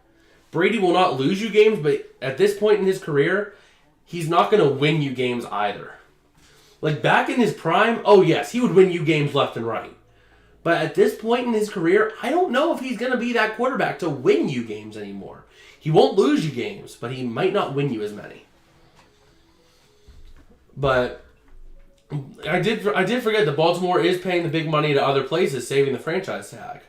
Speaker 1: Brady will not lose you games, but at this point in his career, he's not going to win you games either. Like back in his prime, oh yes, he would win you games left and right. But at this point in his career, I don't know if he's going to be that quarterback to win you games anymore. He won't lose you games, but he might not win you as many. But I did forget that Baltimore is paying the big money to other places, saving the franchise tag.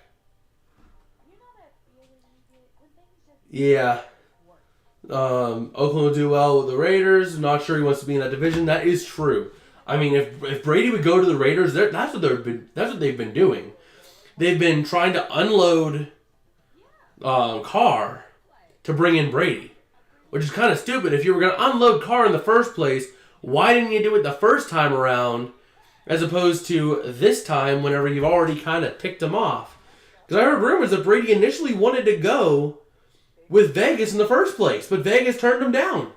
Speaker 3: You know that feeling you get when things just
Speaker 1: Yeah.
Speaker 3: work.
Speaker 1: Oakland will do well with the Raiders. Not sure he wants to be in that division. That is true. I mean, if Brady would go to the Raiders, that's what they've been doing. They've been trying to unload Carr to bring in Brady, which is kind of stupid. If you were going to unload Carr in the first place, why didn't you do it the first time around, as opposed to this time whenever you've already kind of ticked him off? Because I heard rumors that Brady initially wanted to go with Vegas in the first place, but Vegas turned him down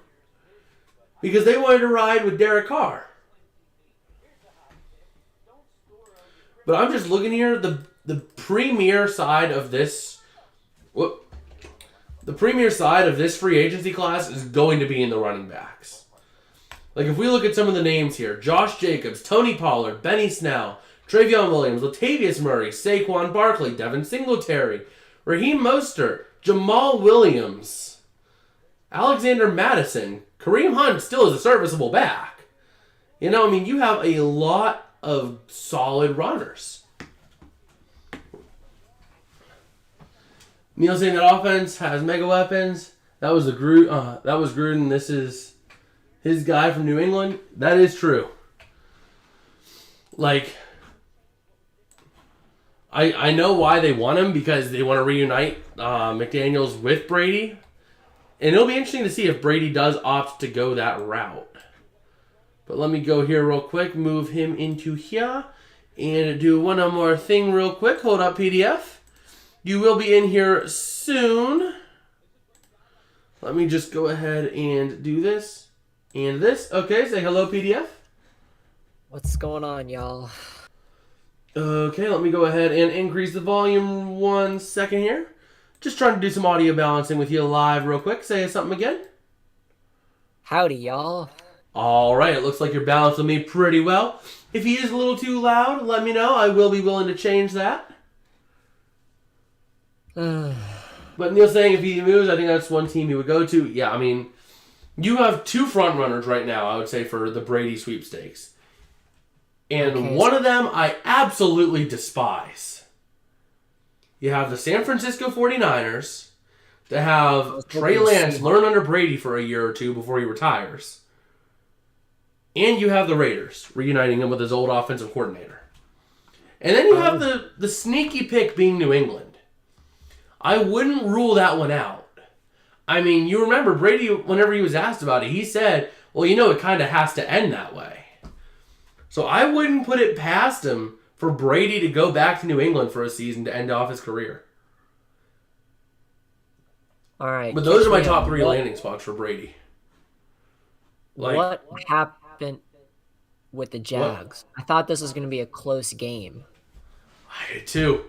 Speaker 1: because they wanted to ride with Derek Carr. But I'm just looking here, the premier side of this, the premier side of this free agency class is going to be in the running backs. Like if we look at some of the names here, Josh Jacobs, Tony Pollard, Benny Snell, Travion Williams, Latavius Murray, Saquon Barkley, Devin Singletary, Raheem Mostert, Jamal Williams, Alexander Madison, Kareem Hunt still is a serviceable back. You know, I mean, you have a lot of solid runners. Neil saying that offense has mega weapons. That was Gruden. This is his guy from New England. That is true. Like, I know why they want him, because they want to reunite McDaniels with Brady. And it'll be interesting to see if Brady does opt to go that route. But let me go here real quick, move him into here, and do one more thing real quick. Hold up, PDF. You will be in here soon. Let me just go ahead and do this and this. Okay, say hello, PDF.
Speaker 4: What's going on, y'all?
Speaker 1: Okay, let me go ahead and increase the volume 1 second here. Just trying to do some audio balancing with you live real quick. Say something again.
Speaker 4: Howdy, y'all.
Speaker 1: All right, it looks like you're balancing me pretty well. If he is a little too loud, let me know. I will be willing to change that. But Neil's saying if he moves, I think that's one team he would go to. Yeah, I mean, you have two front runners right now, I would say, for the Brady sweepstakes. And one of them I absolutely despise. You have the San Francisco 49ers to have Trey Lance learn under Brady for a year or two before he retires. And you have the Raiders reuniting him with his old offensive coordinator. And then you have the sneaky pick being New England. I wouldn't rule that one out. I mean, you remember Brady, whenever he was asked about it, he said, well, you know, it kind of has to end that way. So I wouldn't put it past him for Brady to go back to New England for a season to end off his career.
Speaker 4: All right.
Speaker 1: But those are my top 3 landing spots for Brady.
Speaker 4: What happened with the Jags? I thought this was going to be a close game.
Speaker 1: I did too.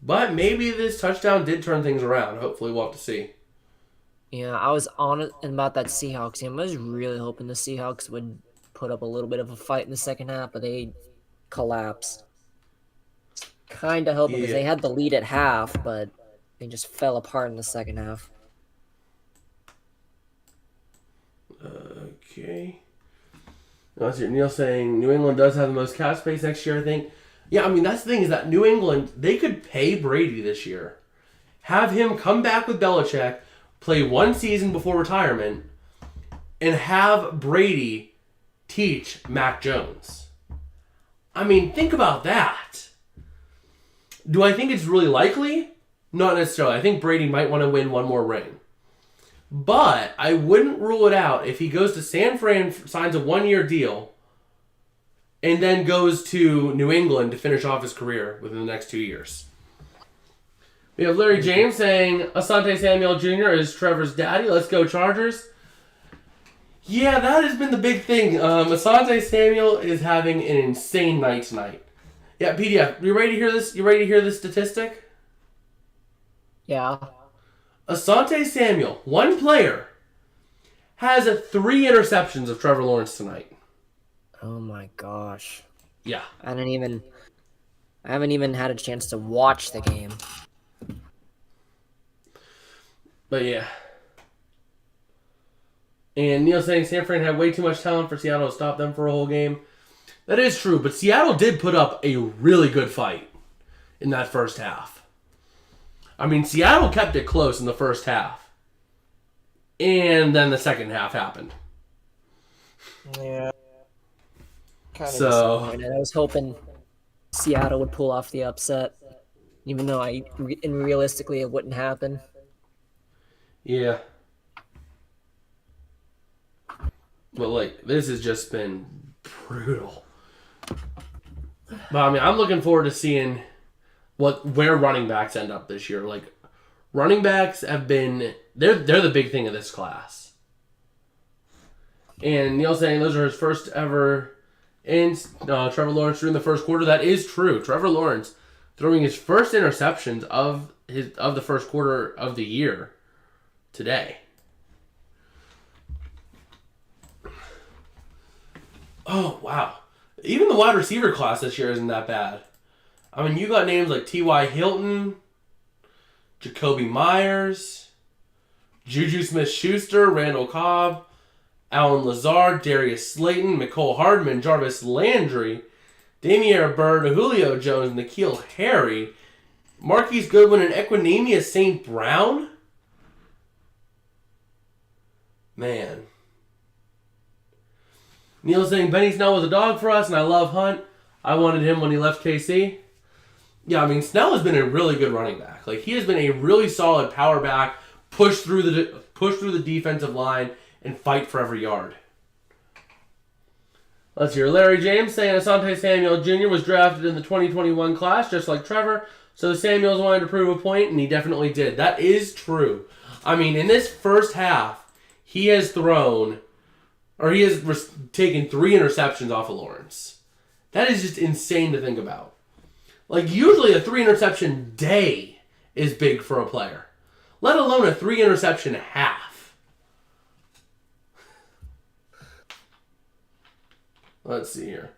Speaker 1: But maybe this touchdown did turn things around. Hopefully we'll have to see.
Speaker 4: Yeah, I was on it about that Seahawks game. I was really hoping the Seahawks would put up a little bit of a fight in the second half, but they collapsed. Kind of hoping because they had the lead at half, but they just fell apart in the second half.
Speaker 1: Okay. Neil saying New England does have the most cap space next year, I think. Yeah, I mean, that's the thing is that New England, they could pay Brady this year. Have him come back with Belichick, play 1 season before retirement, and have Brady teach Mac Jones. I mean, think about that. Do I think it's really likely? Not necessarily. I think Brady might want to win one more ring. But I wouldn't rule it out if he goes to San Fran, signs a 1-year deal, and then goes to New England to finish off his career within the next 2 years. We have Larry James saying Asante Samuel Jr. is Trevor's daddy. Let's go Chargers. Yeah, that has been the big thing. Asante Samuel is having an insane night tonight. Yeah, PDF, you ready to hear this? You ready to hear this statistic?
Speaker 4: Yeah.
Speaker 1: Asante Samuel, one player, has 3 interceptions of Trevor Lawrence tonight.
Speaker 4: Oh my gosh.
Speaker 1: Yeah.
Speaker 4: I haven't even had a chance to watch the game.
Speaker 1: But yeah. And Neil saying San Fran had way too much talent for Seattle to stop them for a whole game. That is true, but Seattle did put up a really good fight in that first half. I mean, Seattle kept it close in the first half. And then the second half happened.
Speaker 4: Yeah. Kind of
Speaker 1: So-
Speaker 4: disappointed. I was hoping Seattle would pull off the upset, even though realistically it wouldn't happen.
Speaker 1: Yeah. But, like, this has just been brutal. But, I mean, I'm looking forward to seeing where running backs end up this year. Like, running backs have been... They're the big thing of this class. And Neil saying those are his first ever... And Trevor Lawrence threw in the first quarter. That is true. Trevor Lawrence throwing his first interceptions of the first quarter of the year today. Oh, wow. Even the wide receiver class this year isn't that bad. I mean, you got names like T.Y. Hilton, Jacoby Myers, Juju Smith-Schuster, Randall Cobb, Alan Lazard, Darius Slayton, Mecole Hardman, Jarvis Landry, Damiere Byrd, Julio Jones, N'Keal Harry, Marquise Goodwin, and Equinemius St. Brown? Man. Neil's saying Benny Snell was a dog for us, and I love Hunt. I wanted him when he left KC. Yeah, I mean, Snell has been a really good running back. Like, he has been a really solid power back, push through the defensive line, and fight for every yard. Let's hear Larry James saying Asante Samuel Jr. was drafted in the 2021 class, just like Trevor, so Samuels wanted to prove a point, and he definitely did. That is true. I mean, in this first half, he has taken 3 interceptions off of Lawrence. That is just insane to think about. Like, usually a 3 interception day is big for a player, let alone a 3 interception half. Let's see here.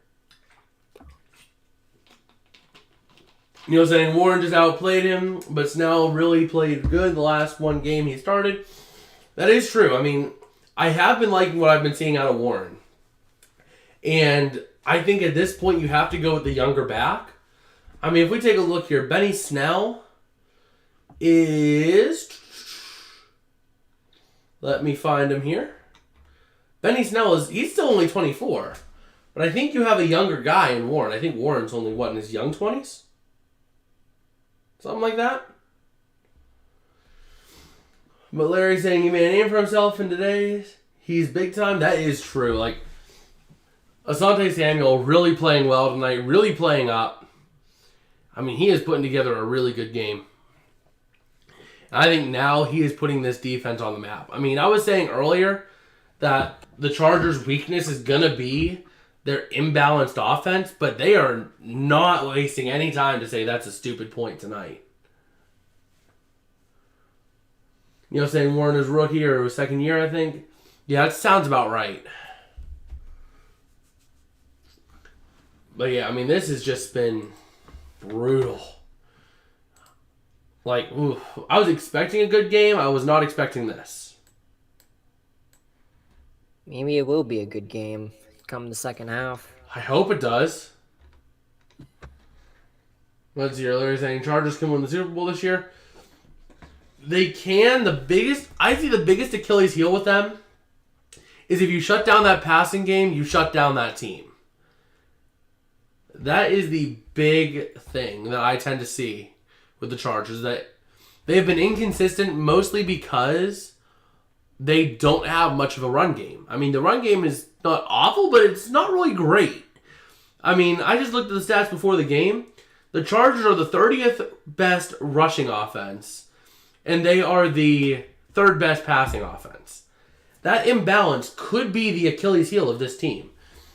Speaker 1: Neil saying Warren just outplayed him, but Snell really played good the last one game he started. That is true. I mean, I have been liking what I've been seeing out of Warren. And I think at this point you have to go with the younger back. I mean, if we take a look here, Benny Snell is... Let me find him here. Benny Snell he's still only 24. But I think you have a younger guy in Warren. I think Warren's only, in his young 20s? Something like that? But Larry's saying he made a name for himself in today's. He's big time. That is true. Like, Asante Samuel really playing well tonight, really playing up. I mean, he is putting together a really good game. And I think now he is putting this defense on the map. I mean, I was saying earlier that the Chargers' weakness is going to be their imbalanced offense, but they are not wasting any time to say that's a stupid point tonight. You know, saying Warren is rookie or his second year, I think. Yeah, that sounds about right. But yeah, I mean, this has just been brutal. Like, ooh, I was expecting a good game. I was not expecting this.
Speaker 4: Maybe it will be a good game come the second half.
Speaker 1: I hope it does. Let's see. Larry saying Chargers can win the Super Bowl this year. They can. I see the biggest Achilles heel with them is if you shut down that passing game, you shut down that team. That is the big thing that I tend to see with the Chargers, that they have been inconsistent mostly because they don't have much of a run game. I mean, the run game is not awful, but it's not really great. I mean, I just looked at the stats before the game. The Chargers are the 30th best rushing offense, and they are the 3rd best passing offense. That imbalance could be the Achilles heel of this team.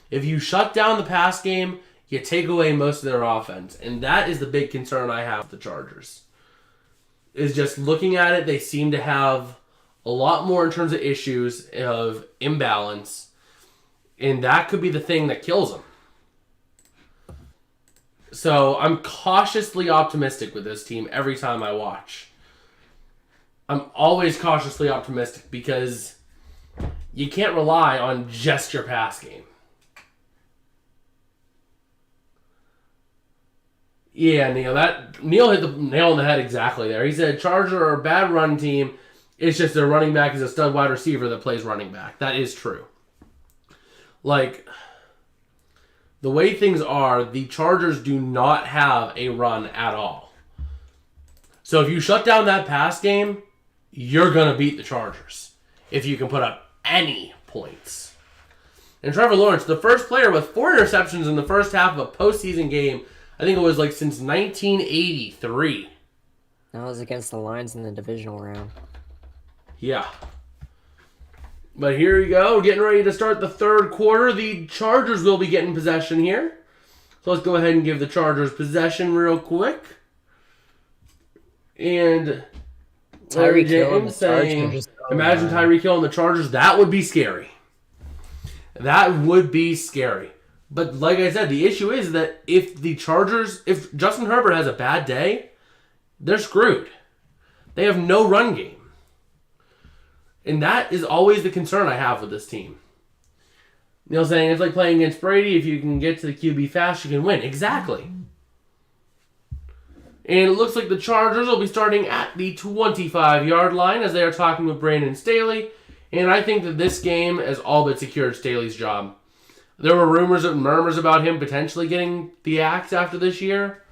Speaker 1: If you shut down the pass game, you take away most of their offense. And that is the big concern I have with the Chargers. Is just looking at it, they seem to have a lot more in terms of issues of imbalance. And that could be the thing that kills them. So I'm cautiously optimistic with this team every time I watch. I'm always cautiously optimistic because you can't rely on just your pass game. Yeah, Neil hit the nail on the head exactly there. He said Chargers are a bad run team. It's just their running back is a stud wide receiver that plays running back. That is true. Like, the way things are, the Chargers do not have a run at all. So if you shut down that pass game, you're going to beat the Chargers if you can put up any points. And Trevor Lawrence, the first player with 4 interceptions in the first half of a postseason game, I think it was like since 1983.
Speaker 4: That was against the Lions in the divisional round.
Speaker 1: Yeah. But here we go. We're getting ready to start the third quarter. The Chargers will be getting possession here. So let's go ahead and give the Chargers possession real quick. And
Speaker 4: Tyreek Hill and the
Speaker 1: saying,
Speaker 4: Chargers.
Speaker 1: imagine Tyreek Hill and the Chargers. That would be scary. That would be scary. But like I said, the issue is that if Justin Herbert has a bad day, they're screwed. They have no run game. And that is always the concern I have with this team. Neil saying it's like playing against Brady. If you can get to the QB fast, you can win. Exactly. And it looks like the Chargers will be starting at the 25-yard line as they are talking with Brandon Staley. And I think that this game has all but secured Staley's job. There were rumors and murmurs about him potentially getting the axe after this year.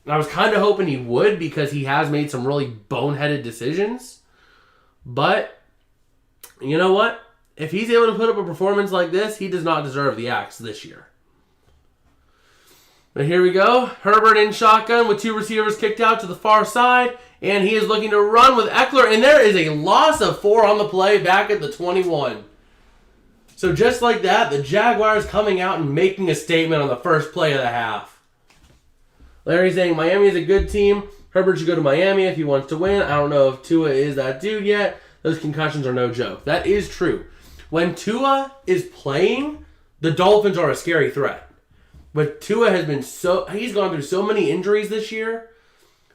Speaker 1: And I was kind of hoping he would because he has made some really boneheaded decisions. But, you know what? If he's able to put up a performance like this, he does not deserve the axe this year. But here we go. Herbert in shotgun with 2 receivers kicked out to the far side. And he is looking to run with Eckler. And there is a loss of 4 on the play back at the 21. So just like that, the Jaguars coming out and making a statement on the first play of the half. Larry saying Miami is a good team. Herbert should go to Miami if he wants to win. I don't know if Tua is that dude yet. Those concussions are no joke. That is true. When Tua is playing, the Dolphins are a scary threat. But Tua has been he's gone through so many injuries this year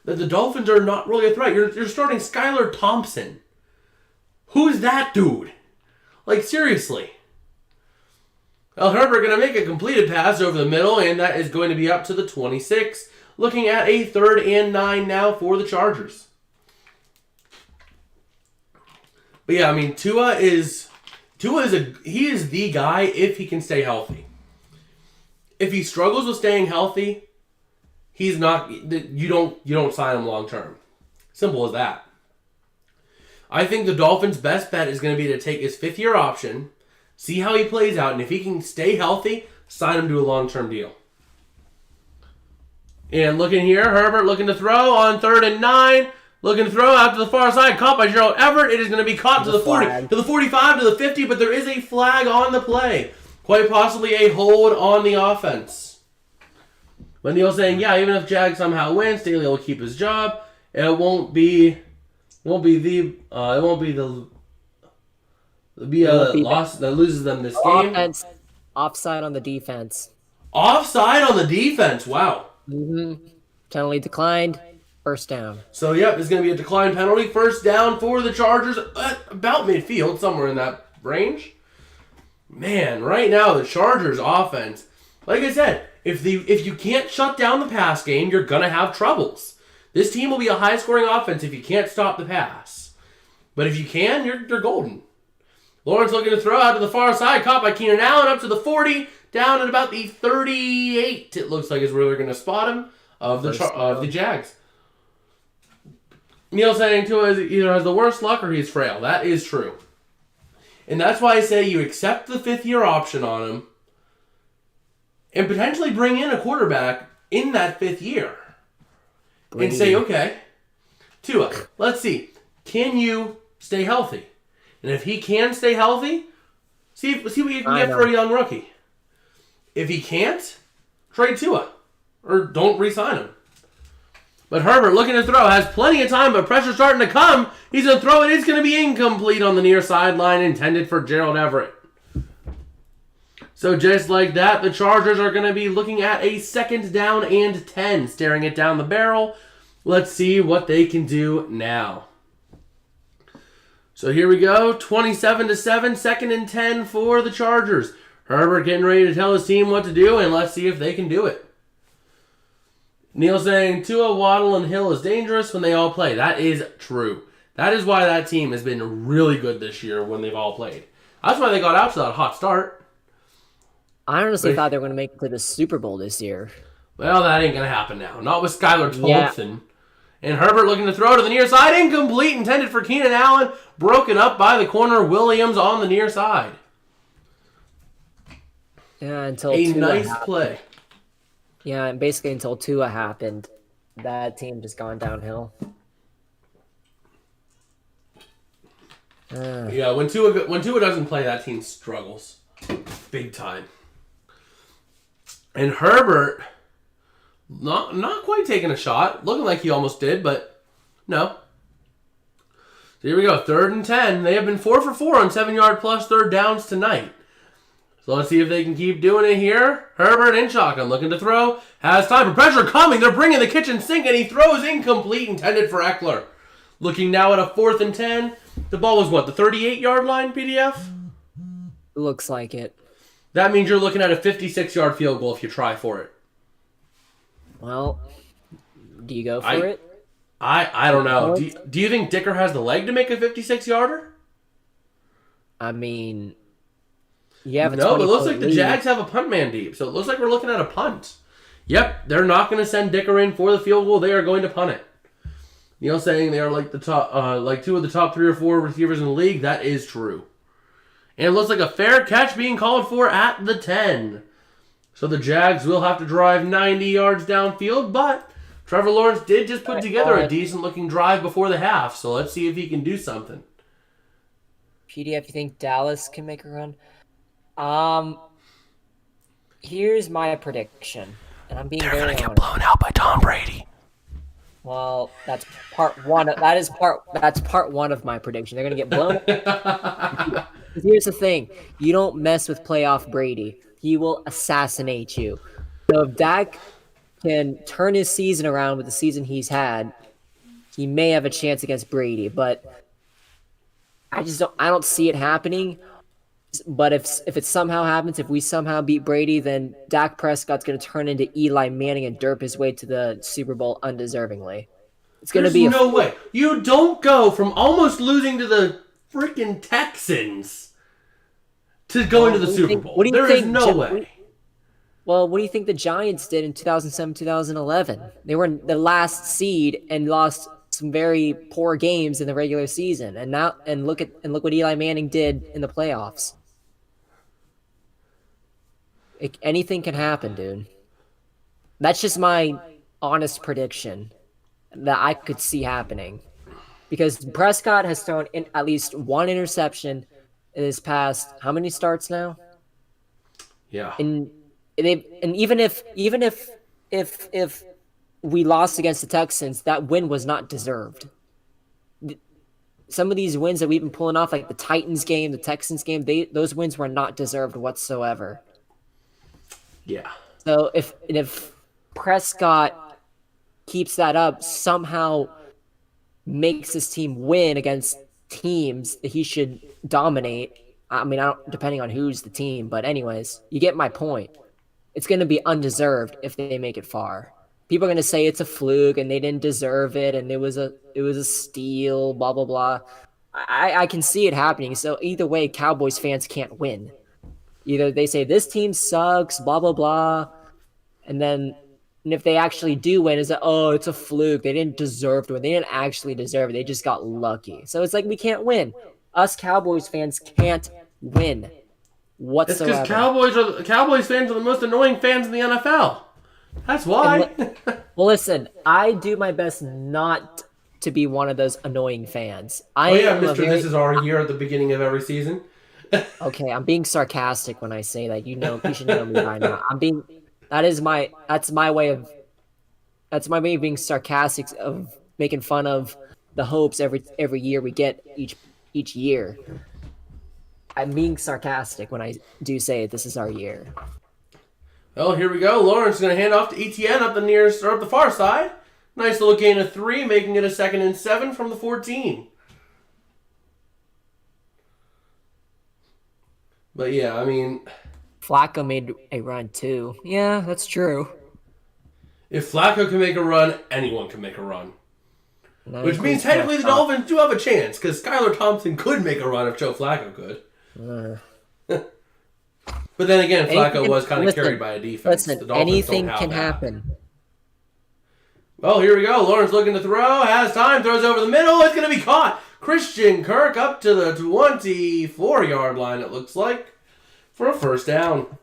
Speaker 1: that the Dolphins are not really a threat. You're starting Skylar Thompson. Who's that dude? Like, seriously. Well, Herbert going to make a completed pass over the middle, and that is going to be up to the 26. Looking at a 3rd and 9 now for the Chargers. But yeah, I mean, Tua is the guy if he can stay healthy. If he struggles with staying healthy, he's not. You don't sign him long term. Simple as that. I think the Dolphins' best bet is going to be to take his 5th-year option, see how he plays out, and if he can stay healthy, sign him to a long-term deal. And looking here, Herbert looking to throw on 3rd and 9. Looking to throw out to the far side. Caught by Gerald Everett. It is going to be caught to the 40, to the 45, to the 50, but there is a flag on the play. Quite possibly a hold on the offense. But Neil saying, yeah, even if Jag somehow wins, Staley will keep his job. It won't be the loss that loses them this game.
Speaker 4: Offside on the defense.
Speaker 1: Offside on the defense. Wow.
Speaker 4: Penalty declined. First down.
Speaker 1: So, yep, it's going to be a decline penalty. First down for the Chargers at about midfield, somewhere in that range. Man, right now, the Chargers offense, like I said, if you can't shut down the pass game, you're going to have troubles. This team will be a high-scoring offense if you can't stop the pass. But if you can, you're golden. Lawrence looking to throw out to the far side, caught by Keenan Allen up to the 40, down at about the 38, it looks like is where they're going to spot him, of the Jags. Neil saying Tua either has the worst luck or he's frail. That is true. And that's why I say you accept the 5th-year option on him and potentially bring in a quarterback in that 5th year. And say, okay, Tua, let's see. Can you stay healthy? And if he can stay healthy, see what you can get for a young rookie. If he can't, trade Tua. Or don't re-sign him. But Herbert looking to throw, has plenty of time, but pressure's starting to come. He's going to throw it. It's going to be incomplete on the near sideline, intended for Gerald Everett. So just like that, the Chargers are going to be looking at a 2nd down and 10, staring it down the barrel. Let's see what they can do now. So here we go, 27-7, 2nd and 10 for the Chargers. Herbert getting ready to tell his team what to do, and let's see if they can do it. Neil saying Tua, Waddle, and Hill is dangerous when they all play. That is true. That is why that team has been really good this year when they've all played. That's why they got out to that hot start.
Speaker 4: I honestly thought they were going to make it to the Super Bowl this year.
Speaker 1: Well, that ain't going to happen now. Not with Skylar
Speaker 4: Yeah.
Speaker 1: Thompson. And Herbert looking to throw to the near side. Incomplete. Intended for Keenan Allen. Broken up by the corner. Williams on the near side.
Speaker 4: Yeah, until
Speaker 1: A
Speaker 4: Tua
Speaker 1: nice
Speaker 4: happened.
Speaker 1: play.
Speaker 4: Yeah, and basically until Tua happened, that team just gone downhill.
Speaker 1: Yeah, when Tua doesn't play, that team struggles. Big time. And Herbert, not quite taking a shot. Looking like he almost did, but no. So here we go. 3rd and 10. They have been 4 for 4 on 7-yard plus third downs tonight. So let's see if they can keep doing it here. Herbert in shotgun, looking to throw. Has time for pressure coming. They're bringing the kitchen sink, and he throws incomplete, intended for Eckler. Looking now at a 4th and 10. The ball was what, the 38-yard line, PDF?
Speaker 4: Looks like it.
Speaker 1: That means you're looking at a 56-yard field goal if you try for it.
Speaker 4: Well, do you go for it?
Speaker 1: I don't know. Do you think Dicker has the leg to make a 56-yarder?
Speaker 4: I mean, you have a
Speaker 1: No, but it looks
Speaker 4: 20-point
Speaker 1: like the
Speaker 4: lead.
Speaker 1: Jags have a punt man deep, so it looks like we're looking at a punt. Yep, they're not going to send Dicker in for the field goal. They are going to punt it. Neil saying they are like the top, like 2 of the top 3 or 4 receivers in the league. That is true. And it looks like a fair catch being called for at the 10. So the Jags will have to drive 90 yards downfield, but Trevor Lawrence did just put together a decent-looking drive before the half, so let's see if he can do something.
Speaker 4: PDF, you think Dallas can make a run? Here's my prediction, and I'm being very honest.
Speaker 1: blown out by Tom Brady.
Speaker 4: Well, that's part one. That's part one of my prediction. They're gonna get blown. Here's the thing: you don't mess with playoff Brady. He will assassinate you. So if Dak can turn his season around with the season he's had, he may have a chance against Brady. But I don't see it happening. But if it somehow happens, if we somehow beat Brady, then Dak Prescott's going to turn into Eli Manning and derp his way to the Super Bowl undeservingly. It's going to be
Speaker 1: no way. You don't go from almost losing to the freaking Texans to going to the Super Bowl. There is no way.
Speaker 4: Well, what do you think the Giants did in 2007, 2011? They were the last seed and lost some very poor games in the regular season. And look what Eli Manning did in the playoffs. Anything can happen, dude. That's just my honest prediction that I could see happening. Because Prescott has thrown in at least one interception in his past how many starts now?
Speaker 1: Yeah.
Speaker 4: And even if we lost against the Texans, that win was not deserved. Some of these wins that we've been pulling off, like the Titans game, the Texans game, those wins were not deserved whatsoever.
Speaker 1: Yeah.
Speaker 4: So if Prescott keeps that up, somehow makes his team win against teams that he should dominate. I mean, depending on who's the team, but anyways, you get my point. It's going to be undeserved if they make it far. People are going to say it's a fluke and they didn't deserve it and it was a steal, blah blah blah. I can see it happening. So either way, Cowboys fans can't win. Either they say this team sucks, blah blah blah, and if they actually do win, it's like, oh, it's a fluke. They didn't deserve to win. They didn't actually deserve it. They just got lucky. So it's like we can't win. Us Cowboys fans can't win whatsoever.
Speaker 1: It's because Cowboys fans are the most annoying fans in the NFL. That's why.
Speaker 4: Well, listen, I do my best not to be one of those annoying fans.
Speaker 1: Mister, this is our year at the beginning of every season.
Speaker 4: Okay, I'm being sarcastic when I say that. You should know me by now. That's my way of being sarcastic, of making fun of the hopes every year we get each year. I'm being sarcastic when I do say this is our year.
Speaker 1: Well, here we go. Lawrence is going to hand off to Etienne up the far side. Nice little gain of 3, making it a 2nd and 7 from the 14. But yeah, I mean,
Speaker 4: Flacco made a run too. Yeah, that's true.
Speaker 1: If Flacco can make a run, anyone can make a run.
Speaker 4: That
Speaker 1: Which means
Speaker 4: includes
Speaker 1: technically the
Speaker 4: Flacco.
Speaker 1: Dolphins do have a chance, because Skylar Thompson could make a run if Joe Flacco could. But then again, Flacco was kind of carried by a defense. The
Speaker 4: Listen,
Speaker 1: Dolphins
Speaker 4: anything
Speaker 1: don't have
Speaker 4: can
Speaker 1: that.
Speaker 4: happen.
Speaker 1: Well, here we go. Lawrence looking to throw. Has time. Throws over the middle. It's going to be caught. Christian Kirk up to the 24-yard line, it looks like, for a first down.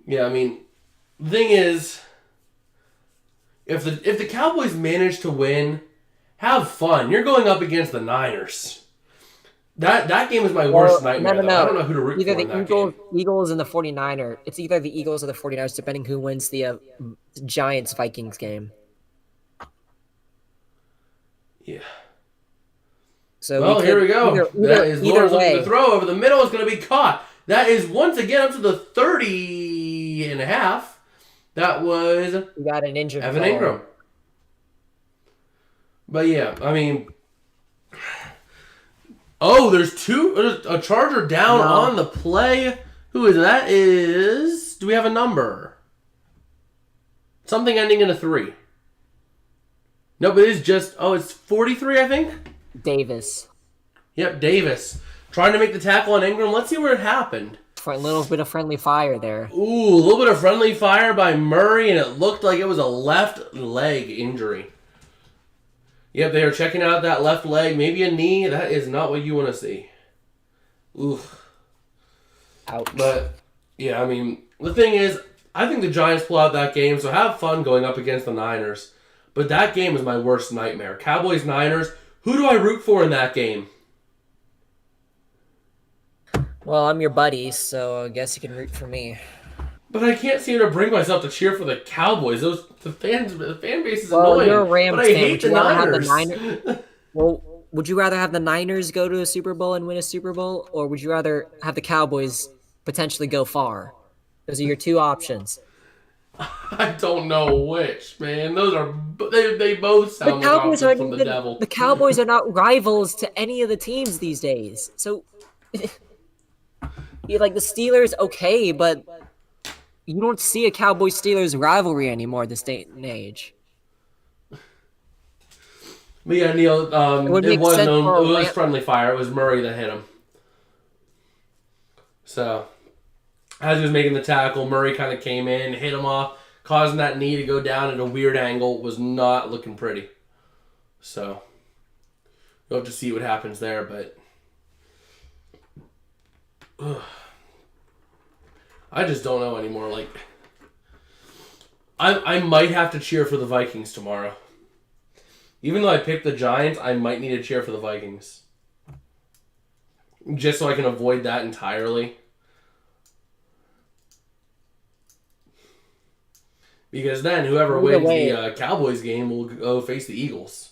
Speaker 1: Yeah, I mean, the thing is, if the Cowboys manage to win, have fun. You're going up against the Niners. That game is my worst nightmare, though. I don't know who to root
Speaker 4: Either
Speaker 1: for in
Speaker 4: the
Speaker 1: that game.
Speaker 4: Eagles and the 49ers. It's either the Eagles or the 49ers, depending who wins the Giants-Vikings game.
Speaker 1: Yeah.
Speaker 4: So
Speaker 1: Well, here we go. That is
Speaker 4: either
Speaker 1: Lawrence looking
Speaker 4: way.
Speaker 1: to throw over the middle. It's going to be caught. That is once again up to the 30.5. That was
Speaker 4: We got an injured
Speaker 1: Evan
Speaker 4: player.
Speaker 1: Ingram. But yeah, I mean... Oh, there's a Charger down
Speaker 4: No.
Speaker 1: on the play. Who is that? Do we have a number? Something ending in a 3. Nope, it is just... Oh, it's 43, I think?
Speaker 4: Davis.
Speaker 1: Yep, Davis. Trying to make the tackle on Ingram. Let's see where it happened.
Speaker 4: For a little bit of friendly fire there.
Speaker 1: Ooh, a little bit of friendly fire by Murray, and it looked like it was a left leg injury. Yep, they are checking out that left leg. Maybe a knee. That is not what you want to see. Oof.
Speaker 4: Ouch.
Speaker 1: But, yeah, I mean, the thing is, I think the Giants pull out that game, so have fun going up against the Niners. But that game is my worst nightmare. Cowboys-Niners. Who do I root for in that game?
Speaker 4: Well, I'm your buddy, so I guess you can root for me.
Speaker 1: But I can't seem to bring myself to cheer for the Cowboys. The fan base is
Speaker 4: Well,
Speaker 1: annoying.
Speaker 4: you're a Rams
Speaker 1: but I
Speaker 4: fan.
Speaker 1: hate
Speaker 4: Would
Speaker 1: the
Speaker 4: you rather have the
Speaker 1: Niners.
Speaker 4: Well, would you rather have the Niners go to a Super Bowl and win a Super Bowl, or would you rather have the Cowboys potentially go far? Those are your two options.
Speaker 1: I don't know which, man. Those are they both
Speaker 4: The
Speaker 1: sound like
Speaker 4: Cowboys
Speaker 1: options
Speaker 4: aren't
Speaker 1: from the
Speaker 4: even.
Speaker 1: devil.
Speaker 4: The Cowboys are not rivals to any of the teams these days. So, you like the Steelers, okay, but you don't see a Cowboys-Steelers rivalry anymore this day and age.
Speaker 1: But yeah, Neil,
Speaker 4: It would
Speaker 1: it
Speaker 4: make
Speaker 1: was
Speaker 4: sense
Speaker 1: known.
Speaker 4: for a
Speaker 1: It was
Speaker 4: Ram-
Speaker 1: friendly fire. It was Murray that hit him. So, as he was making the tackle, Murray kind of came in, hit him off, causing that knee to go down at a weird angle. Was not looking pretty. So, you'll have to see what happens there, but... I just don't know anymore. Like, I might have to cheer for the Vikings tomorrow. Even though I picked the Giants, I might need to cheer for the Vikings. Just so I can avoid that entirely. Because then whoever
Speaker 4: Either
Speaker 1: wins
Speaker 4: way-
Speaker 1: the Cowboys game will go face the Eagles.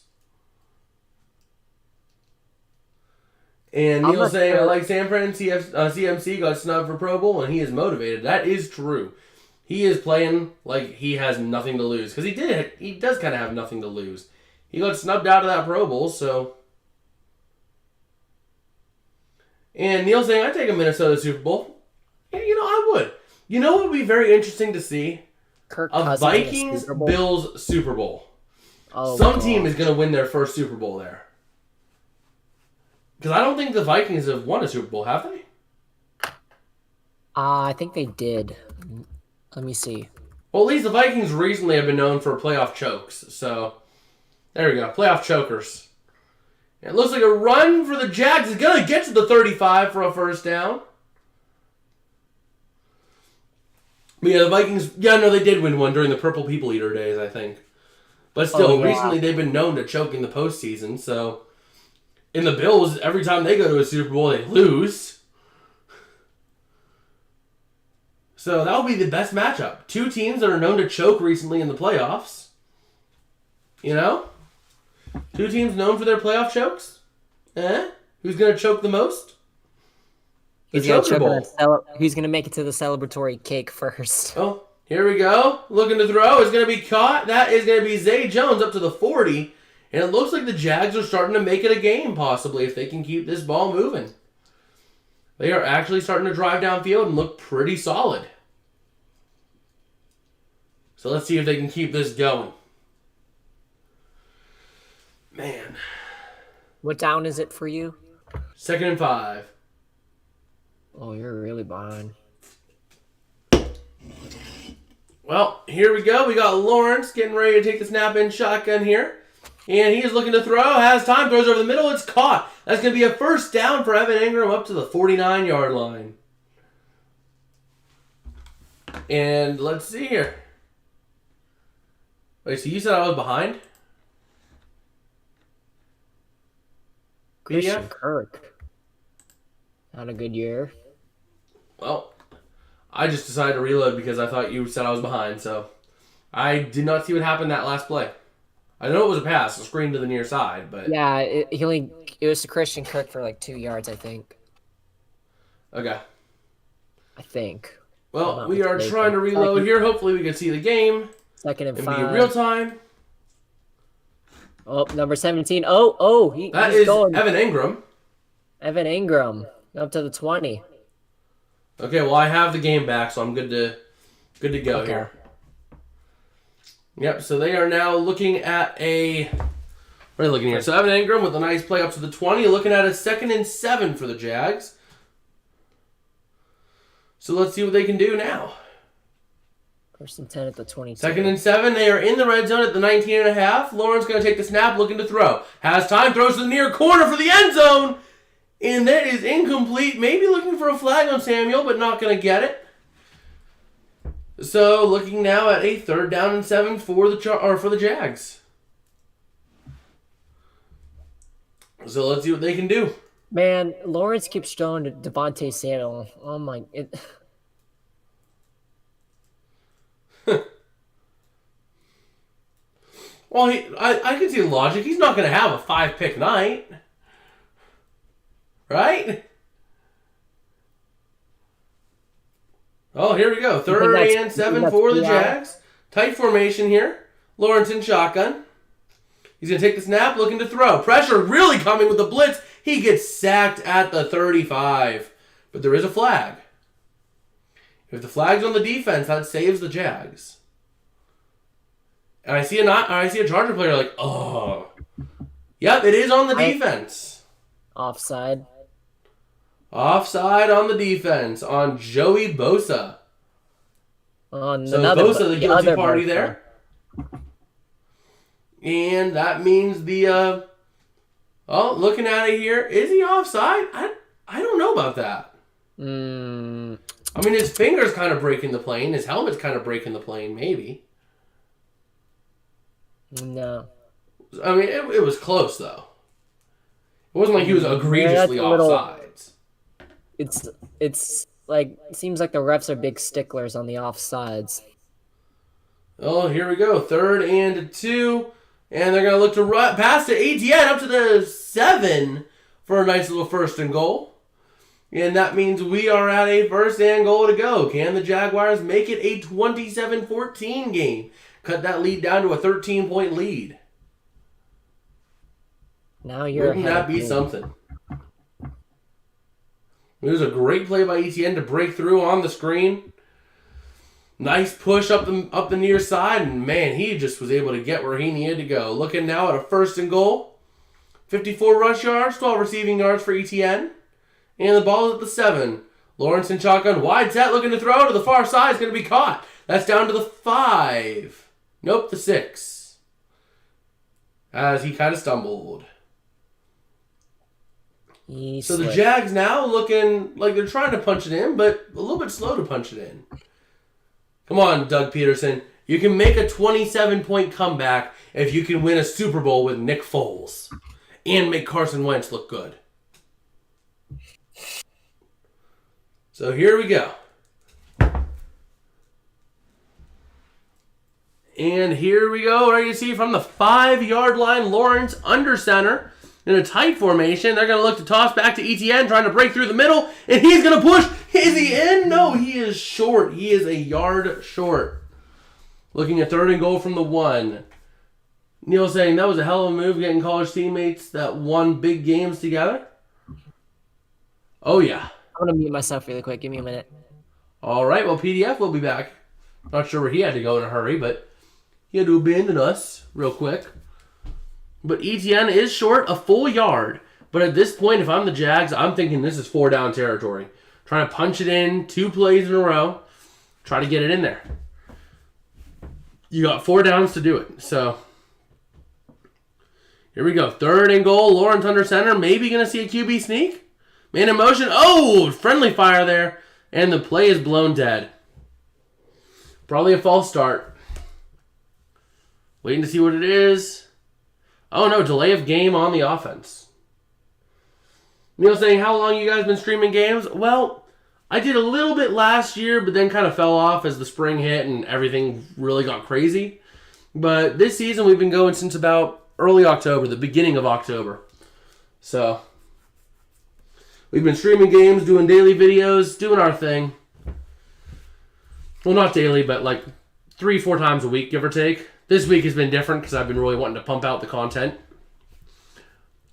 Speaker 1: And
Speaker 4: I'm
Speaker 1: Neil's
Speaker 4: not
Speaker 1: saying, I
Speaker 4: sure.
Speaker 1: like San Fran, CMC got snubbed for Pro Bowl, and he is motivated. That is true. He is playing like he has nothing to lose. Because he does kind of have nothing to lose. He got snubbed out of that Pro Bowl, so... And Neil's saying, I'd take a Minnesota Super Bowl. Yeah, I would. You know what would be very interesting to see?
Speaker 4: Kirk
Speaker 1: A
Speaker 4: Cousins in a
Speaker 1: Vikings
Speaker 4: Super Bowl.
Speaker 1: Bills Super Bowl.
Speaker 4: Oh,
Speaker 1: Some
Speaker 4: God.
Speaker 1: team is going to win their first Super Bowl there. Because I don't think the Vikings have won a Super Bowl, have they?
Speaker 4: I think they did. Let me see.
Speaker 1: Well, at least the Vikings recently have been known for playoff chokes. So, there we go. Playoff chokers. It looks like a run for the Jags is going to get to the 35 for a first down. But yeah, the Vikings, they did win one during the Purple People Eater days, I think. But still,
Speaker 4: Oh, yeah.
Speaker 1: recently they've been known to choke in the postseason, so... In the Bills, every time they go to a Super Bowl, they lose. So that would be the best matchup. Two teams that are known to choke recently in the playoffs. Two teams known for their playoff chokes. Who's going to choke the most?
Speaker 4: Who's gonna make it to the celebratory cake first?
Speaker 1: Oh, here we go. Looking to throw. Is going to be caught. That is going to be Zay Jones up to the 40. And it looks like the Jags are starting to make it a game, possibly, if they can keep this ball moving. They are actually starting to drive downfield and look pretty solid. So let's see if they can keep this going. Man.
Speaker 4: What down is it for you?
Speaker 1: 2nd and 5.
Speaker 4: Oh, you're really behind.
Speaker 1: Well, here we go. We got Lawrence getting ready to take the snap in shotgun here. And he is looking to throw. Has time. Throws over the middle. It's caught. That's going to be a first down for Evan Ingram up to the 49-yard line. And let's see here. Wait, so you said I was behind?
Speaker 4: Christian
Speaker 1: PDF?
Speaker 4: Kirk. Not a good year.
Speaker 1: Well, I just decided to reload because I thought you said I was behind, so I did not see what happened that last play. I know it was a pass, a screen to the near side, but
Speaker 4: Yeah, it was to Christian Kirk for like 2 yards, I think.
Speaker 1: okay.
Speaker 4: I think.
Speaker 1: Well, we are trying to reload here. Hopefully we can see the game
Speaker 4: 2nd and
Speaker 1: and
Speaker 4: 5.
Speaker 1: be in real time.
Speaker 4: Oh, number 17.
Speaker 1: That
Speaker 4: he's
Speaker 1: is
Speaker 4: going.
Speaker 1: Evan Ingram.
Speaker 4: Evan Ingram up to the 20.
Speaker 1: Okay, well I have the game back, so I'm good to go
Speaker 4: Okay.
Speaker 1: here. Yep, so they are now looking at a... What are they looking here? So Evan Ingram with a nice play up to the 20, looking at a 2nd and 7 for the Jags. So let's see what they can do now.
Speaker 4: 1st and 10 at the 22.
Speaker 1: 2nd and 7, they are in the red zone at the 19.5. Lawrence going to take the snap, looking to throw. Has time, throws to the near corner for the end zone. And that is incomplete. Maybe looking for a flag on Samuel, but not going to get it. So looking now at a 3rd down and 7 for the Jags. So let's see what they can do.
Speaker 4: Man, Lawrence keeps throwing to Devontae Samuel. Oh my!
Speaker 1: Well, I can see logic. He's not going to have a 5-pick night. Right? Oh, here we go. 3rd and 7 for the Jags. Tight formation here. Lawrence in shotgun. He's going to take the snap, looking to throw. Pressure really coming with the blitz. He gets sacked at the 35. But there is a flag. If the flag's on the defense, that saves the Jags. And I see a Charger player like, oh. Yep, it is on the defense.
Speaker 4: Offside.
Speaker 1: Offside on the defense on Joey Bosa.
Speaker 4: On
Speaker 1: So
Speaker 4: another,
Speaker 1: Bosa, the guilty
Speaker 4: other
Speaker 1: party
Speaker 4: Bosa.
Speaker 1: there. And that means the, looking at it here, is he offside? I don't know about that. I mean, his finger's kind of breaking the plane. His helmet's kind of breaking the plane, maybe.
Speaker 4: No.
Speaker 1: I mean, it was close, though. It wasn't like he was egregiously offsides.
Speaker 4: It's like, it seems like the refs are big sticklers on the offsides.
Speaker 1: Oh, here we go. 3rd and 2. And they're going to look to pass to ATN up to the 7 for a nice little 1st and goal. And that means we are at a 1st and goal to go. Can the Jaguars make it a 27-14 game? Cut that lead down to a 13-point lead.
Speaker 4: Now you're
Speaker 1: Wouldn't that be something? It was a great play by ETN to break through on the screen. Nice push up the near side, and man, he just was able to get where he needed to go. Looking now at a 1st and goal. 54 rush yards, 12 receiving yards for ETN. And the ball is at the 7. Lawrence in shotgun, wide set, looking to throw to the far side. It's going to be caught. That's down to the 5. Nope, the 6. As he kind of stumbled. So the Jags now looking like they're trying to punch it in, but a little bit slow to punch it in. Come on, Doug Peterson. You can make a 27-point comeback if you can win a Super Bowl with Nick Foles and make Carson Wentz look good. So here we go. And here we go. Right, you see from the 5-yard line, Lawrence under center in a tight formation. They're going to look to toss back to ETN, trying to break through the middle, and he's going to push. Is he in? No, he is short. He is a yard short. Looking at 3rd and goal from the 1. Neil saying that was a hell of a move, getting college teammates that won big games together. Oh, yeah.
Speaker 4: I'm going to mute myself really quick. Give me a minute.
Speaker 1: All right, well, PDF will be back. Not sure where he had to go in a hurry, but he had to abandon us real quick. But Etienne is short a full yard. But at this point, if I'm the Jags, I'm thinking this is 4 down territory. Trying to punch it in 2 plays in a row. Try to get it in there. You got 4 downs to do it. So, here we go. 3rd and goal. Lawrence under center. Maybe going to see a QB sneak. Man in motion. Oh, friendly fire there. And the play is blown dead. Probably a false start. Waiting to see what it is. Oh no, delay of game on the offense. Neil saying, how long you guys been streaming games? Well, I did a little bit last year, but then kind of fell off as the spring hit and everything really got crazy. But this season we've been going since about early October, the beginning of October. So, we've been streaming games, doing daily videos, doing our thing. Well, not daily, but like 3-4 times a week, give or take. This week has been different because I've been really wanting to pump out the content.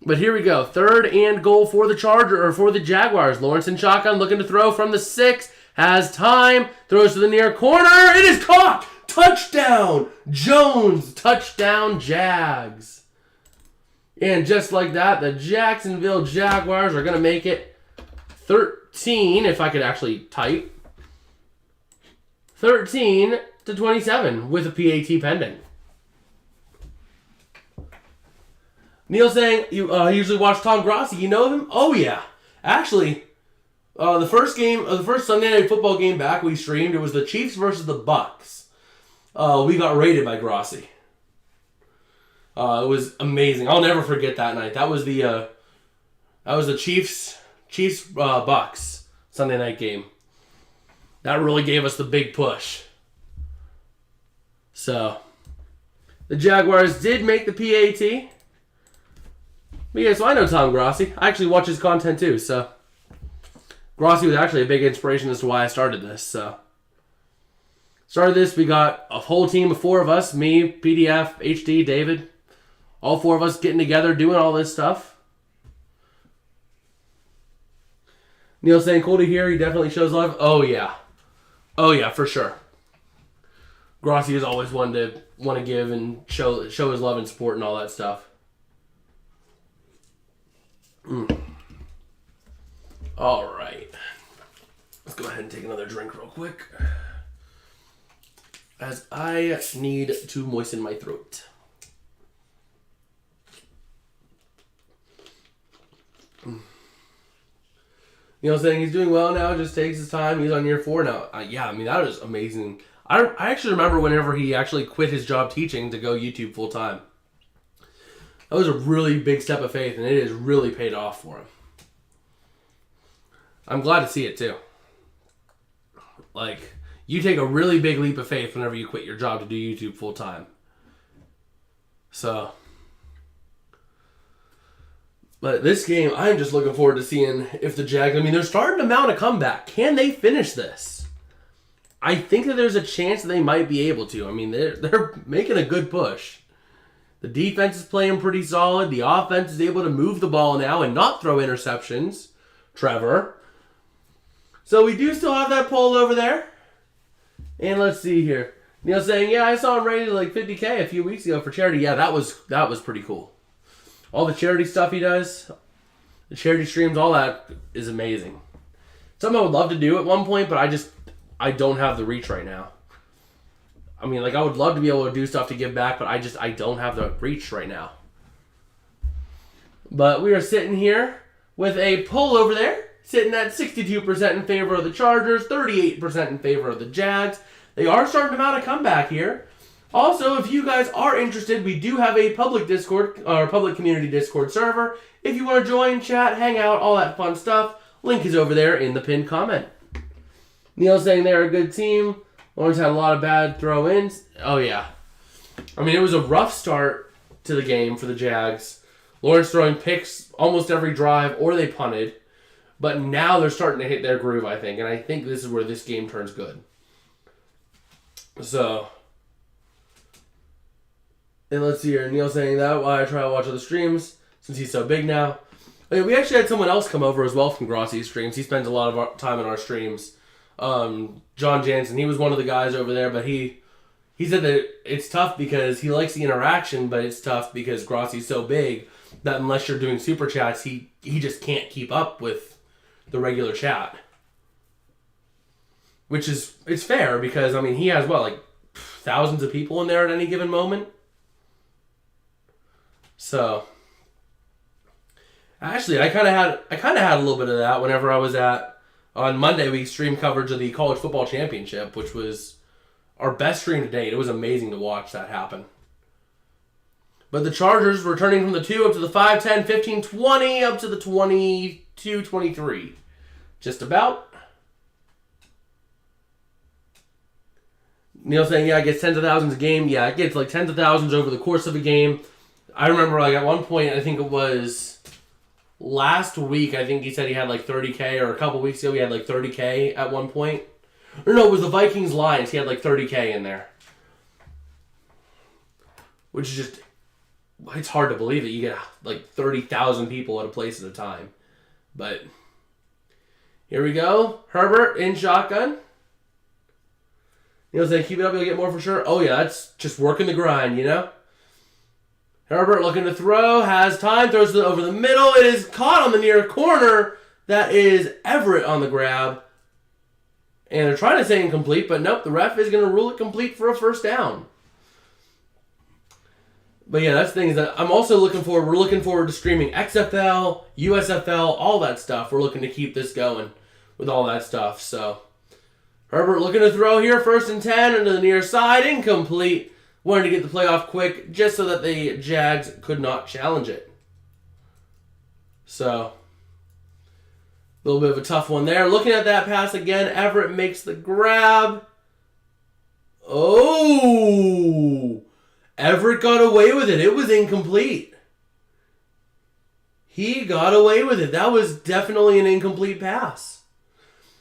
Speaker 1: But here we go. 3rd and goal for the Jaguars. Lawrence in shotgun looking to throw from the 6. Has time. Throws to the near corner. It is caught. Touchdown. Jones. Touchdown Jags. And just like that, the Jacksonville Jaguars are going to make it 13, if I could actually type. 13-27 with a PAT pending. Neil saying, you usually watch Tom Grossi. You know him? Oh, yeah. Actually, the first Sunday Night Football game back we streamed, it was the Chiefs versus the Bucks. We got raided by Grossi. It was amazing. I'll never forget that night. That was the Chiefs Bucks Sunday night game. That really gave us the big push. So, the Jaguars did make the PAT. But yeah, so I know Tom Grossi. I actually watch his content too, so. Grossi was actually a big inspiration as to why I started this, so. Started this, we got a whole team of 4 of us. Me, PDF, HD, David. All 4 of us getting together, doing all this stuff. Neil saying, cool to hear, he definitely shows love. Oh yeah. Oh yeah, for sure. Grossi is always one to want to give and show his love and support and all that stuff. All right. Let's go ahead and take another drink real quick, as I need to moisten my throat. You know, saying he's doing well now, just takes his time. He's on year 4 now. Yeah, I mean, that is amazing. I actually remember whenever he actually quit his job teaching to go YouTube full time. That was a really big step of faith, and it has really paid off for him. I'm glad to see it, too. Like, you take a really big leap of faith whenever you quit your job to do YouTube full time. So, but this game, I'm just looking forward to seeing if the Jags, I mean, they're starting to mount a comeback. Can they finish this? I think that there's a chance that they might be able to. I mean, they're making a good push. The defense is playing pretty solid. The offense is able to move the ball now and not throw interceptions. Trevor. So we do still have that poll over there. And let's see here. Neil saying, yeah, I saw him rated like 50K a few weeks ago for charity. Yeah, that was pretty cool. All the charity stuff he does, the charity streams, all that is amazing. Something I would love to do at one point, but I don't have the reach right now. I mean, like, I would love to be able to do stuff to give back, but I don't have the reach right now. But we are sitting here with a poll over there, sitting at 62% in favor of the Chargers, 38% in favor of the Jags. They are starting to mount a comeback here. Also, if you guys are interested, we do have a public Discord, or public community Discord server. If you want to join, chat, hang out, all that fun stuff, link is over there in the pinned comment. Neil's saying they're a good team. Lawrence had a lot of bad throw-ins. Oh, yeah. I mean, it was a rough start to the game for the Jags. Lawrence throwing picks almost every drive, or they punted. But now they're starting to hit their groove, I think. And I think this is where this game turns good. So, and let's see here. Neil saying that while I try to watch other streams, since he's so big now. Oh, yeah, we actually had someone else come over as well from Grossi's streams. He spends a lot of time on our streams. John Jansen. He was one of the guys over there, but he said that it's tough because he likes the interaction, but it's tough because Grossi's so big that unless you're doing super chats, he just can't keep up with the regular chat. Which is, it's fair because, I mean, he has, what, like thousands of people in there at any given moment? So, actually, I kind of had a little bit of that whenever I was on Monday, we streamed coverage of the College Football Championship, which was our best stream to date. It was amazing to watch that happen. But the Chargers returning from the 2 up to the 5, 10, 15, 20, up to the 22, 23. Just about. Neil saying, yeah, it gets tens of thousands a game. Yeah, it gets like tens of thousands over the course of a game. I remember like at one point, I think it was last week, I think he said he had like 30K, or a couple weeks ago he had like 30K at one point. Or no, it was the Vikings-Lions. He had like 30K in there. Which is just, it's hard to believe that you get like 30,000 people at a place at a time. But here we go. Herbert in shotgun. You know, saying keep it up, you'll get more for sure. Oh yeah, that's just working the grind, you know? Herbert looking to throw, has time, throws it over the middle. It is caught on the near corner. That is Everett on the grab. And they're trying to say incomplete, but nope, the ref is going to rule it complete for a first down. But yeah, that's the thing is that I'm also we're looking forward to streaming XFL, USFL, all that stuff. We're looking to keep this going with all that stuff. So Herbert looking to throw here, 1st and 10 into the near side, incomplete. Wanted to get the play off quick just so that the Jags could not challenge it. So, a little bit of a tough one there. Looking at that pass again, Everett makes the grab. Oh! Everett got away with it. It was incomplete. He got away with it. That was definitely an incomplete pass.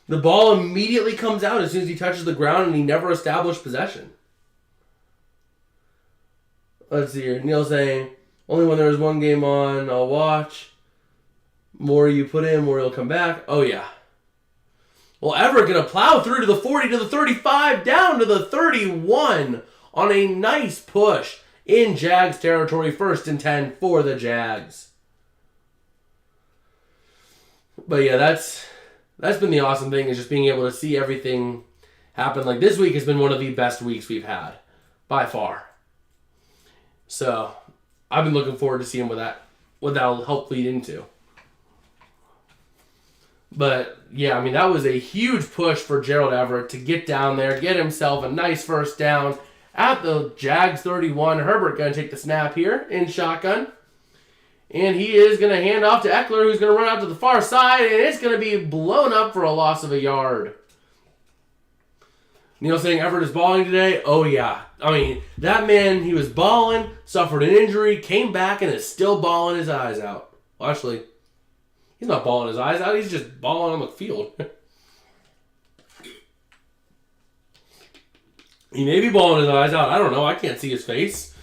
Speaker 1: The ball immediately comes out as soon as he touches the ground, and he never established possession. Let's see here. Neil saying, only when there's one game on, I'll watch. More you put in, more you'll come back. Oh, yeah. Well, Everett going to plow through to the 40, to the 35, down to the 31 on a nice push in Jags territory. 1st and 10 for the Jags. But yeah, that's been the awesome thing, is just being able to see everything happen. Like, this week has been one of the best weeks we've had, by far. So, I've been looking forward to seeing what that'll help lead into. But, yeah, I mean, that was a huge push for Gerald Everett to get down there, get himself a nice first down at the Jags 31. Herbert going to take the snap here in shotgun. And he is going to hand off to Eckler, who's going to run out to the far side, and it's going to be blown up for a loss of a yard. Neil saying Everett is balling today. Oh, yeah. I mean, that man, he was balling, suffered an injury, came back, and is still balling his eyes out. Well, actually, he's not balling his eyes out. He's just balling on the field. He may be balling his eyes out. I don't know. I can't see his face.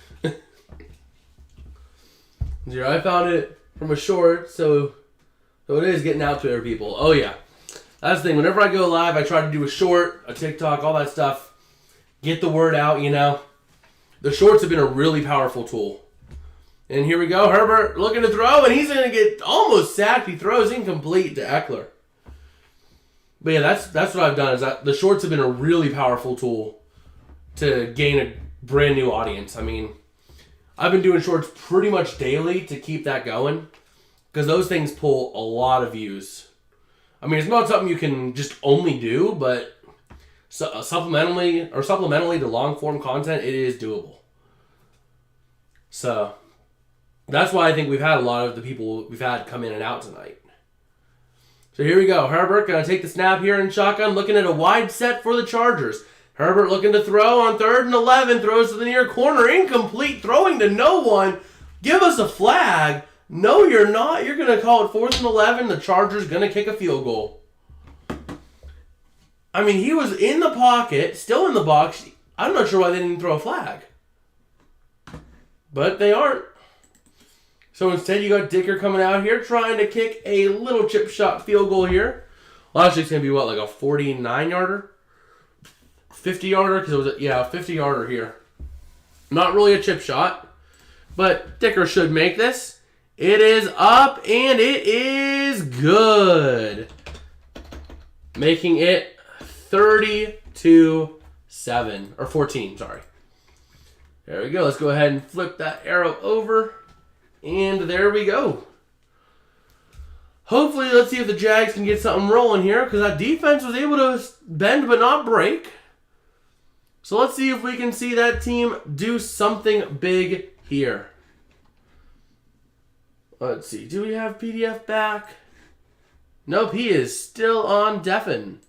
Speaker 1: Here, I found it from a short, so it is getting out to other people. Oh, yeah. That's the thing. Whenever I go live, I try to do a short, a TikTok, all that stuff. Get the word out, you know. The shorts have been a really powerful tool. And here we go. Herbert looking to throw, and he's going to get almost sacked. He throws incomplete to Eckler. But yeah, that's what I've done. Is that the shorts have been a really powerful tool to gain a brand new audience. I mean, I've been doing shorts pretty much daily to keep that going, because those things pull a lot of views. I mean, it's not something you can just only do, but supplementally to long form content, it is doable. So that's why I think we've had a lot of the people we've had come in and out tonight. So here we go. Herbert going to take the snap here in shotgun, looking at a wide set for the Chargers. Herbert looking to throw on 3rd and 11, throws to the near corner, incomplete, throwing to no one. Give us a flag. No, you're not. You're going to call it 4th and 11. The Chargers going to kick a field goal. I mean, he was in the pocket, still in the box. I'm not sure why they didn't throw a flag. But they aren't. So instead, you got Dicker coming out here trying to kick a little chip shot field goal here Last week's going to be what, like a 49-yarder? 50-yarder? Because it was, a 50-yarder here. Not really a chip shot, but Dicker should make this. It is up, and it is good. Making it 30-7. Or 14, sorry. There we go. Let's go ahead and flip that arrow over. And there we go. Hopefully, let's see if the Jags can get something rolling here, because that defense was able to bend but not break. So let's see if we can see that team do something big here. Let's see. Do we have PDF back? Nope, he is still on deafen.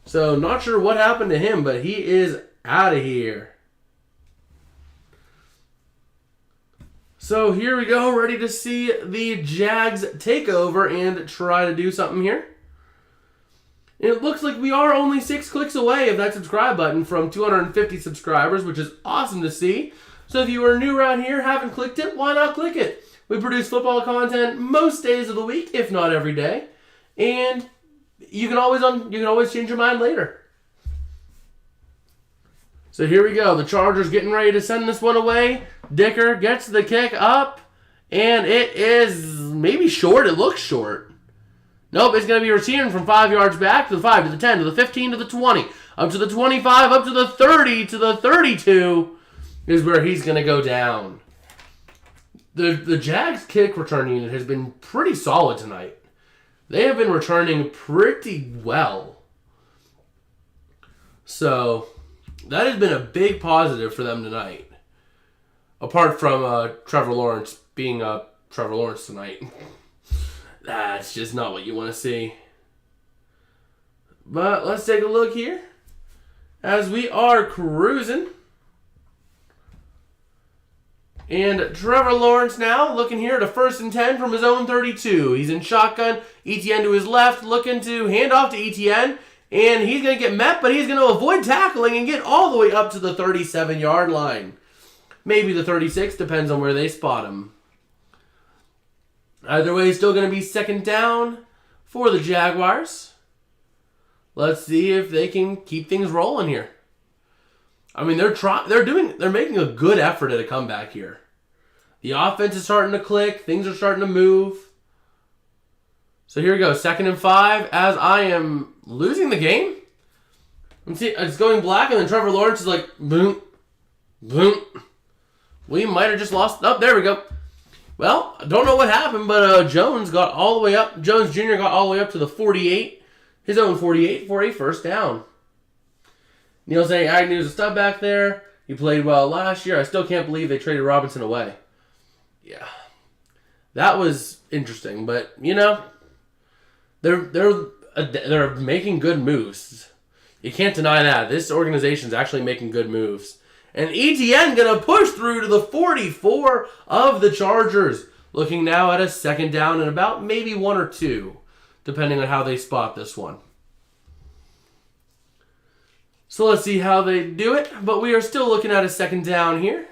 Speaker 1: So not sure what happened to him, but he is out of here. So here we go, ready to see the Jags take over and try to do something here. It looks like we are only 6 clicks away of that subscribe button from 250 subscribers, which is awesome to see. So if you are new around here, haven't clicked it, why not click it? We produce football content most days of the week, if not every day. And you can always change your mind later. So here we go. The Chargers getting ready to send this one away. Dicker gets the kick up, and it is maybe short. It looks short. Nope, it's going to be receiving from 5 yards back to the 5, to the 10, to the 15, to the 20, up to the 25, up to the 30, to the 32 is where he's going to go down. The Jags kick return unit has been pretty solid tonight. They have been returning pretty well. So that has been a big positive for them tonight. Apart from Trevor Lawrence being Trevor Lawrence tonight. That's just not what you want to see. But let's take a look here. As we are cruising. And Trevor Lawrence now looking here at a 1st and 10 from his own 32. He's in shotgun. Etienne to his left, looking to hand off to Etienne. And he's going to get met, but he's going to avoid tackling and get all the way up to the 37-yard line. Maybe the 36, depends on where they spot him. Either way, it's still going to be 2nd down for the Jaguars. Let's see if they can keep things rolling here. I mean, they're making a good effort at a comeback here. The offense is starting to click. Things are starting to move. So here we go, 2nd and 5. As I am losing the game. It's going black, and then Trevor Lawrence is like, boom, boom. We might have just lost. Oh, there we go. Well, I don't know what happened, but Jones got all the way up. Jones Jr. got all the way up to the 48, his own 48, for a 1st down. Neil saying Agnew's a stud back there. He played well last year. I still can't believe they traded Robinson away. Yeah, that was interesting, but you know, they're making good moves. You can't deny that. This organization's actually making good moves. And Etienne going to push through to the 44 of the Chargers. Looking now at a 2nd down and about maybe 1 or 2, depending on how they spot this one. So let's see how they do it. But we are still looking at a 2nd down here.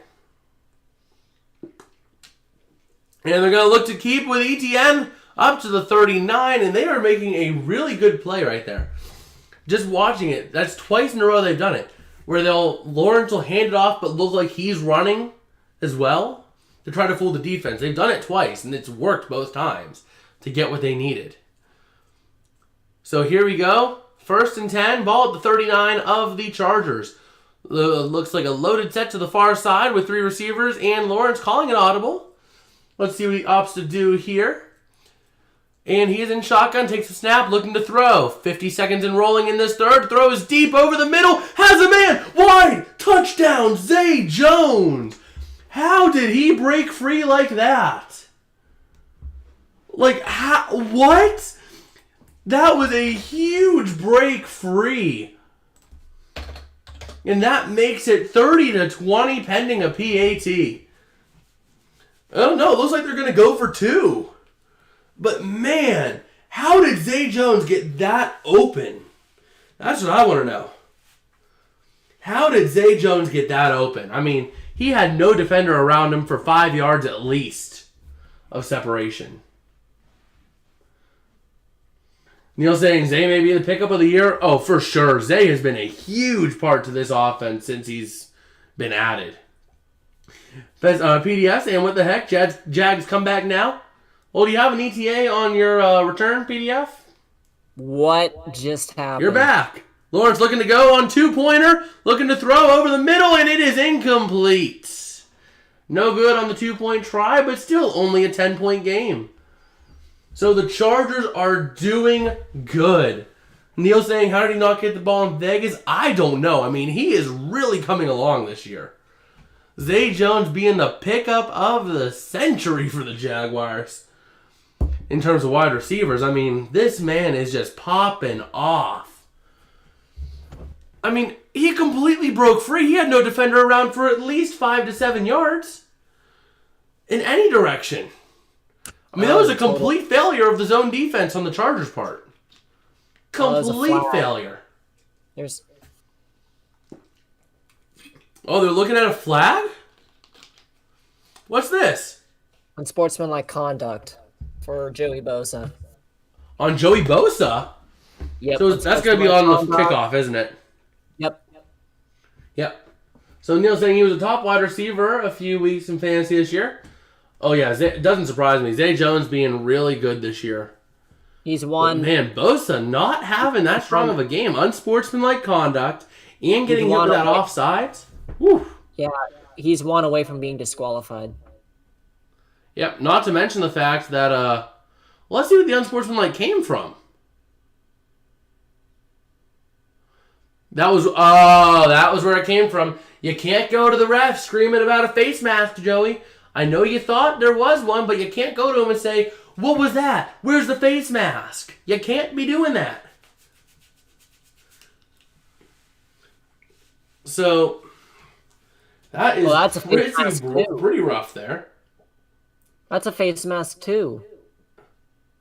Speaker 1: And they're going to look to keep with Etienne up to the 39. And they are making a really good play right there. Just watching it. That's twice in a row they've done it. Where Lawrence will hand it off but look like he's running as well to try to fool the defense. They've done it twice, and it's worked both times to get what they needed. So here we go. 1st and 10, ball at the 39 of the Chargers. Looks like a loaded set to the far side with 3 receivers, and Lawrence calling it audible. Let's see what he opts to do here. And he is in shotgun, takes a snap, looking to throw. 50 seconds and rolling in this third. Throws deep over the middle. Has a man wide. Touchdown, Zay Jones. How did he break free like that? Like, how? What? That was a huge break free. And that makes it 30-20 pending a PAT. Oh no, it looks like they're going to go for 2. But man, how did Zay Jones get that open? That's what I want to know. How did Zay Jones get that open? I mean, he had no defender around him for 5 yards at least of separation. Neil saying Zay may be the pickup of the year. Oh, for sure. Zay has been a huge part to this offense since he's been added. PDS, and what the heck? Jags come back now? Well, do you have an ETA on your return, PDF?
Speaker 4: What just happened?
Speaker 1: You're back. Lawrence looking to go on two-pointer. Looking to throw over the middle, and it is incomplete. No good on the two-point try, but still only a 10-point game. So the Chargers are doing good. Neil saying, how did he not get the ball in Vegas? I don't know. I mean, he is really coming along this year. Zay Jones being the pickup of the century for the Jaguars. In terms of wide receivers, I mean, this man is just popping off. I mean, he completely broke free. He had no defender around for at least 5 to 7 yards. In any direction. I mean, that was a complete failure of the zone defense on the Chargers' part. Complete failure. Oh, they're looking at a flag? What's this?
Speaker 4: Unsportsmanlike conduct for Joey Bosa.
Speaker 1: On Joey Bosa?
Speaker 4: Yep.
Speaker 1: So that's going to be on the kickoff, isn't it?
Speaker 4: Yep.
Speaker 1: Yep. So Neil's saying he was a top wide receiver a few weeks in fantasy this year. Oh, yeah. It doesn't surprise me. Zay Jones being really good this year.
Speaker 4: He's won.
Speaker 1: But man, Bosa not having that strong of a game. Unsportsmanlike conduct and getting hit with that offsides. Whew.
Speaker 4: Yeah, he's one away from being disqualified.
Speaker 1: Yep, not to mention the fact that, let's see what the unsportsmanlike came from. That was where it came from. You can't go to the ref screaming about a face mask, Joey. I know you thought there was one, but you can't go to him and say, what was that? Where's the face mask? You can't be doing that. So, that is
Speaker 4: that's a face mask too.
Speaker 1: Pretty rough there.
Speaker 4: That's a face mask too.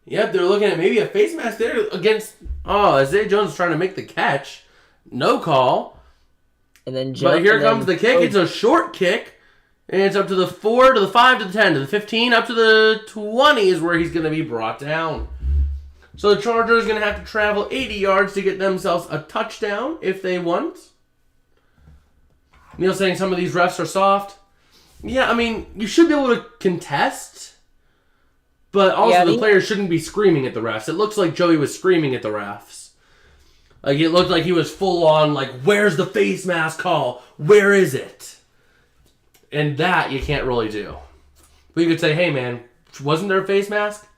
Speaker 1: Yep, they're looking at maybe a face mask there against... Oh, Zay Jones is trying to make the catch. No call.
Speaker 4: And then
Speaker 1: but here comes the kick. It's a short kick. And it's up to the 4, to the 5, to the 10, to the 15, up to the 20 is where he's going to be brought down. So the Chargers are going to have to travel 80 yards to get themselves a touchdown if they want. Neil saying some of these refs are soft. Yeah, I mean, you should be able to contest. But also the players shouldn't be screaming at the refs. It looks like Joey was screaming at the refs. Like, it looked like he was full on, like, where's the face mask call? Where is it? And that you can't really do. But you could say, hey, man, wasn't there a face mask?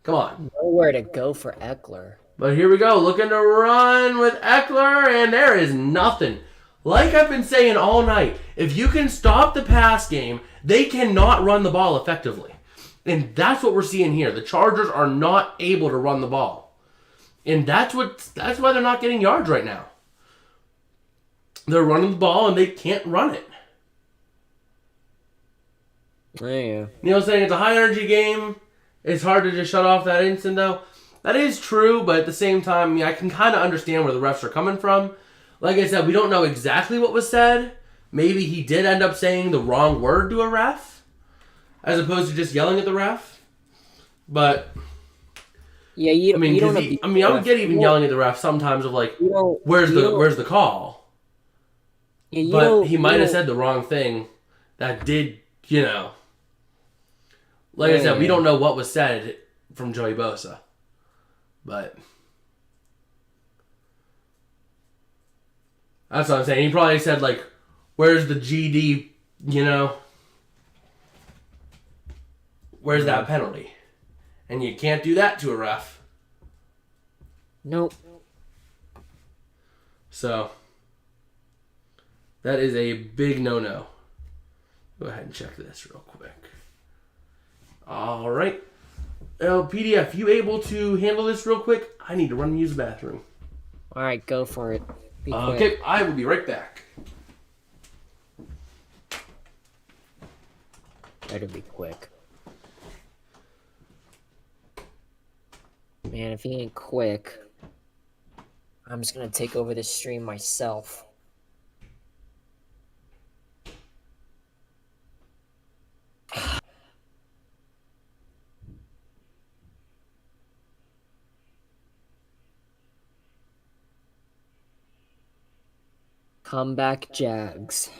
Speaker 1: Come on.
Speaker 4: Nowhere to go for Eckler.
Speaker 1: But here we go. Looking to run with Eckler, and there is nothing. Like I've been saying all night, if you can stop the pass game, they cannot run the ball effectively. And that's what we're seeing here. The Chargers are not able to run the ball. And that's why they're not getting yards right now. They're running the ball, and they can't run it.
Speaker 4: Yeah.
Speaker 1: Neil's saying it's a high-energy game. It's hard to just shut off that instant, though. That is true, but at the same time, I can kind of understand where the refs are coming from. Like I said, we don't know exactly what was said. Maybe he did end up saying the wrong word to a ref, as opposed to just yelling at the ref. But
Speaker 4: yeah,
Speaker 1: I would get even yelling at the ref sometimes of like, where's the call?
Speaker 4: Yeah,
Speaker 1: but he might have said the wrong thing. That did, Like I said, we don't know what was said from Joey Bosa. But that's what I'm saying. He probably said, like, where's the GD, Where's that penalty? And you can't do that to a ref.
Speaker 4: Nope.
Speaker 1: So, that is a big no-no. Go ahead and check this real quick. All right. PDF, you able to handle this real quick? I need to run and use the bathroom.
Speaker 4: All right, go for it. Be quick.
Speaker 1: Okay, I will be right back.
Speaker 4: Better be quick. Man, if he ain't quick, I'm just gonna take over this stream myself. Comeback Jags.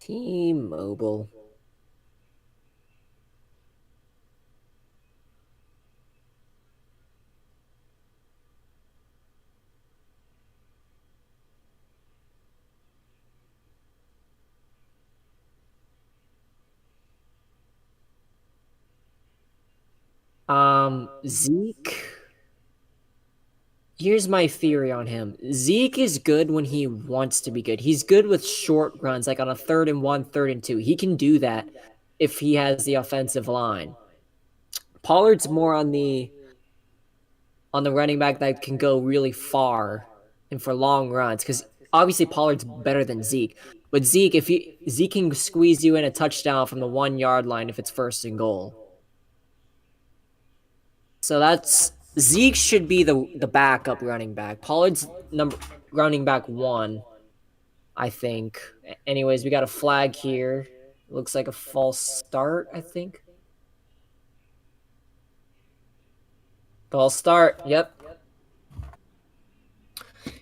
Speaker 4: T-Mobile. Zeke. Here's my theory on him. Zeke is good when he wants to be good. He's good with short runs, like on a 3rd and 1, 3rd and 2. He can do that if he has the offensive line. Pollard's more on the running back that can go really far and for long runs, because obviously Pollard's better than Zeke. But Zeke, Zeke can squeeze you in a touchdown from the 1-yard line if it's 1st and goal. So that's Zeke should be the backup running back. Pollard's running back 1, I think. Anyways, we got a flag here. Looks like a false start, I think. False start. Yep.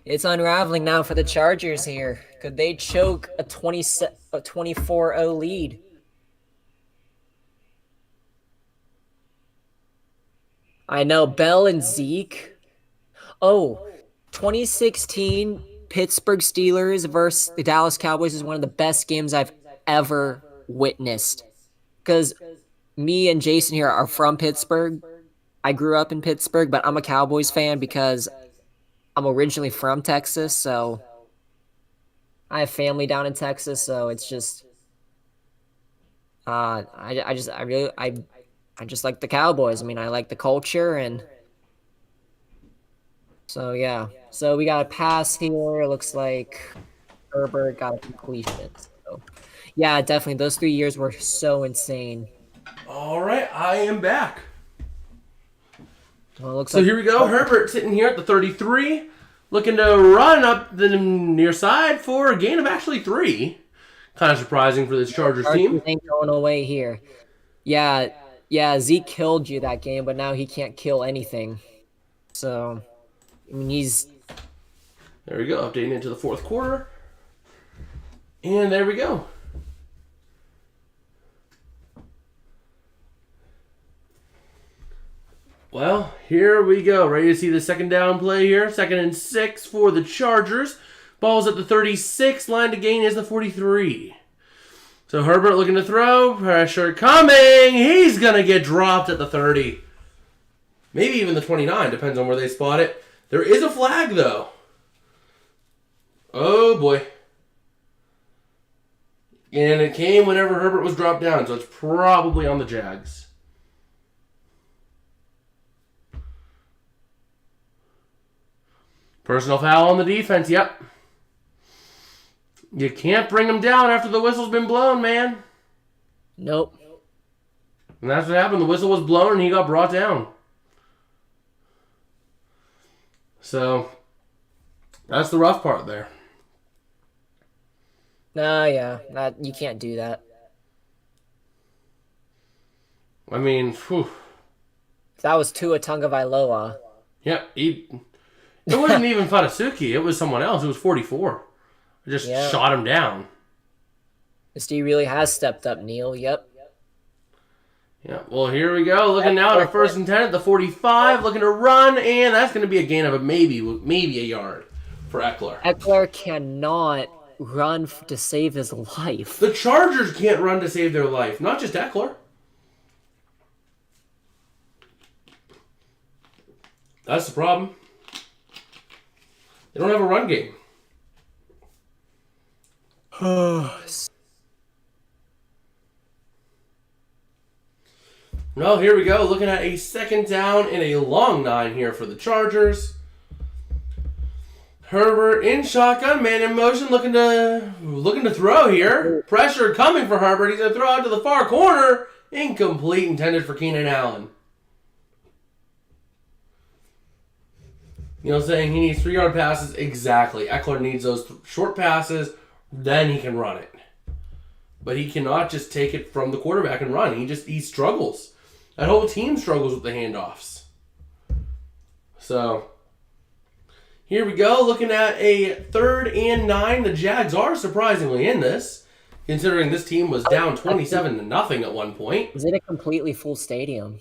Speaker 4: It's unraveling now for the Chargers here. Could they choke a 24-0 lead? I know, Bell and Zeke. Oh, 2016 Pittsburgh Steelers versus the Dallas Cowboys is one of the best games I've ever witnessed. Because me and Jason here are from Pittsburgh. I grew up in Pittsburgh, but I'm a Cowboys fan because I'm originally from Texas, so I have family down in Texas, so it's just I just like the Cowboys. I mean, I like the culture, and so yeah. So we got a pass here. It looks like Herbert got a completion. So yeah, definitely those 3 years were so insane.
Speaker 1: All right, I am back.
Speaker 4: Well, it looks
Speaker 1: so here we go. Herbert sitting here at the 33, looking to run up the near side for a gain of actually 3. Kind of surprising for this Chargers team.
Speaker 4: Ain't going away here. Yeah, Zeke killed you that game, but now he can't kill anything. So, I mean, he's...
Speaker 1: There we go, updating into the 4th quarter. And there we go. Well, here we go. Ready to see the second down play here. 2nd and 6 for the Chargers. Ball's at the 36. Line to gain is the 43. So Herbert looking to throw. Pressure coming. He's going to get dropped at the 30. Maybe even the 29. Depends on where they spot it. There is a flag, though. Oh, boy. And it came whenever Herbert was dropped down. So it's probably on the Jags. Personal foul on the defense, yep. You can't bring him down after the whistle's been blown, man.
Speaker 4: Nope.
Speaker 1: And that's what happened. The whistle was blown and he got brought down. So, that's the rough part there.
Speaker 4: Yeah. You can't do that.
Speaker 1: I mean, whew.
Speaker 4: That was Tua Tagovailoa.
Speaker 1: Yep, it wasn't even Fadasuki. It was someone else. It was 44. I just shot him down.
Speaker 4: This D really has stepped up, Neil. Yep.
Speaker 1: Yeah, well, here we go. Looking now at a 1st and 10 at the 45. Looking to run, and that's going to be a gain of maybe a yard for Eckler.
Speaker 4: Eckler cannot run to save his life.
Speaker 1: The Chargers can't run to save their life. Not just Eckler. That's the problem. They don't have a run game. Well, here we go. Looking at a 2nd down and a long 9 here for the Chargers. Herbert in shotgun, man in motion, looking to throw here. Pressure coming for Herbert. He's going to throw out to the far corner. Incomplete, intended for Keenan Allen. You know what I'm saying? He needs 3-yard passes. Exactly. Eckler needs those short passes. Then he can run it. But he cannot just take it from the quarterback and run. He struggles. That whole team struggles with the handoffs. So, here we go. Looking at a 3rd and 9. The Jags are surprisingly in this, considering this team was down 27-0 at one point.
Speaker 4: Is it a completely full stadium?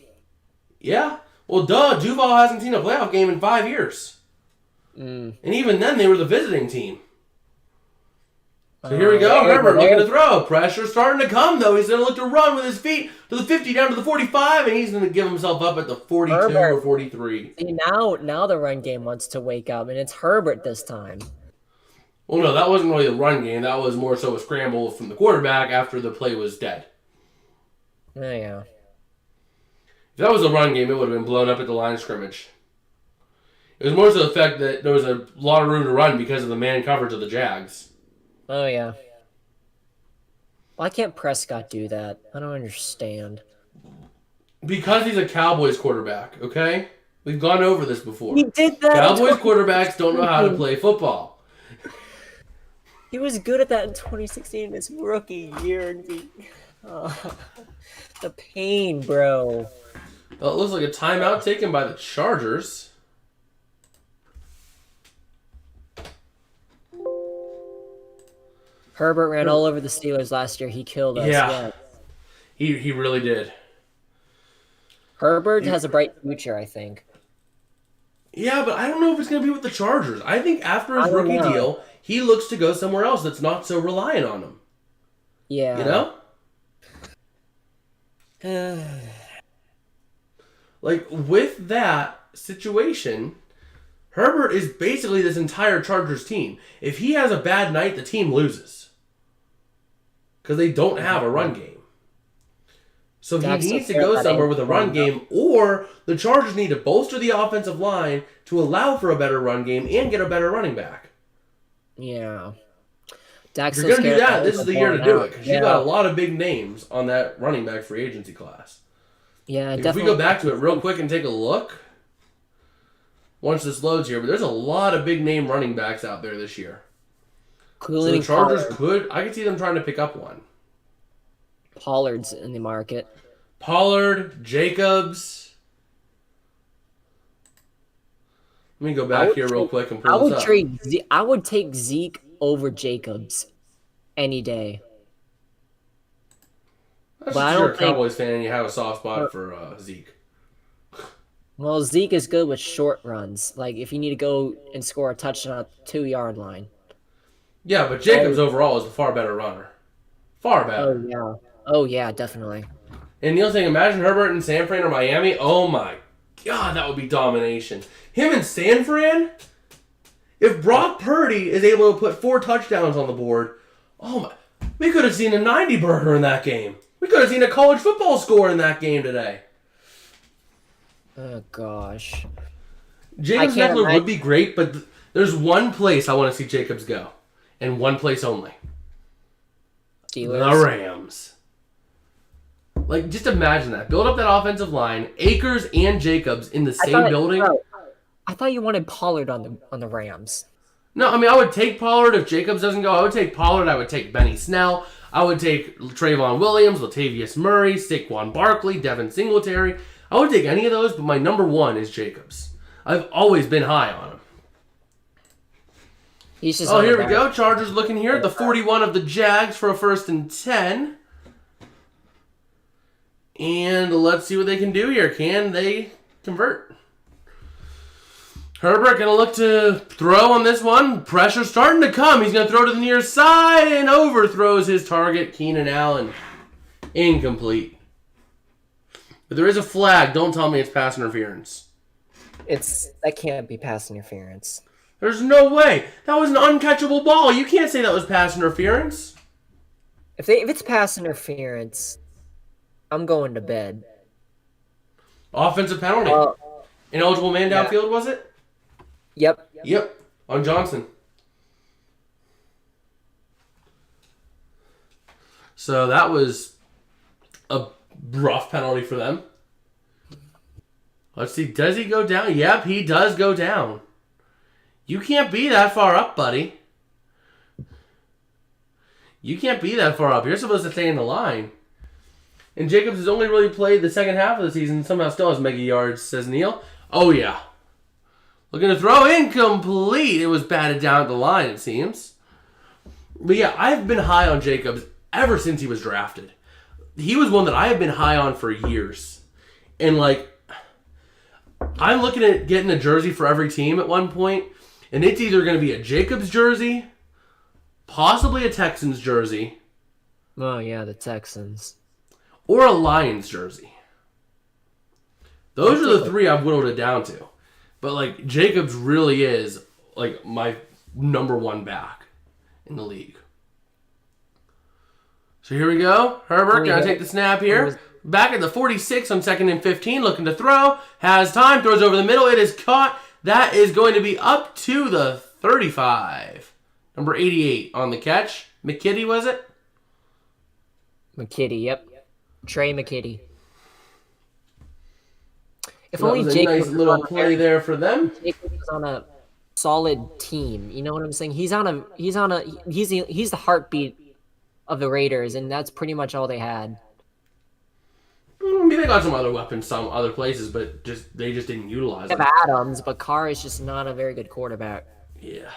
Speaker 1: Yeah. Well, Duval hasn't seen a playoff game in 5 years. And even then, they were the visiting team. So here we go. Herbert looking to throw. Pressure starting to come, though. He's going to look to run with his feet to the 50, down to the 45, and he's going to give himself up at the 42 or 43.
Speaker 4: See, now the run game wants to wake up, and it's Herbert this time.
Speaker 1: Well, no, that wasn't really the run game. That was more so a scramble from the quarterback after the play was dead.
Speaker 4: Oh, yeah.
Speaker 1: If that was a run game, it would have been blown up at the line of scrimmage. It was more so the fact that there was a lot of room to run because of the man coverage of the Jags.
Speaker 4: Oh, yeah. Why can't Prescott do that? I don't understand.
Speaker 1: Because he's a Cowboys quarterback, okay? We've gone over this before.
Speaker 4: He did that.
Speaker 1: Cowboys quarterbacks don't know how to play football.
Speaker 4: He was good at that in 2016, his rookie year. The pain, bro.
Speaker 1: Well, it looks like a timeout taken by the Chargers.
Speaker 4: Herbert ran all over the Steelers last year. He killed us.
Speaker 1: Yeah. He really did.
Speaker 4: Herbert has a bright future, I think.
Speaker 1: Yeah, but I don't know if it's going to be with the Chargers. I think after his rookie deal, he looks to go somewhere else that's not so reliant on him.
Speaker 4: Yeah.
Speaker 1: You know? Like, with that situation, Herbert is basically this entire Chargers team. If he has a bad night, the team loses. Because they don't have a run game. So he needs to go somewhere with a run game, or the Chargers need to bolster the offensive line to allow for a better run game and get a better running back.
Speaker 4: Yeah.
Speaker 1: If you're going to do that, this is the year to do it. Because you got a lot of big names on that running back free agency class.
Speaker 4: Yeah,
Speaker 1: if
Speaker 4: definitely.
Speaker 1: we go back to it real quick and take a look, once this loads here, but there's a lot of big name running backs out there this year. So the Chargers I could see them trying to pick up one.
Speaker 4: Pollard's in the market.
Speaker 1: Pollard, Jacobs. Let me go back here real quick and pull this up.
Speaker 4: I would take Zeke over Jacobs any day.
Speaker 1: That's just you're a Cowboys fan and you have a soft spot for Zeke.
Speaker 4: Well, Zeke is good with short runs. Like, if you need to go and score a touchdown at the 2-yard line.
Speaker 1: Yeah, but Jacobs overall is a far better runner. Far better.
Speaker 4: Oh, yeah, definitely.
Speaker 1: And Neil's saying, imagine Herbert and San Fran or Miami. Oh, my God, that would be domination. Him and San Fran? If Brock Purdy is able to put 4 touchdowns on the board, oh, my. We could have seen a 90-burger in that game. We could have seen a college football score in that game today.
Speaker 4: Oh, gosh.
Speaker 1: Jacobs Eckler would be great, but there's one place I want to see Jacobs go. And one place only.
Speaker 4: Steelers.
Speaker 1: The Rams. Like, just imagine that. Build up that offensive line. Akers and Jacobs in the same building.
Speaker 4: I thought you wanted Pollard on the Rams.
Speaker 1: No, I mean, I would take Pollard if Jacobs doesn't go. I would take Pollard. I would take Benny Snell. I would take Trayvon Williams, Latavius Murray, Saquon Barkley, Devin Singletary. I would take any of those, but my number one is Jacobs. I've always been high on him.
Speaker 4: He's just
Speaker 1: here we go. Chargers looking here at the 41 of the Jags for a 1st and 10. And let's see what they can do here. Can they convert? Herbert going to look to throw on this one. Pressure starting to come. He's going to throw to the near side and overthrows his target, Keenan Allen. Incomplete. But there is a flag. Don't tell me it's pass interference.
Speaker 4: That can't be pass interference.
Speaker 1: There's no way. That was an uncatchable ball. You can't say that was pass interference.
Speaker 4: If it's pass interference, I'm going to bed.
Speaker 1: Offensive penalty. Ineligible man downfield, was it?
Speaker 4: Yep.
Speaker 1: on Johnson. So that was a rough penalty for them. Let's see. Does he go down? Yep, he does go down. You can't be that far up, buddy. You can't be that far up. You're supposed to stay in the line. And Jacobs has only really played the second half of the season. Somehow still has mega yards, says Neil. Oh, yeah. Looking to throw incomplete. It was batted down at the line, it seems. But yeah, I've been high on Jacobs ever since he was drafted. He was one that I have been high on for years. And like, I'm looking at getting a jersey for every team at one point. And it's either going to be a Jacobs jersey, possibly a Texans jersey.
Speaker 4: Oh, yeah, the Texans.
Speaker 1: Or a Lions jersey. Those are the three I've whittled it down to. But, like, Jacobs really is, like, my number one back in the league. So here we go. Herbert, going to take the snap here. Back at the 46 on 2nd and 15, looking to throw. Has time, throws over the middle. It is caught. That is going to be up to the 35. Number 88 on the catch. McKitty, was it?
Speaker 4: McKitty, yep. Trey McKitty. If
Speaker 1: So
Speaker 4: only
Speaker 1: that was a
Speaker 4: Jacobs
Speaker 1: nice little play there for them.
Speaker 4: Jacobs was on a solid team. You know what I'm saying? He's the heartbeat of the Raiders, and that's pretty much all they had.
Speaker 1: I mean, they got some other weapons, some other places, but they just didn't utilize
Speaker 4: They
Speaker 1: them.
Speaker 4: have Adams, but Carr is just not a very good quarterback.
Speaker 1: Yeah.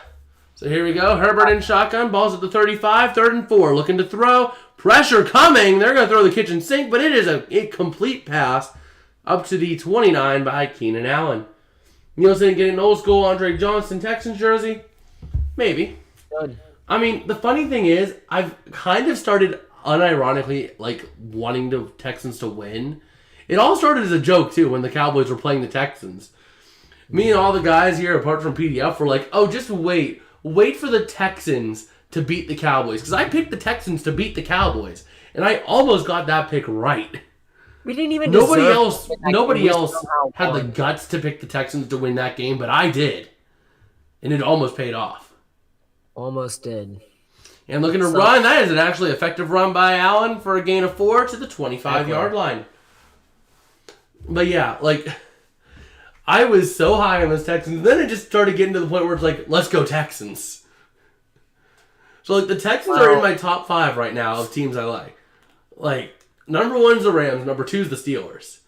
Speaker 1: So here we go. Herbert in shotgun. Ball's at the 35. 3rd and 4. Looking to throw. Pressure coming. They're going to throw the kitchen sink, but it is a complete pass up to the 29 by Keenan Allen. Nielsen getting an old school Andre Johnson Texans jersey? Maybe.
Speaker 4: Good.
Speaker 1: I mean, the funny thing is, I've kind of started unironically like wanting the Texans to win. It all started as a joke too when the Cowboys were playing the Texans. Me and all the guys here, apart from PDF, were like, "Oh, just wait for the Texans to beat the Cowboys," because I picked the Texans to beat the Cowboys, and I almost got that pick right.
Speaker 4: We didn't even.
Speaker 1: Nobody
Speaker 4: deserve
Speaker 1: else
Speaker 4: to win that game. We
Speaker 1: had the
Speaker 4: won.
Speaker 1: guts to pick the Texans to win that game, but I did, and it almost paid off.
Speaker 4: Almost did.
Speaker 1: And looking to run, that is an actually effective run by Allen for a gain of 4 to the 25-yard line. But yeah, like, I was so high on those Texans. Then it just started getting to the point where it's like, let's go Texans. So, like, the Texans are in my top 5 right now of teams I like. Like, number 1's the Rams, number 2's the Steelers.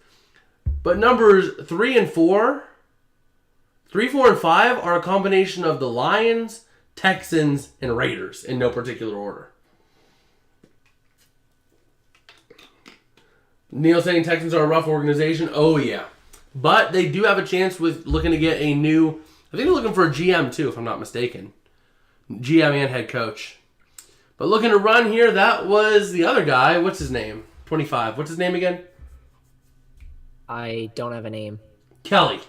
Speaker 1: But numbers 3 and 4, 3, 4, and 5 are a combination of the Lions, Texans, and Raiders in no particular order. Neil saying Texans are a rough organization. Oh, yeah. But they do have a chance with looking to get a new... I think they're looking for a GM, too, if I'm not mistaken. GM and head coach. But looking to run here, that was the other guy. What's his name? 25. What's his name again?
Speaker 4: I don't have a name.
Speaker 1: Kelly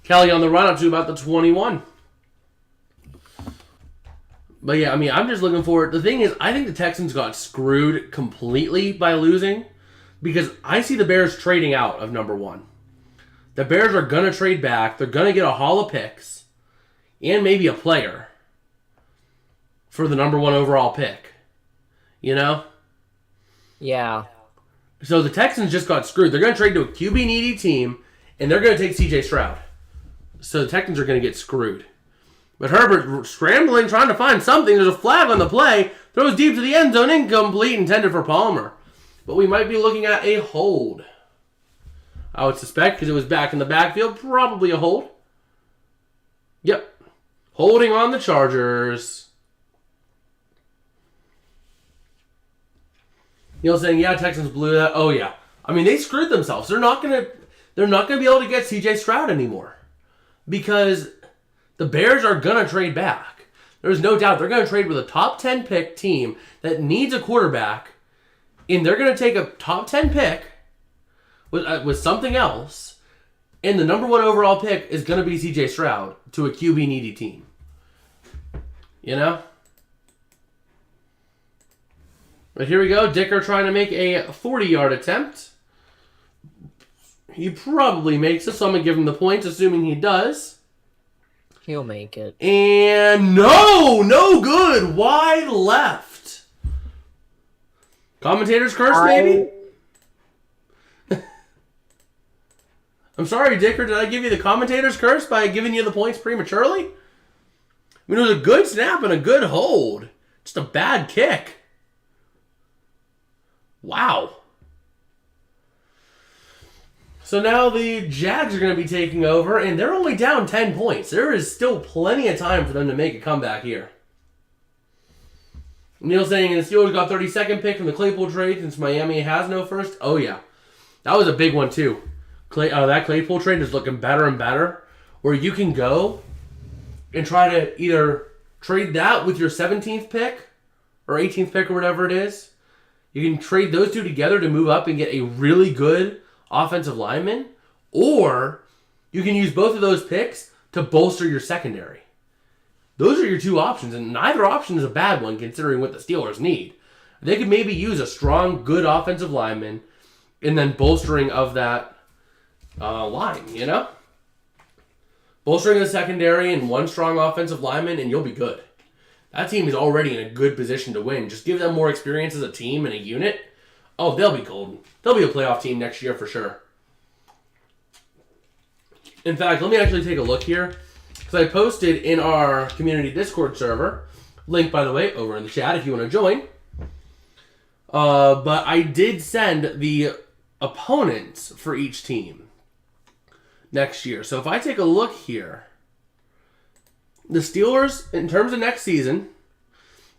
Speaker 1: on the run up to about the 21. But yeah, I mean, I'm just looking for it. The thing is, I think the Texans got screwed completely by losing because I see the Bears trading out of number 1. The Bears are going to trade back. They're going to get a haul of picks and maybe a player for the number 1 overall pick. You know?
Speaker 4: Yeah.
Speaker 1: So the Texans just got screwed. They're going to trade to a QB-needy team, and they're going to take C.J. Stroud. So the Texans are going to get screwed. But Herbert scrambling, trying to find something. There's a flag on the play. Throws deep to the end zone. Incomplete, intended for Palmer. But we might be looking at a hold. I would suspect, because it was back in the backfield, probably a hold. Yep. Holding on the Chargers. Neil saying, yeah, Texans blew that. Oh, yeah. I mean, they screwed themselves. They're not gonna be able to get C.J. Stroud anymore. Because the Bears are going to trade back. There's no doubt they're going to trade with a top 10 pick team that needs a quarterback, and they're going to take a top 10 pick with something else, and the number 1 overall pick is going to be C.J. Stroud to a QB-needy team. You know? But here we go. Dicker trying to make a 40-yard attempt. He probably makes it, so I'm going to give him the points, assuming he does.
Speaker 4: He'll make it.
Speaker 1: And no good. Wide left. Commentator's curse, maybe? I'm sorry, Dicker. Did I give you the commentator's curse by giving you the points prematurely? I mean, it was a good snap and a good hold. Just a bad kick. Wow. So now the Jags are going to be taking over, and they're only down 10 points. There is still plenty of time for them to make a comeback here. Neil saying, the Steelers got 32nd pick from the Claypool trade since Miami has no first. Oh, yeah. That was a big one, too. That Claypool trade is looking better and better, where you can go and try to either trade that with your 17th pick or 18th pick or whatever it is. You can trade those two together to move up and get a really good offensive lineman, or you can use both of those picks to bolster your secondary. Those are your two options, and neither option is a bad one considering what the Steelers need. They could maybe use a strong, good offensive lineman and then bolstering of that line, you know? Bolstering the secondary and one strong offensive lineman, and you'll be good. That team is already in a good position to win. Just give them more experience as a team and a unit. Oh, they'll be golden. They'll be a playoff team next year for sure. In fact, let me actually take a look here. Because I posted in our community Discord server. Link, by the way, over in the chat if you want to join. But I did send the opponents for each team next year. So if I take a look here, the Steelers, in terms of next season,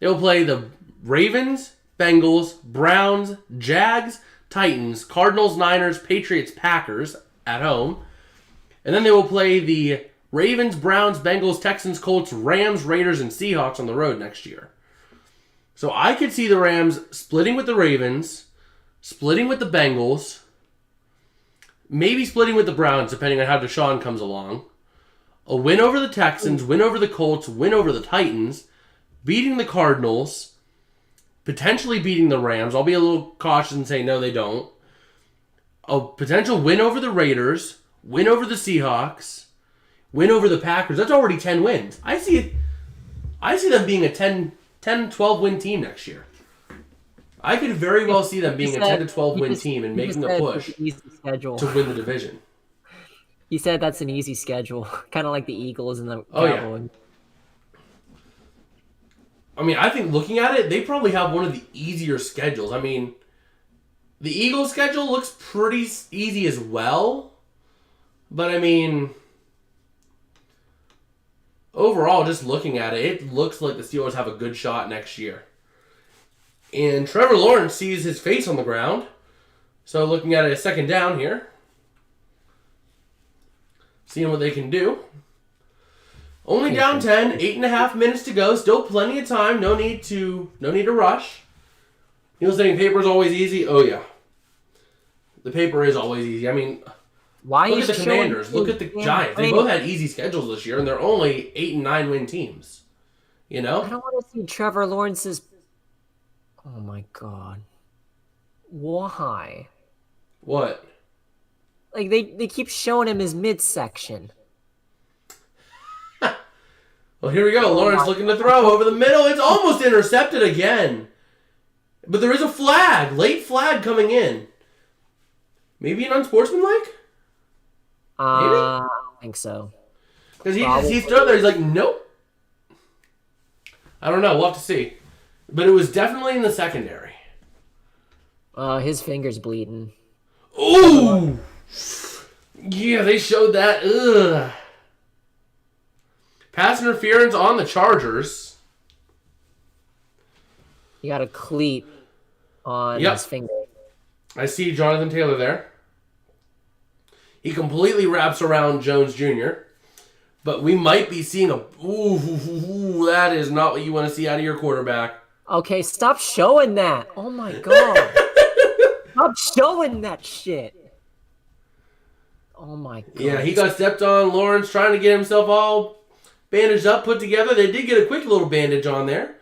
Speaker 1: they'll play the Ravens, Bengals, Browns, Jags, Titans, Cardinals, Niners, Patriots, Packers at home. And then they will play the Ravens, Browns, Bengals, Texans, Colts, Rams, Raiders, and Seahawks on the road next year. So I could see the Rams splitting with the Ravens, splitting with the Bengals, maybe splitting with the Browns, depending on how Deshaun comes along. A win over the Texans, win over the Colts, win over the Titans, beating the Cardinals, potentially beating the Rams. I'll be a little cautious and say no, they don't. A potential win over the Raiders, win over the Seahawks, win over the Packers. That's already 10 wins. I see them being a 10-12 win team next year. I could very well see them being a 10 to 12 win team and making a push to win the division.
Speaker 4: He said that's an easy schedule, kind of like the Eagles and the
Speaker 1: Yeah.
Speaker 4: Cowboys.
Speaker 1: I mean, I think looking at it, they probably have one of the easier schedules. I mean, the Eagles' schedule looks pretty easy as well. But, I mean, overall, just looking at it, it looks like the Steelers have a good shot next year. And Trevor Lawrence sees his face on the ground. So, looking at it, a second down here. Seeing what they can do. Only down 10, 8.5 minutes to go. Still plenty of time. No need to rush. Neil saying paper's always easy. Oh yeah, the paper is always easy. I mean, look at the Commanders. Look at the Giants. They both had easy schedules this year, and they're only 8 and 9 win teams. You know.
Speaker 4: I don't want to see Trevor Lawrence's. Oh my god. Why?
Speaker 1: What?
Speaker 4: Like, they keep showing him his midsection.
Speaker 1: Well, here we go. Lawrence looking to throw over the middle. It's almost intercepted again. But there is a flag. Late flag coming in. Maybe an unsportsmanlike? Maybe?
Speaker 4: I don't think so.
Speaker 1: Because he's stood there. He's like, nope. I don't know. We'll have to see. But it was definitely in the secondary.
Speaker 4: His finger's bleeding.
Speaker 1: Ooh! Yeah, they showed that. Ugh. Pass interference on the Chargers.
Speaker 4: He got a cleat on his finger.
Speaker 1: I see Jonathan Taylor there. He completely wraps around Jones Jr. But we might be seeing a... Ooh, that is not what you want to see out of your quarterback.
Speaker 4: Okay, stop showing that. Oh my god. Stop showing that shit. Oh my god.
Speaker 1: Yeah, he got stepped on. Lawrence trying to get himself all bandaged up, put together. They did get a quick little bandage on there.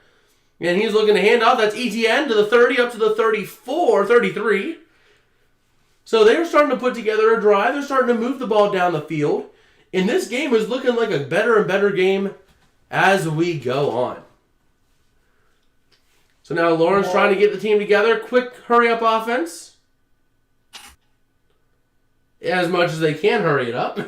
Speaker 1: And he's looking to hand off. That's ETN to the 30 up to the 34, 33. So they're starting to put together a drive. They're starting to move the ball down the field. And this game is looking like a better and better game as we go on. So now Lawrence trying to get the team together. Quick hurry-up offense. As much as they can hurry it up.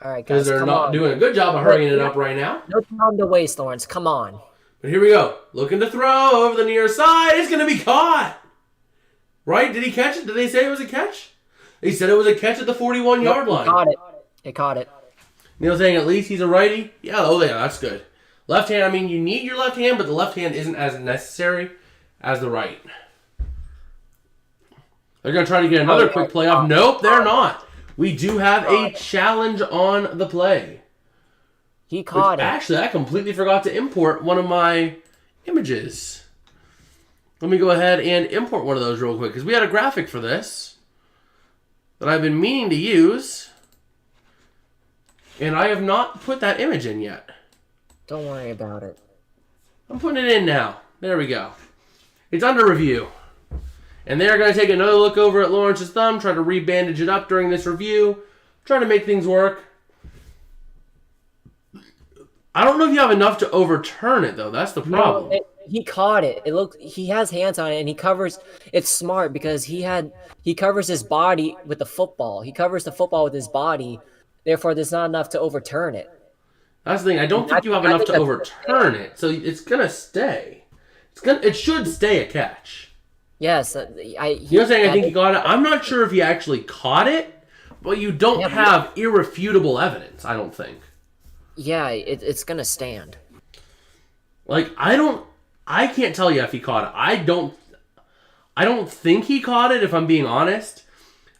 Speaker 4: All right,
Speaker 1: Because
Speaker 4: guys,
Speaker 1: they're
Speaker 4: come
Speaker 1: not
Speaker 4: on.
Speaker 1: doing a good job of hurrying it up right now.
Speaker 4: No time to waste, Lawrence. Come on.
Speaker 1: But here we go. Looking to throw over the near side. It's going to be caught. Right? Did he catch it? Did they say it was a catch? They said it was a catch at the 41-yard line.
Speaker 4: Caught it. They caught it.
Speaker 1: Neil saying at least he's a righty. Yeah, oh yeah, that's good. Left hand, I mean, you need your left hand, but the left hand isn't as necessary as the right. They're going to try to get another quick play off. Nope, they're not. We do have a challenge on the play.
Speaker 4: He caught it.
Speaker 1: Actually, I completely forgot to import one of my images. Let me go ahead and import one of those real quick, because we had a graphic for this that I've been meaning to use, and I have not put that image in yet.
Speaker 4: Don't worry about it.
Speaker 1: I'm putting it in now. There we go. It's under review. And they're going to take another look over at Lawrence's thumb, try to re-bandage it up during this review, try to make things work. I don't know if you have enough to overturn it, though. That's the problem.
Speaker 4: No, he caught it. He has hands on it, and he covers. It's smart because he covers his body with the football. He covers the football with his body. Therefore, there's not enough to overturn it.
Speaker 1: That's the thing. I don't think you have enough to overturn it, so it's gonna stay. It should stay a catch.
Speaker 4: Yes,
Speaker 1: You know what I'm saying? I think he got it. I'm not sure if he actually caught it, but you don't have irrefutable evidence. I don't think.
Speaker 4: Yeah, it's gonna stand.
Speaker 1: Like I can't tell you if he caught it. I don't think he caught it, if I'm being honest.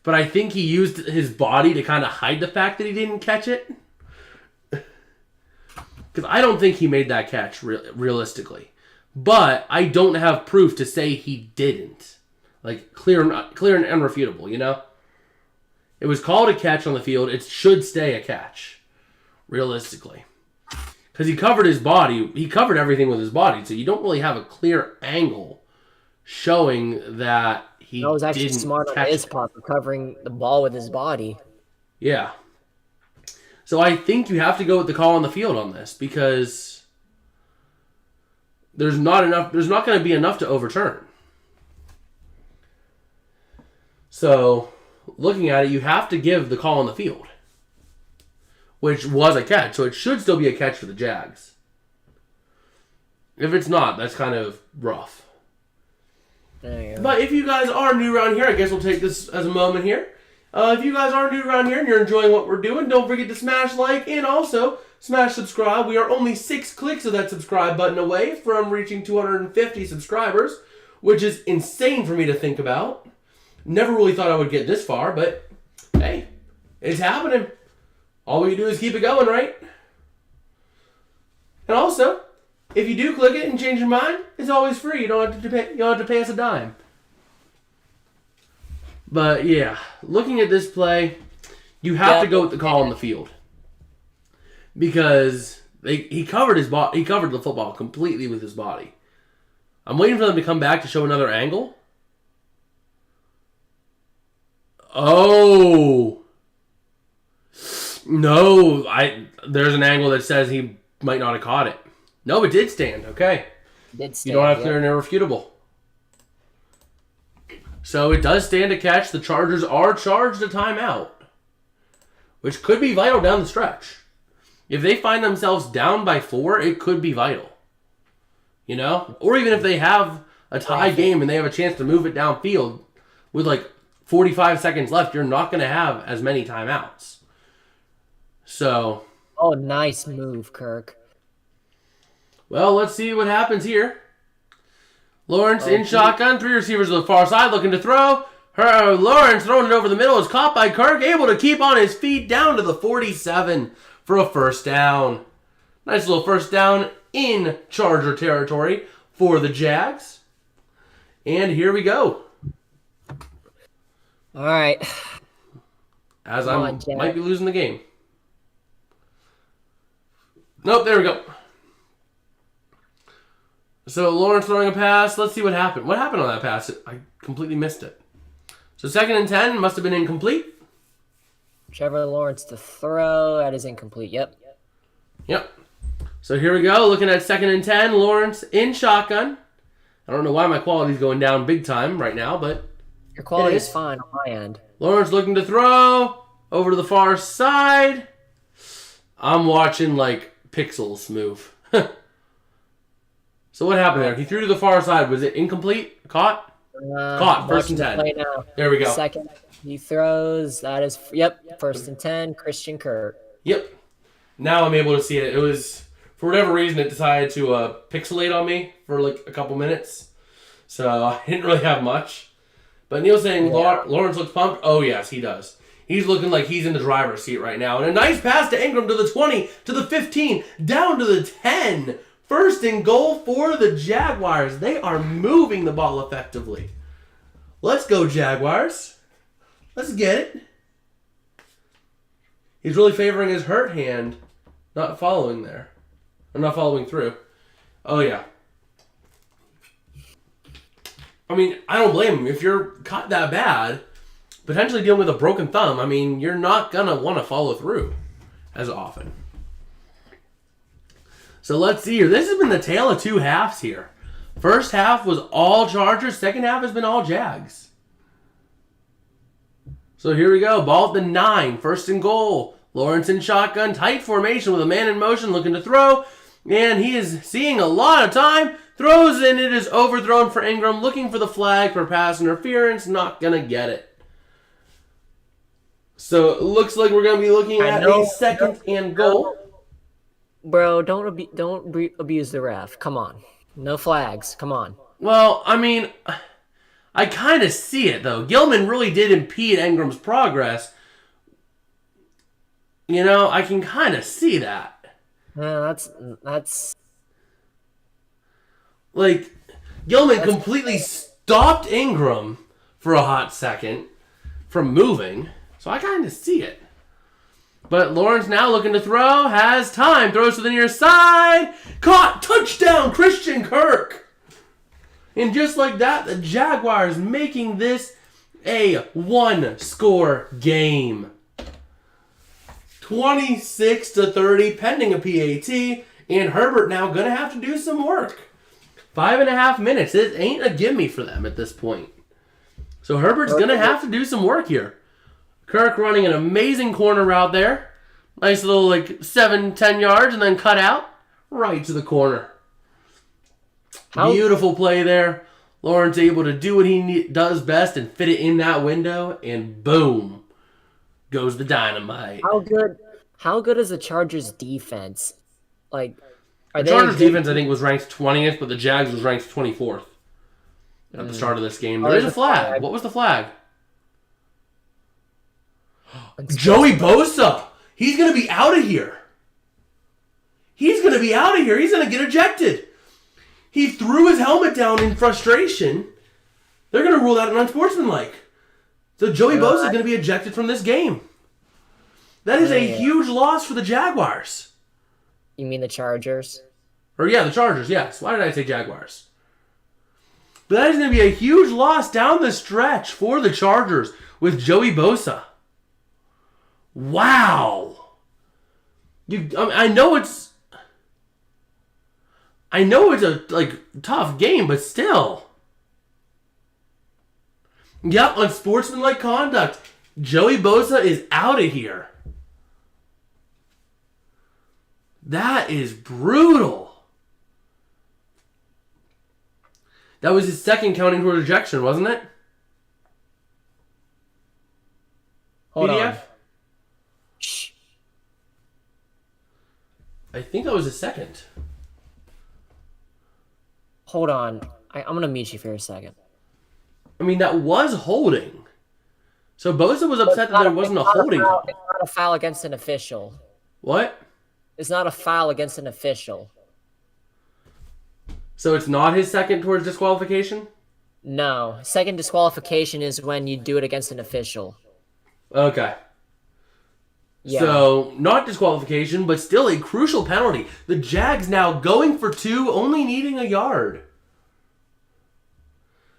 Speaker 1: But I think he used his body to kind of hide the fact that he didn't catch it. Because I don't think he made that catch realistically. But I don't have proof to say he didn't. Like, clear and irrefutable, you know? It was called a catch on the field. It should stay a catch, realistically. Because he covered his body. He covered everything with his body. So you don't really have a clear angle showing that he
Speaker 4: That was actually
Speaker 1: didn't
Speaker 4: smart on
Speaker 1: catch
Speaker 4: his
Speaker 1: it.
Speaker 4: part for covering the ball with his body.
Speaker 1: Yeah. So I think you have to go with the call on the field on this, because there's not going to be enough to overturn. So, looking at it, you have to give the call on the field, which was a catch. So it should still be a catch for the Jags. If it's not, that's kind of rough.
Speaker 4: There you go.
Speaker 1: But if you guys are new around here, I guess we'll take this as a moment here. If you guys are new around here and you're enjoying what we're doing, don't forget to smash like and also smash subscribe. We are only 6 clicks of that subscribe button away from reaching 250 subscribers, which is insane for me to think about. Never really thought I would get this far, but hey, it's happening. All we can do is keep it going, right? And also, if you do click it and change your mind, it's always free. You don't have to pay us a dime. But yeah, looking at this play, you have to go with the call on the field, because he covered his body. He covered the football completely with his body. I'm waiting for them to come back to show another angle. Oh no! There's an angle that says he might not have caught it. No, it did stand. Okay,
Speaker 4: Did stand,
Speaker 1: you don't have clear and irrefutable. So it does stand a catch. The Chargers are charged a timeout, which could be vital down the stretch. If they find themselves down by 4, it could be vital. You know? Or even if they have a tie game and they have a chance to move it downfield with like 45 seconds left, you're not going to have as many timeouts. So.
Speaker 4: Oh, nice move, Kirk.
Speaker 1: Well, let's see what happens here. Lawrence in shotgun, 3 receivers to the far side looking to throw. Lawrence throwing it over the middle is caught by Kirk, able to keep on his feet down to the 47 for a first down. Nice little first down in Charger territory for the Jags. And here we go.
Speaker 4: All right.
Speaker 1: As
Speaker 4: Come
Speaker 1: I
Speaker 4: on, Jack.
Speaker 1: might be losing the game. Nope, there we go. So Lawrence throwing a pass. Let's see what happened. What happened on that pass? I completely missed it. So 2nd and 10 must have been incomplete.
Speaker 4: Trevor Lawrence to throw. That is incomplete. Yep.
Speaker 1: Yep. So here we go. Looking at 2nd and 10. Lawrence in shotgun. I don't know why my quality's going down big time right now, but
Speaker 4: Your quality
Speaker 1: is
Speaker 4: is fine on my end.
Speaker 1: Lawrence looking to throw over to the far side. I'm watching like pixels move. So what happened there? He threw to the far side. Was it incomplete? Caught? Caught. 1st and 10.
Speaker 4: Play now.
Speaker 1: There we go.
Speaker 4: Second, he throws. That is, yep, 1st and 10. Christian Kirk.
Speaker 1: Yep. Now I'm able to see it. It was, for whatever reason, it decided to pixelate on me for like a couple minutes. So I didn't really have much. But Neil's saying Lawrence looks pumped. Oh, yes, he does. He's looking like he's in the driver's seat right now. And a nice pass to Ingram to the 20, to the 15, down to the 10. 1st and goal for the Jaguars. They are moving the ball effectively. Let's go, Jaguars. Let's get it. He's really favoring his hurt hand, not following there. Or not following through. Oh, yeah. I mean, I don't blame him. If you're caught that bad, potentially dealing with a broken thumb, I mean, you're not going to want to follow through as often. So let's see here. This has been the tale of two halves here. First half was all Chargers. Second half has been all Jags. So here we go. Ball at the 9. 1st and goal. Lawrence in shotgun. Tight formation with a man in motion looking to throw. And he is seeing a lot of time. Throws and it is overthrown for Ingram. Looking for the flag for pass interference. Not going to get it. So it looks like we're going to be looking at a 2nd and goal.
Speaker 4: Bro, don't abuse the ref. Come on. No flags. Come on.
Speaker 1: Well, I mean, I kind of see it, though. Gilman really did impede Ingram's progress. You know, I can kind of see that.
Speaker 4: Yeah, that's...
Speaker 1: Like, Gilman completely stopped Ingram for a hot second from moving. So I kind of see it. But Lawrence now looking to throw, has time, throws to the near side, caught, touchdown, Christian Kirk. And just like that, the Jaguars making this a one-score game. 26-30, pending a PAT, and Herbert now going to have to do some work. 5.5 minutes. It ain't a gimme for them at this point. So Herbert's going to have to do some work here. Kirk running an amazing corner route there. Nice little 7-10 yards and then cut out right to the corner. Beautiful play there. Lawrence able to do what he does best and fit it in that window, and boom, goes the dynamite.
Speaker 4: How good is the Chargers defense?
Speaker 1: The Chargers defense, I think, was ranked 20th, but the Jags was ranked 24th at the start of this game. There is a flag. What was the flag? Joey Bosa. He's going to be out of here. He's going to get ejected. He threw his helmet down in frustration. They're going to rule that an unsportsmanlike. So Joey Bosa is going to be ejected from this game. That is a huge loss for the Jaguars.
Speaker 4: You mean the Chargers?
Speaker 1: The Chargers, yes. Why did I say Jaguars? But that is going to be a huge loss down the stretch for the Chargers with Joey Bosa. Wow. I know it's a tough game, but still. Yep, unsportsmanlike conduct. Joey Bosa is out of here. That is brutal. That was his second counting for rejection, wasn't it?
Speaker 4: Hold
Speaker 1: PDF?
Speaker 4: on. Shh.
Speaker 1: I think that was his second.
Speaker 4: Hold on. I'm going to mute you for a second.
Speaker 1: I mean, that was holding. So Bosa was upset that there wasn't a holding call.
Speaker 4: It's not a foul against an official.
Speaker 1: What?
Speaker 4: It's not a foul against an official.
Speaker 1: So it's not his second towards disqualification?
Speaker 4: No. Second disqualification is when you do it against an official.
Speaker 1: Okay.
Speaker 4: Yeah.
Speaker 1: So, not disqualification, but still a crucial penalty. The Jags now going for 2, only needing a yard.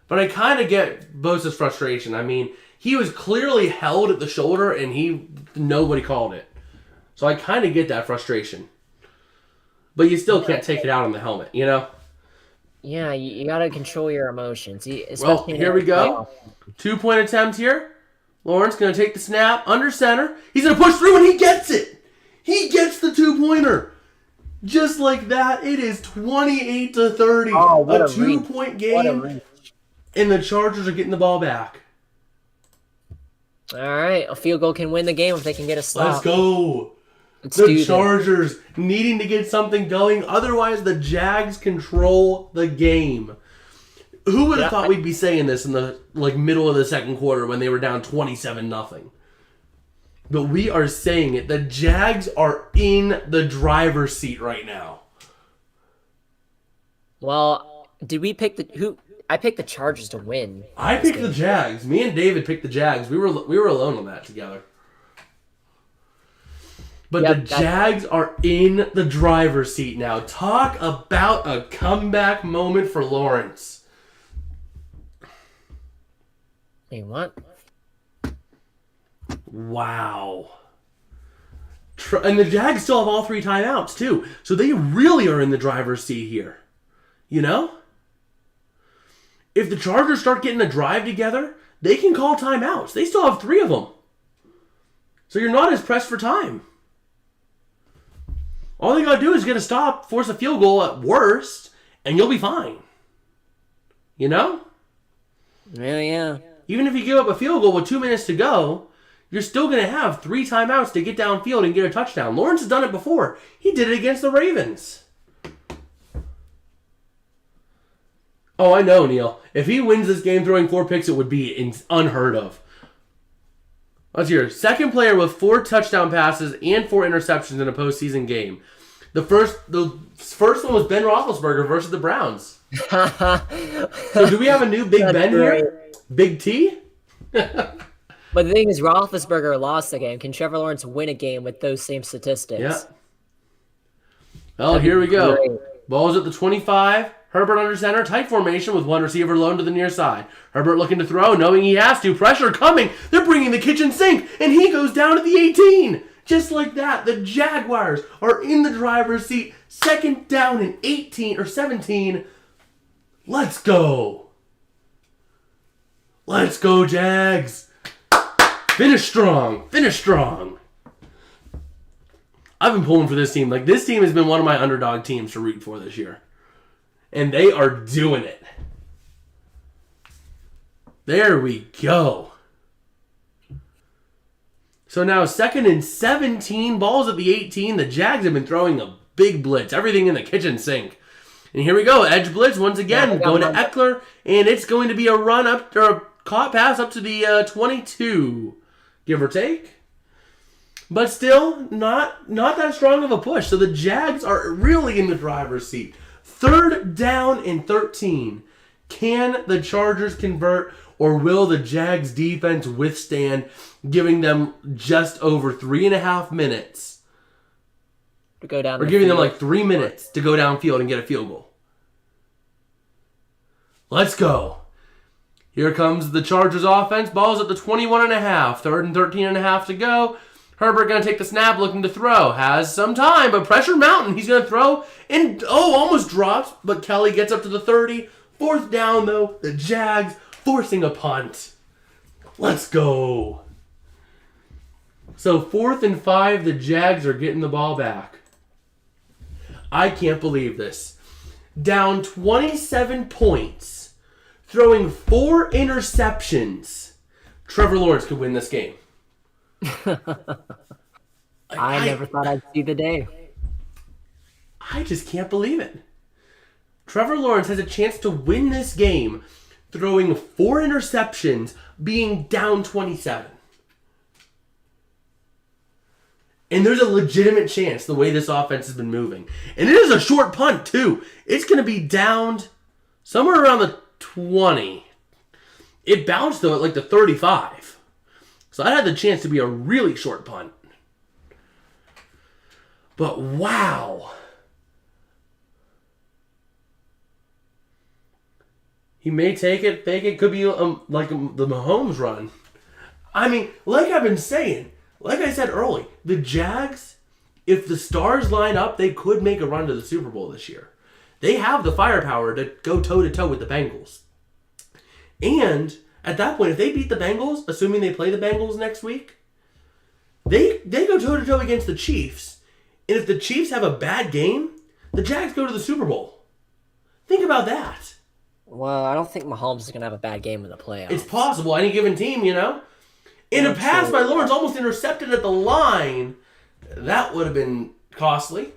Speaker 1: But I kind of get Bosa's frustration. I mean, he was clearly held at the shoulder, and nobody called it. So I kind of get that frustration. But you still can't take it out on the helmet, you know?
Speaker 4: Yeah, you gotta control your emotions.
Speaker 1: Well, here we go. 2-point attempt here. Lawrence going to take the snap under center. He's going to push through, and he gets it. He gets the 2-pointer. Just like that, it is 28-30.
Speaker 4: Oh, what
Speaker 1: a
Speaker 4: a
Speaker 1: 2-point game, and the Chargers are getting the ball back.
Speaker 4: All right, a field goal can win the game if they can get a stop.
Speaker 1: Let's go.
Speaker 4: Let's do
Speaker 1: The
Speaker 4: this.
Speaker 1: Chargers needing to get something going. Otherwise, the Jags control the game. Who would have thought we'd be saying this in the middle of the second quarter when they were down 27-0? But we are saying it. The Jags are in the driver's seat right now.
Speaker 4: Well, did we pick who? I picked the Chargers to win.
Speaker 1: I picked the Jags. Me and David picked the Jags. We were alone on that together. But the Jags are in the driver's seat now. Talk about a comeback moment for Lawrence.
Speaker 4: Hey, what?
Speaker 1: Wow. And the Jags still have all 3 timeouts, too. So they really are in the driver's seat here. You know? If the Chargers start getting a drive together, they can call timeouts. They still have 3 of them. So you're not as pressed for time. All they got to do is get a stop, force a field goal at worst, and you'll be fine. You know?
Speaker 4: Yeah.
Speaker 1: Even if you give up a field goal with 2 minutes to go, you're still going to have 3 timeouts to get downfield and get a touchdown. Lawrence has done it before. He did it against the Ravens. Oh, I know, Neil. If he wins this game throwing 4 picks, it would be unheard of. Let's hear. Second player with 4 touchdown passes and 4 interceptions in a postseason game. The first one was Ben Roethlisberger versus the Browns. So do we have a new Big Ben here? Big T?
Speaker 4: But the thing is, Roethlisberger lost the game. Can Trevor Lawrence win a game with those same statistics?
Speaker 1: Yeah. Well, here we go. Ball's at the 25. Herbert under center. Tight formation with one receiver lone to the near side. Herbert looking to throw, knowing he has to. Pressure coming. They're bringing the kitchen sink. And he goes down to the 18. Just like that, the Jaguars are in the driver's seat. Second down and 18 or 17. Let's go. Let's go, Jags. Finish strong. Finish strong. I've been pulling for this team. This team has been one of my underdog teams to root for this year. And they are doing it. There we go. So now 2nd and 17. Balls at the 18. The Jags have been throwing a big blitz. Everything in the kitchen sink. And here we go. Edge blitz once again. Going to Eckler. And it's going to be a run up, or a caught pass up to the 22. Give or take. But still, not that strong of a push. So the Jags are really in the driver's seat. 3rd down and 13. Can the Chargers convert, or will the Jags defense withstand, giving them just over 3.5 minutes
Speaker 4: To go down.
Speaker 1: or giving them 3 minutes to go downfield and get a field goal? Let's go. Here comes the Chargers offense. Ball's at the 21.5. 3rd and 13.5 to go. Herbert going to take the snap, looking to throw. Has some time, but pressure mountain. He's going to throw, and almost drops, but Kelly gets up to the 30. 4th down, though. The Jags forcing a punt. Let's go. So 4th and 5, the Jags are getting the ball back. I can't believe this. Down 27 points, throwing 4 interceptions. Trevor Lawrence could win this game.
Speaker 4: I never thought I'd see the day.
Speaker 1: I just can't believe it. Trevor Lawrence has a chance to win this game throwing 4 interceptions, being down 27. And there's a legitimate chance the way this offense has been moving. And it is a short punt, too. It's going to be downed somewhere around the 20. It bounced, though, at the 35. So that had the chance to be a really short punt. But wow. He may take it, fake it. Could be like the Mahomes run. I mean, like I've been saying, like I said early, the Jags, if the stars line up, they could make a run to the Super Bowl this year. They have the firepower to go toe-to-toe with the Bengals. And at that point, if they beat the Bengals, assuming they play the Bengals next week, they go toe-to-toe against the Chiefs. And if the Chiefs have a bad game, the Jags go to the Super Bowl. Think about that.
Speaker 4: Well, I don't think Mahomes is going to have a bad game in the playoffs.
Speaker 1: It's possible. Any given team, you know. In a pass by Lawrence, almost intercepted at the line. That would have been costly.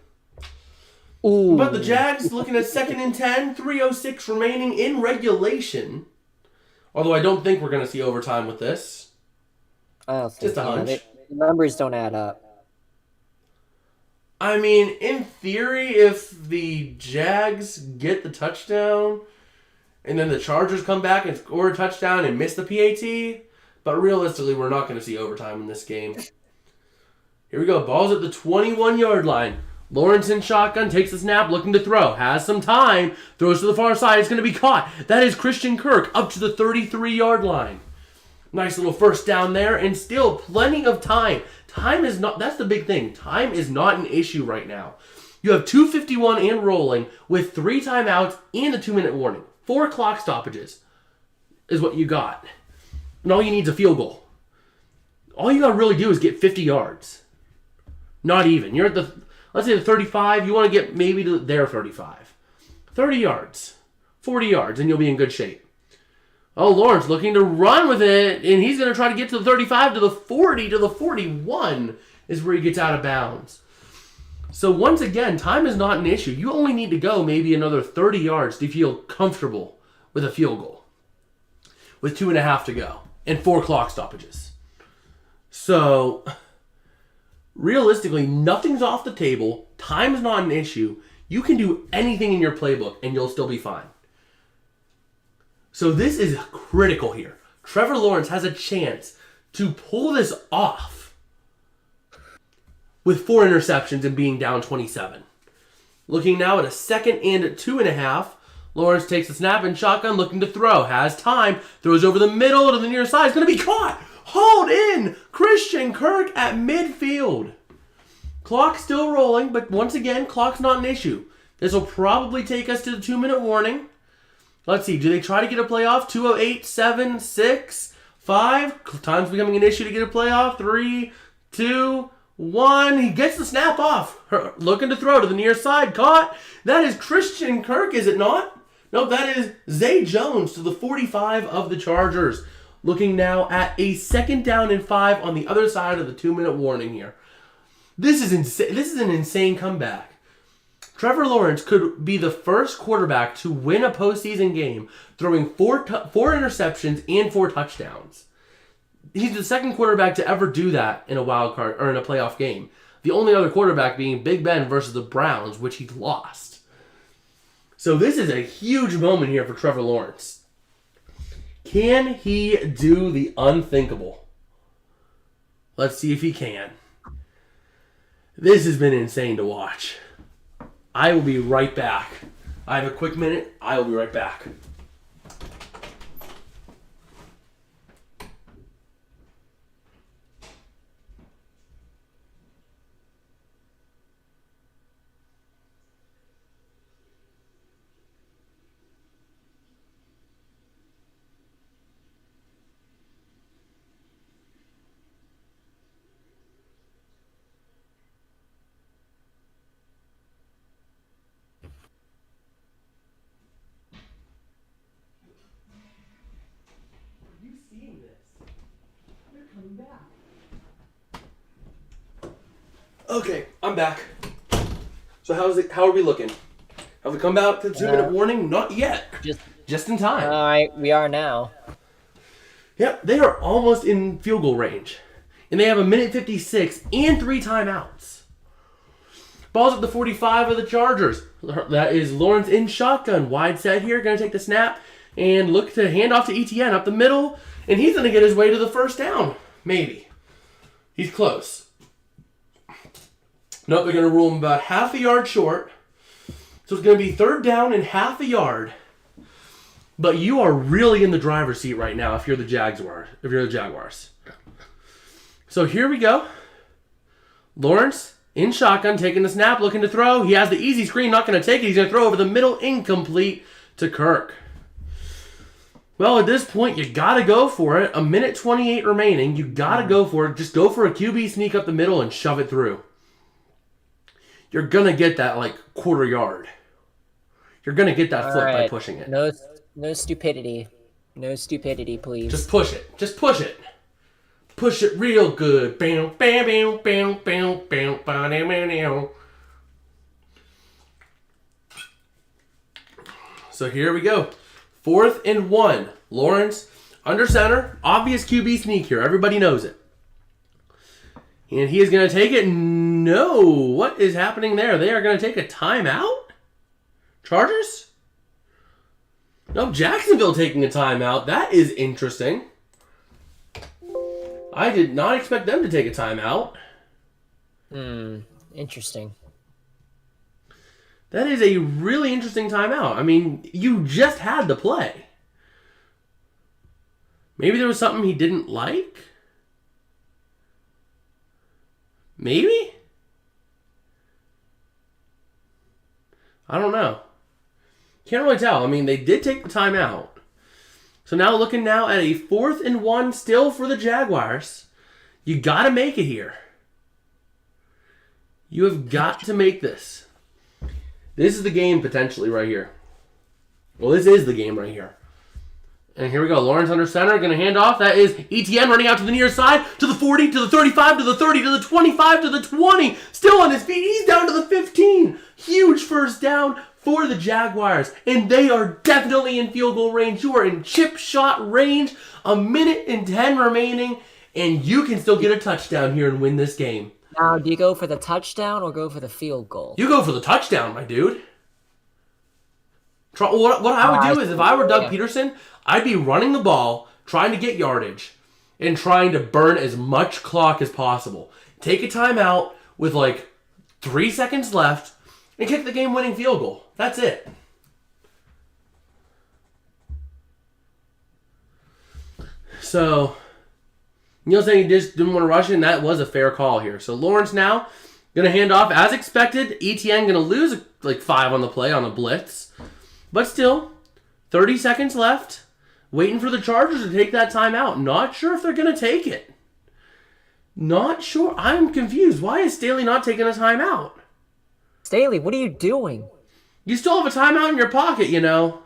Speaker 4: Ooh.
Speaker 1: But the Jags looking at 2nd and 10, 3:06 remaining in regulation. Although I don't think we're going to see overtime with this.
Speaker 4: I don't think
Speaker 1: Just a hunch.
Speaker 4: The numbers don't add up.
Speaker 1: I mean, in theory, if the Jags get the touchdown and then the Chargers come back and score a touchdown and miss the PAT, but realistically, we're not going to see overtime in this game. Here we go. Ball's at the 21-yard line. Lawrence in shotgun, takes the snap, looking to throw. Has some time. Throws to the far side. It's going to be caught. That is Christian Kirk up to the 33-yard line. Nice little first down there, and still plenty of time. Time is not, that's the big thing. Time is not an issue right now. You have 2:51 and rolling with 3 timeouts and a 2-minute warning. 4 clock stoppages is what you got. And all you need is a field goal. All you got to really do is get 50 yards. Not even. You're at the, let's say the 35. You want to get maybe to their 35. 30 yards. 40 yards, and you'll be in good shape. Oh, Lawrence looking to run with it, and he's going to try to get to the 35, to the 40, to the 41 is where he gets out of bounds. So once again, time is not an issue. You only need to go maybe another 30 yards to feel comfortable with a field goal. With 2.5 to go and 4 clock stoppages. So realistically, nothing's off the table. Time is not an issue. You can do anything in your playbook and you'll still be fine. So this is critical here. Trevor Lawrence has a chance to pull this off with 4 interceptions and being down 27. Looking now at a 2nd and 2.5. Lawrence takes the snap and shotgun, looking to throw. Has time. Throws over the middle to the near side. It's going to be caught. Hauled in. Christian Kirk at midfield. Clock still rolling, but once again, clock's not an issue. This will probably take us to the 2-minute warning. Let's see. Do they try to get a playoff? 2:08, 7, 6, 5. Time's becoming an issue to get a playoff. 3, 2, 1. He gets the snap off. Looking to throw to the near side. Caught. That is Christian Kirk, is it not? No, that is Zay Jones to the 45 of the Chargers. Looking now at a 2nd down and 5 on the other side of the 2-minute warning here. This is insane. This is an insane comeback. Trevor Lawrence could be the first quarterback to win a postseason game throwing 4 interceptions and 4 touchdowns. He's the second quarterback to ever do that in a wild card or in a playoff game. The only other quarterback being Big Ben versus the Browns, which he lost. So this is a huge moment here for Trevor Lawrence. Can he do the unthinkable? Let's see if he can. This has been insane to watch. I will be right back. I have a quick minute. I will be right back. Okay, I'm back. So how are we looking? Have we come out to the 2-minute warning? Not yet. Just in time.
Speaker 4: All right, we are now.
Speaker 1: Yep, they are almost in field goal range. And they have 1:56 and 3 timeouts. Ball's at the 45 of the Chargers. That is Lawrence in shotgun. Wide set here. Going to take the snap and look to hand off to ETN up the middle. And he's going to get his way to the first down. Maybe. He's close. Nope, they're going to rule him about half a yard short. So it's going to be 3rd down and half a yard. But you are really in the driver's seat right now if you're the Jaguars. So here we go. Lawrence in shotgun, taking the snap, looking to throw. He has the easy screen, not going to take it. He's going to throw over the middle, incomplete to Kirk. Well, at this point, you got to go for it. 1:28 remaining. You got to go for it. Just go for a QB sneak up the middle and shove it through. You're going to get that, like, quarter yard. You're going to get that flip by pushing it.
Speaker 4: No stupidity. No stupidity, please.
Speaker 1: Just push it. Just push it. Push it real good. Bam, bam, bam, bam, bam, bam, bam, bam. So here we go. 4th and 1. Lawrence under center. Obvious QB sneak here. Everybody knows it. And he is going to take it. No. What is happening there? They are going to take a timeout? Chargers? No, Jacksonville taking a timeout. That is interesting. I did not expect them to take a timeout.
Speaker 4: Interesting.
Speaker 1: That is a really interesting timeout. I mean, you just had the play. Maybe there was something he didn't like? Maybe? I don't know. Can't really tell. I mean, they did take the timeout. So now looking now at a 4th and 1 still for the Jaguars. You got to make it here. You have got to make this. This is the game potentially right here. Well, this is the game right here. And here we go. Lawrence under center. Going to hand off. That is ETN running out to the near side. To the 40, to the 35, to the 30, to the 25, to the 20. Still on his feet. He's down to the 15. Huge first down for the Jaguars. And they are definitely in field goal range. You are in chip shot range. 1:10 remaining. And you can still get a touchdown here and win this game.
Speaker 4: Now, do you go for the touchdown or go for the field goal?
Speaker 1: You go for the touchdown, my dude. What I would do is, if I were Doug Peterson, I'd be running the ball, trying to get yardage, and trying to burn as much clock as possible. Take a timeout with like 3 seconds left, and kick the game-winning field goal. That's it. So, Neil saying he just didn't want to rush it, and that was a fair call here. So Lawrence now going to hand off as expected. ETN going to lose like 5 on the play on a blitz. But still, 30 seconds left. Waiting for the Chargers to take that timeout. Not sure if they're going to take it. Not sure. I'm confused. Why is Staley not taking a timeout?
Speaker 4: Staley, what are you doing?
Speaker 1: You still have a timeout in your pocket, you know.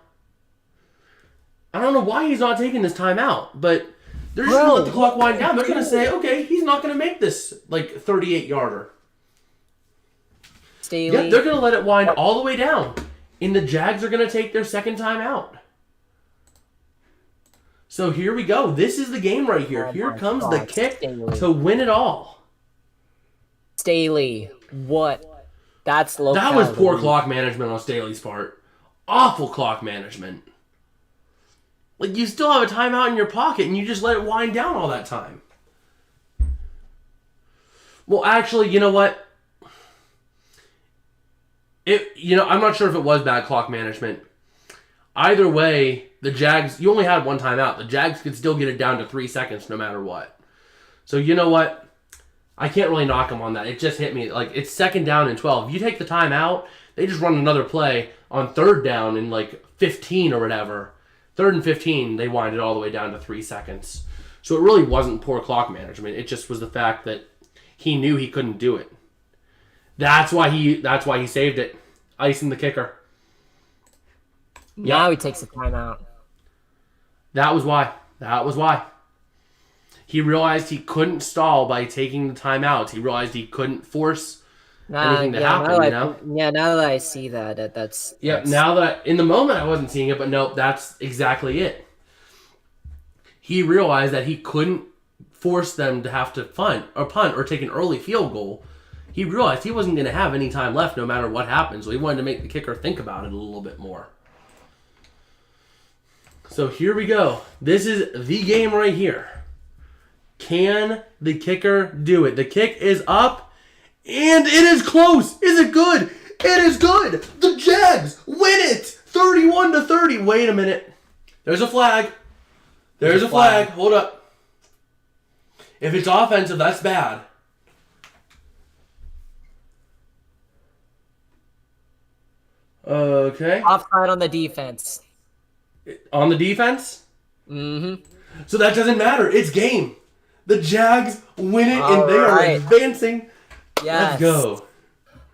Speaker 1: I don't know why he's not taking this timeout, but they're just going to let the clock wind down. They're going to say, okay, he's not going to make this like 38-yarder.
Speaker 4: Staley.
Speaker 1: Yeah, they're going to let it wind all the way down. And the Jags are going to take their second timeout. So here we go. This is the game right here.
Speaker 4: Oh
Speaker 1: here comes the kick
Speaker 4: Staley.
Speaker 1: to win it all.
Speaker 4: Staley, what? That's low.
Speaker 1: That was poor clock management on Staley's part. Awful clock management. Like, you still have a timeout in your pocket, and you just let it wind down all that time. Well, actually, you know what? I'm not sure if it was bad clock management. Either way, the Jags, you only had one timeout. The Jags could still get it down to 3 seconds no matter what. So you know what? I can't really knock them on that. It just hit me. Like, it's 2nd down and 12. If you take the timeout, they just run another play on 3rd down in like 15 or whatever. 3rd and 15, they wind it all the way down to 3 seconds. So it really wasn't poor clock management. It just was the fact that he knew he couldn't do it. That's why he saved it. Icing the kicker.
Speaker 4: Now he takes a timeout.
Speaker 1: That was why. He realized he couldn't stall by taking the timeouts. He realized he couldn't force anything to happen, you know?
Speaker 4: Now that I see that's...
Speaker 1: Yeah, now that... In the moment, I wasn't seeing it, but no, that's exactly it. He realized that he couldn't force them to have to punt or take an early field goal. He realized he wasn't going to have any time left no matter what happened, so he wanted to make the kicker think about it a little bit more. So here we go. This is the game right here. Can the kicker do it? The kick is up, and it is close. Is it good? It is good. The Jags win it, 31-30. Wait a minute. There's a flag. There's a flag. Hold up. If it's offensive, that's bad. Okay.
Speaker 4: Offside on the defense.
Speaker 1: On the defense?
Speaker 4: Mm-hmm.
Speaker 1: So that doesn't matter. It's game. The Jags win it,
Speaker 4: All
Speaker 1: and they are
Speaker 4: right.
Speaker 1: advancing.
Speaker 4: Yes.
Speaker 1: Let's go.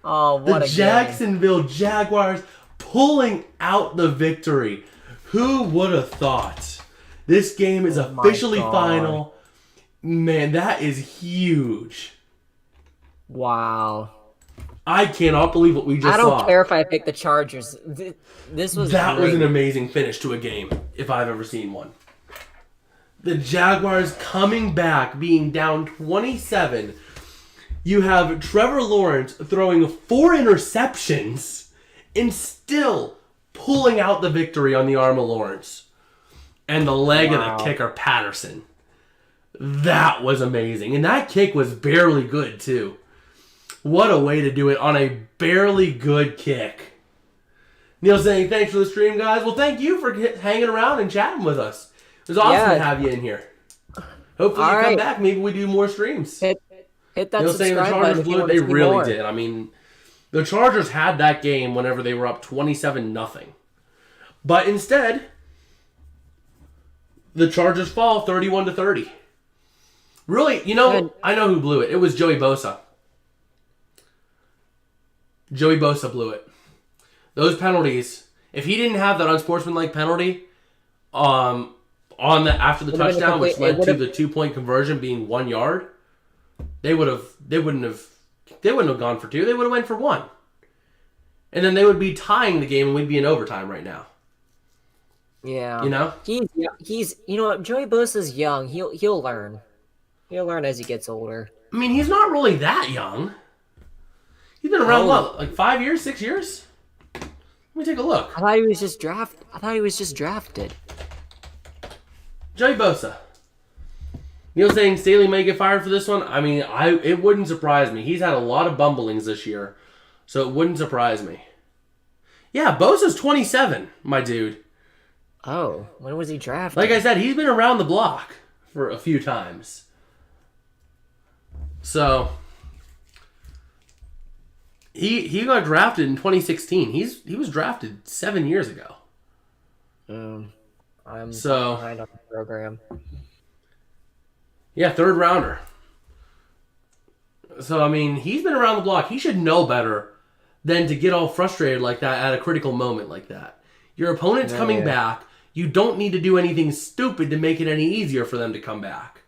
Speaker 4: Oh, what
Speaker 1: The
Speaker 4: a game.
Speaker 1: Jacksonville Jaguars pulling out the victory. Who would have thought? This game is
Speaker 4: my
Speaker 1: officially
Speaker 4: God.
Speaker 1: final. Man, that is huge.
Speaker 4: Wow.
Speaker 1: I cannot believe what we just
Speaker 4: I don't
Speaker 1: saw.
Speaker 4: care if I pick the Chargers. This was
Speaker 1: That was
Speaker 4: great.
Speaker 1: an amazing finish to a game, if I've ever seen one. The Jaguars coming back, being down 27. You have Trevor Lawrence throwing 4 interceptions and still pulling out the victory on the arm of Lawrence. And the leg of
Speaker 4: Wow.
Speaker 1: the kicker, Patterson. That was amazing. And that kick was barely good, too. What a way to do it on a barely good kick. Neil saying, thanks for the stream, guys. Well, thank you for hanging around and chatting with us. It was awesome to have you in here. Hopefully you come
Speaker 4: right.
Speaker 1: back. Maybe we do more streams.
Speaker 4: Hit that
Speaker 1: Neil saying the
Speaker 4: subscribe button
Speaker 1: Chargers
Speaker 4: if you
Speaker 1: blew it.
Speaker 4: want to
Speaker 1: They
Speaker 4: see
Speaker 1: really
Speaker 4: more.
Speaker 1: did. I mean, the Chargers had that game whenever they were up 27-0. But instead, the Chargers fall 31-30. Really, you know,
Speaker 4: Good.
Speaker 1: I know who blew it. It was Joey Bosa. Joey Bosa blew it. Those penalties, if he didn't have that unsportsmanlike penalty on the after the
Speaker 4: Would've been a
Speaker 1: touchdown, which
Speaker 4: complete-
Speaker 1: led to the 2-point conversion being 1 yard, they wouldn't have gone for 2. They would have went for 1. And then they would be tying the game and we'd be in overtime right now.
Speaker 4: Yeah.
Speaker 1: You know?
Speaker 4: He's you know what, Joey Bosa's young. He'll learn. He'll learn as he gets older.
Speaker 1: I mean, he's not really that young. He's been around, what, like 5 years, 6 years? Let me take a look.
Speaker 4: I thought he was just drafted.
Speaker 1: Joey Bosa. Neil saying Staley may get fired for this one. I mean, it wouldn't surprise me. He's had a lot of bumblings this year, so it wouldn't surprise me. Yeah, Bosa's 27, my dude.
Speaker 4: Oh, when was he drafted?
Speaker 1: Like I said, he's been around the block for a few times. So he got drafted in 2016. He was drafted 7 years ago.
Speaker 4: I'm
Speaker 1: So-
Speaker 4: behind on the program.
Speaker 1: Yeah, 3rd rounder. So, I mean, he's been around the block. He should know better than to get all frustrated like that at a critical moment like that. Your opponent's coming back. You don't need to do anything stupid to make it any easier for them to come back.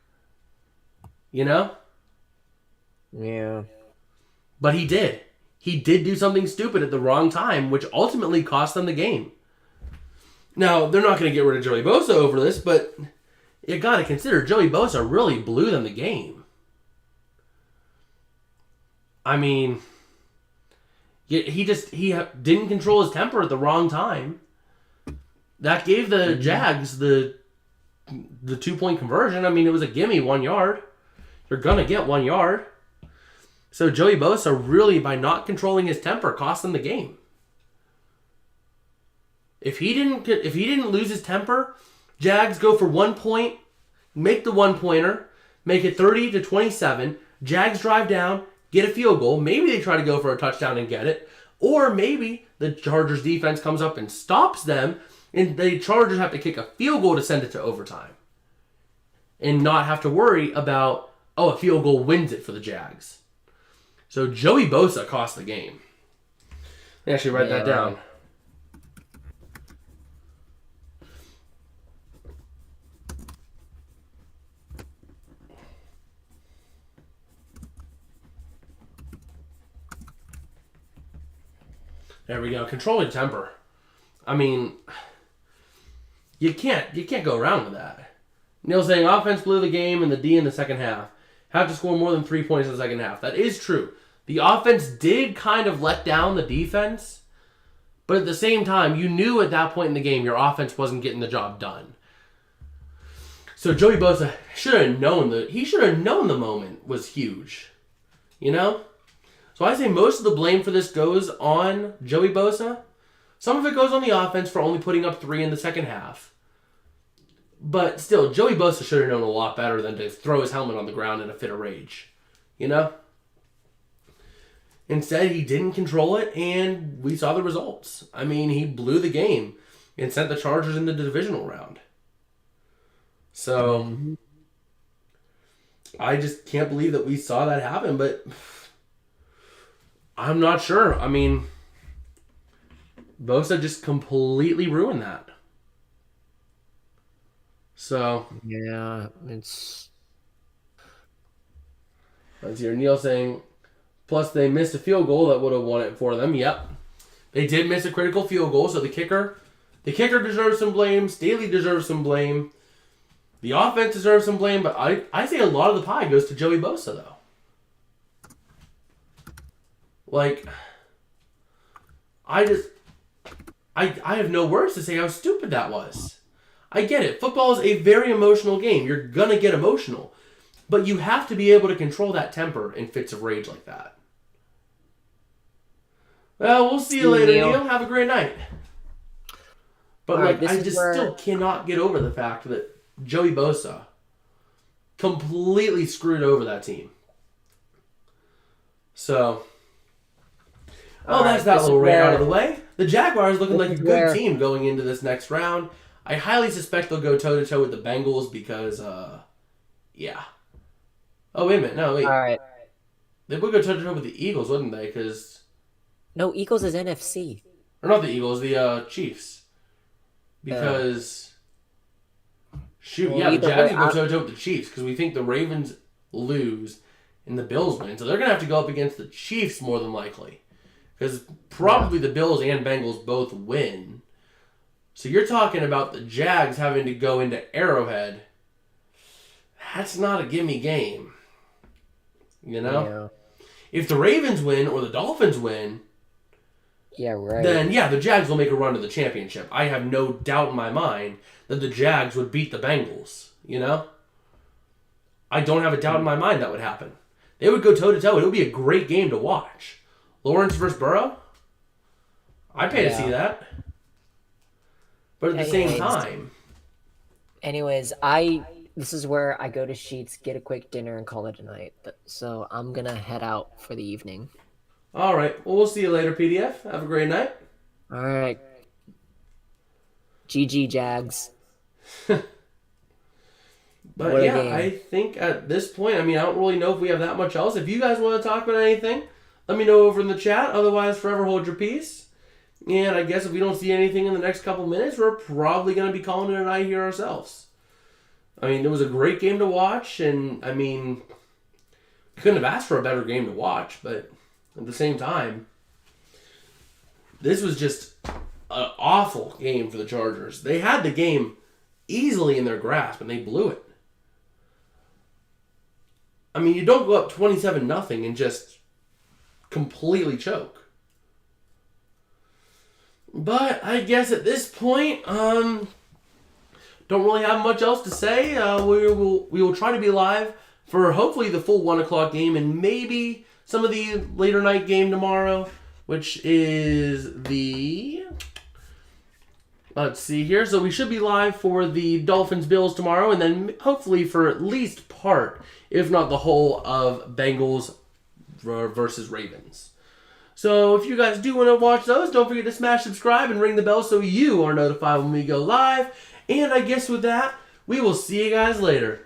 Speaker 1: You know?
Speaker 4: Yeah.
Speaker 1: But he did. He did do something stupid at the wrong time, which ultimately cost them the game. Now, they're not going to get rid of Joey Bosa over this, but you got to consider Joey Bosa really blew them the game. I mean, he didn't control his temper at the wrong time. That gave the Jags the 2-point conversion. I mean, it was a gimme 1 yard. You're going to get 1 yard. So Joey Bosa really, by not controlling his temper, cost them the game. If he didn't lose his temper, Jags go for 1 point, make the 1-pointer, make it 30-27. Jags drive down, get a field goal. Maybe they try to go for a touchdown and get it. Or maybe the Chargers defense comes up and stops them, and the Chargers have to kick a field goal to send it to overtime. And not have to worry about, a field goal wins it for the Jags. So Joey Bosa cost the game. Let me actually write that down. There we go. Control your temper. I mean, you can't go around with that. Neil saying offense blew the game and the D in the second half. Have to score more than 3 points in the second half. That is true. The offense did kind of let down the defense, but at the same time, you knew at that point in the game your offense wasn't getting the job done. So Joey Bosa should have known the moment was huge. You know? So I say most of the blame for this goes on Joey Bosa. Some of it goes on the offense for only putting up 3 in the second half. But still, Joey Bosa should have known a lot better than to throw his helmet on the ground in a fit of rage. You know? Instead, he didn't control it, and we saw the results. I mean, he blew the game and sent the Chargers in the divisional round. So, I just can't believe that we saw that happen, but I'm not sure. I mean, Bosa just completely ruined that. So,
Speaker 4: Yeah, it's...
Speaker 1: let's hear Neil saying, plus they missed a field goal that would have won it for them. Yep. They did miss a critical field goal, so the kicker deserves some blame. Staley deserves some blame. The offense deserves some blame, but I say a lot of the pie goes to Joey Bosa, though. Like, I have no words to say how stupid that was. I get it. Football is a very emotional game. You're going to get emotional. But you have to be able to control that temper in fits of rage like that. Well, we'll see you later, Neil. Have a great night. But
Speaker 4: right,
Speaker 1: I just still cannot get over the fact that Joey Bosa completely screwed over that team. So, that's that little rant out of the way. The Jaguars looking like a good team going into this next round. I highly suspect they'll go toe-to-toe with the Bengals because, yeah. Oh, wait a minute. No, wait.
Speaker 4: All right.
Speaker 1: They would go toe-to-toe with the Eagles, wouldn't they?
Speaker 4: No, Eagles is NFC.
Speaker 1: Or not the Eagles, the Chiefs. Because... shoot,
Speaker 4: well,
Speaker 1: the Jags go toe-to-toe with the Chiefs because we think the Ravens lose and the Bills win. So they're going to have to go up against the Chiefs more than likely. Because probably the Bills and Bengals both win. So you're talking about the Jags having to go into Arrowhead. That's not a gimme game. You know? Yeah. If the Ravens win or the Dolphins win, then the Jags will make a run to the championship. I have no doubt in my mind that the Jags would beat the Bengals. You know? I don't have a doubt in my mind that would happen. They would go toe-to-toe. It would be a great game to watch. Lawrence versus Burrow? I'd pay to see that. But at the same time...
Speaker 4: Anyways, this is where I go to Sheets, get a quick dinner, and call it a night. So I'm going to head out for the evening.
Speaker 1: All right. Well, we'll see you later, PDF. Have a great night.
Speaker 4: All right. GG, Jags.
Speaker 1: But I think at this point, I don't really know if we have that much else. If you guys want to talk about anything, let me know over in the chat. Otherwise, forever hold your peace. And I guess if we don't see anything in the next couple minutes, we're probably going to be calling it a night here ourselves. It was a great game to watch, and, we couldn't have asked for a better game to watch, but at the same time, this was just an awful game for the Chargers. They had the game easily in their grasp, and they blew it. You don't go up 27-0 and just completely choke. But I guess at this point, don't really have much else to say. We will try to be live for hopefully the full 1 o'clock game and maybe some of the later night game tomorrow, which is the... Let's see here. So we should be live for the Dolphins-Bills tomorrow, and then hopefully for at least part, if not the whole, of Bengals versus Ravens. So if you guys do want to watch those, don't forget to smash subscribe and ring the bell so you are notified when we go live. And I guess with that, we will see you guys later.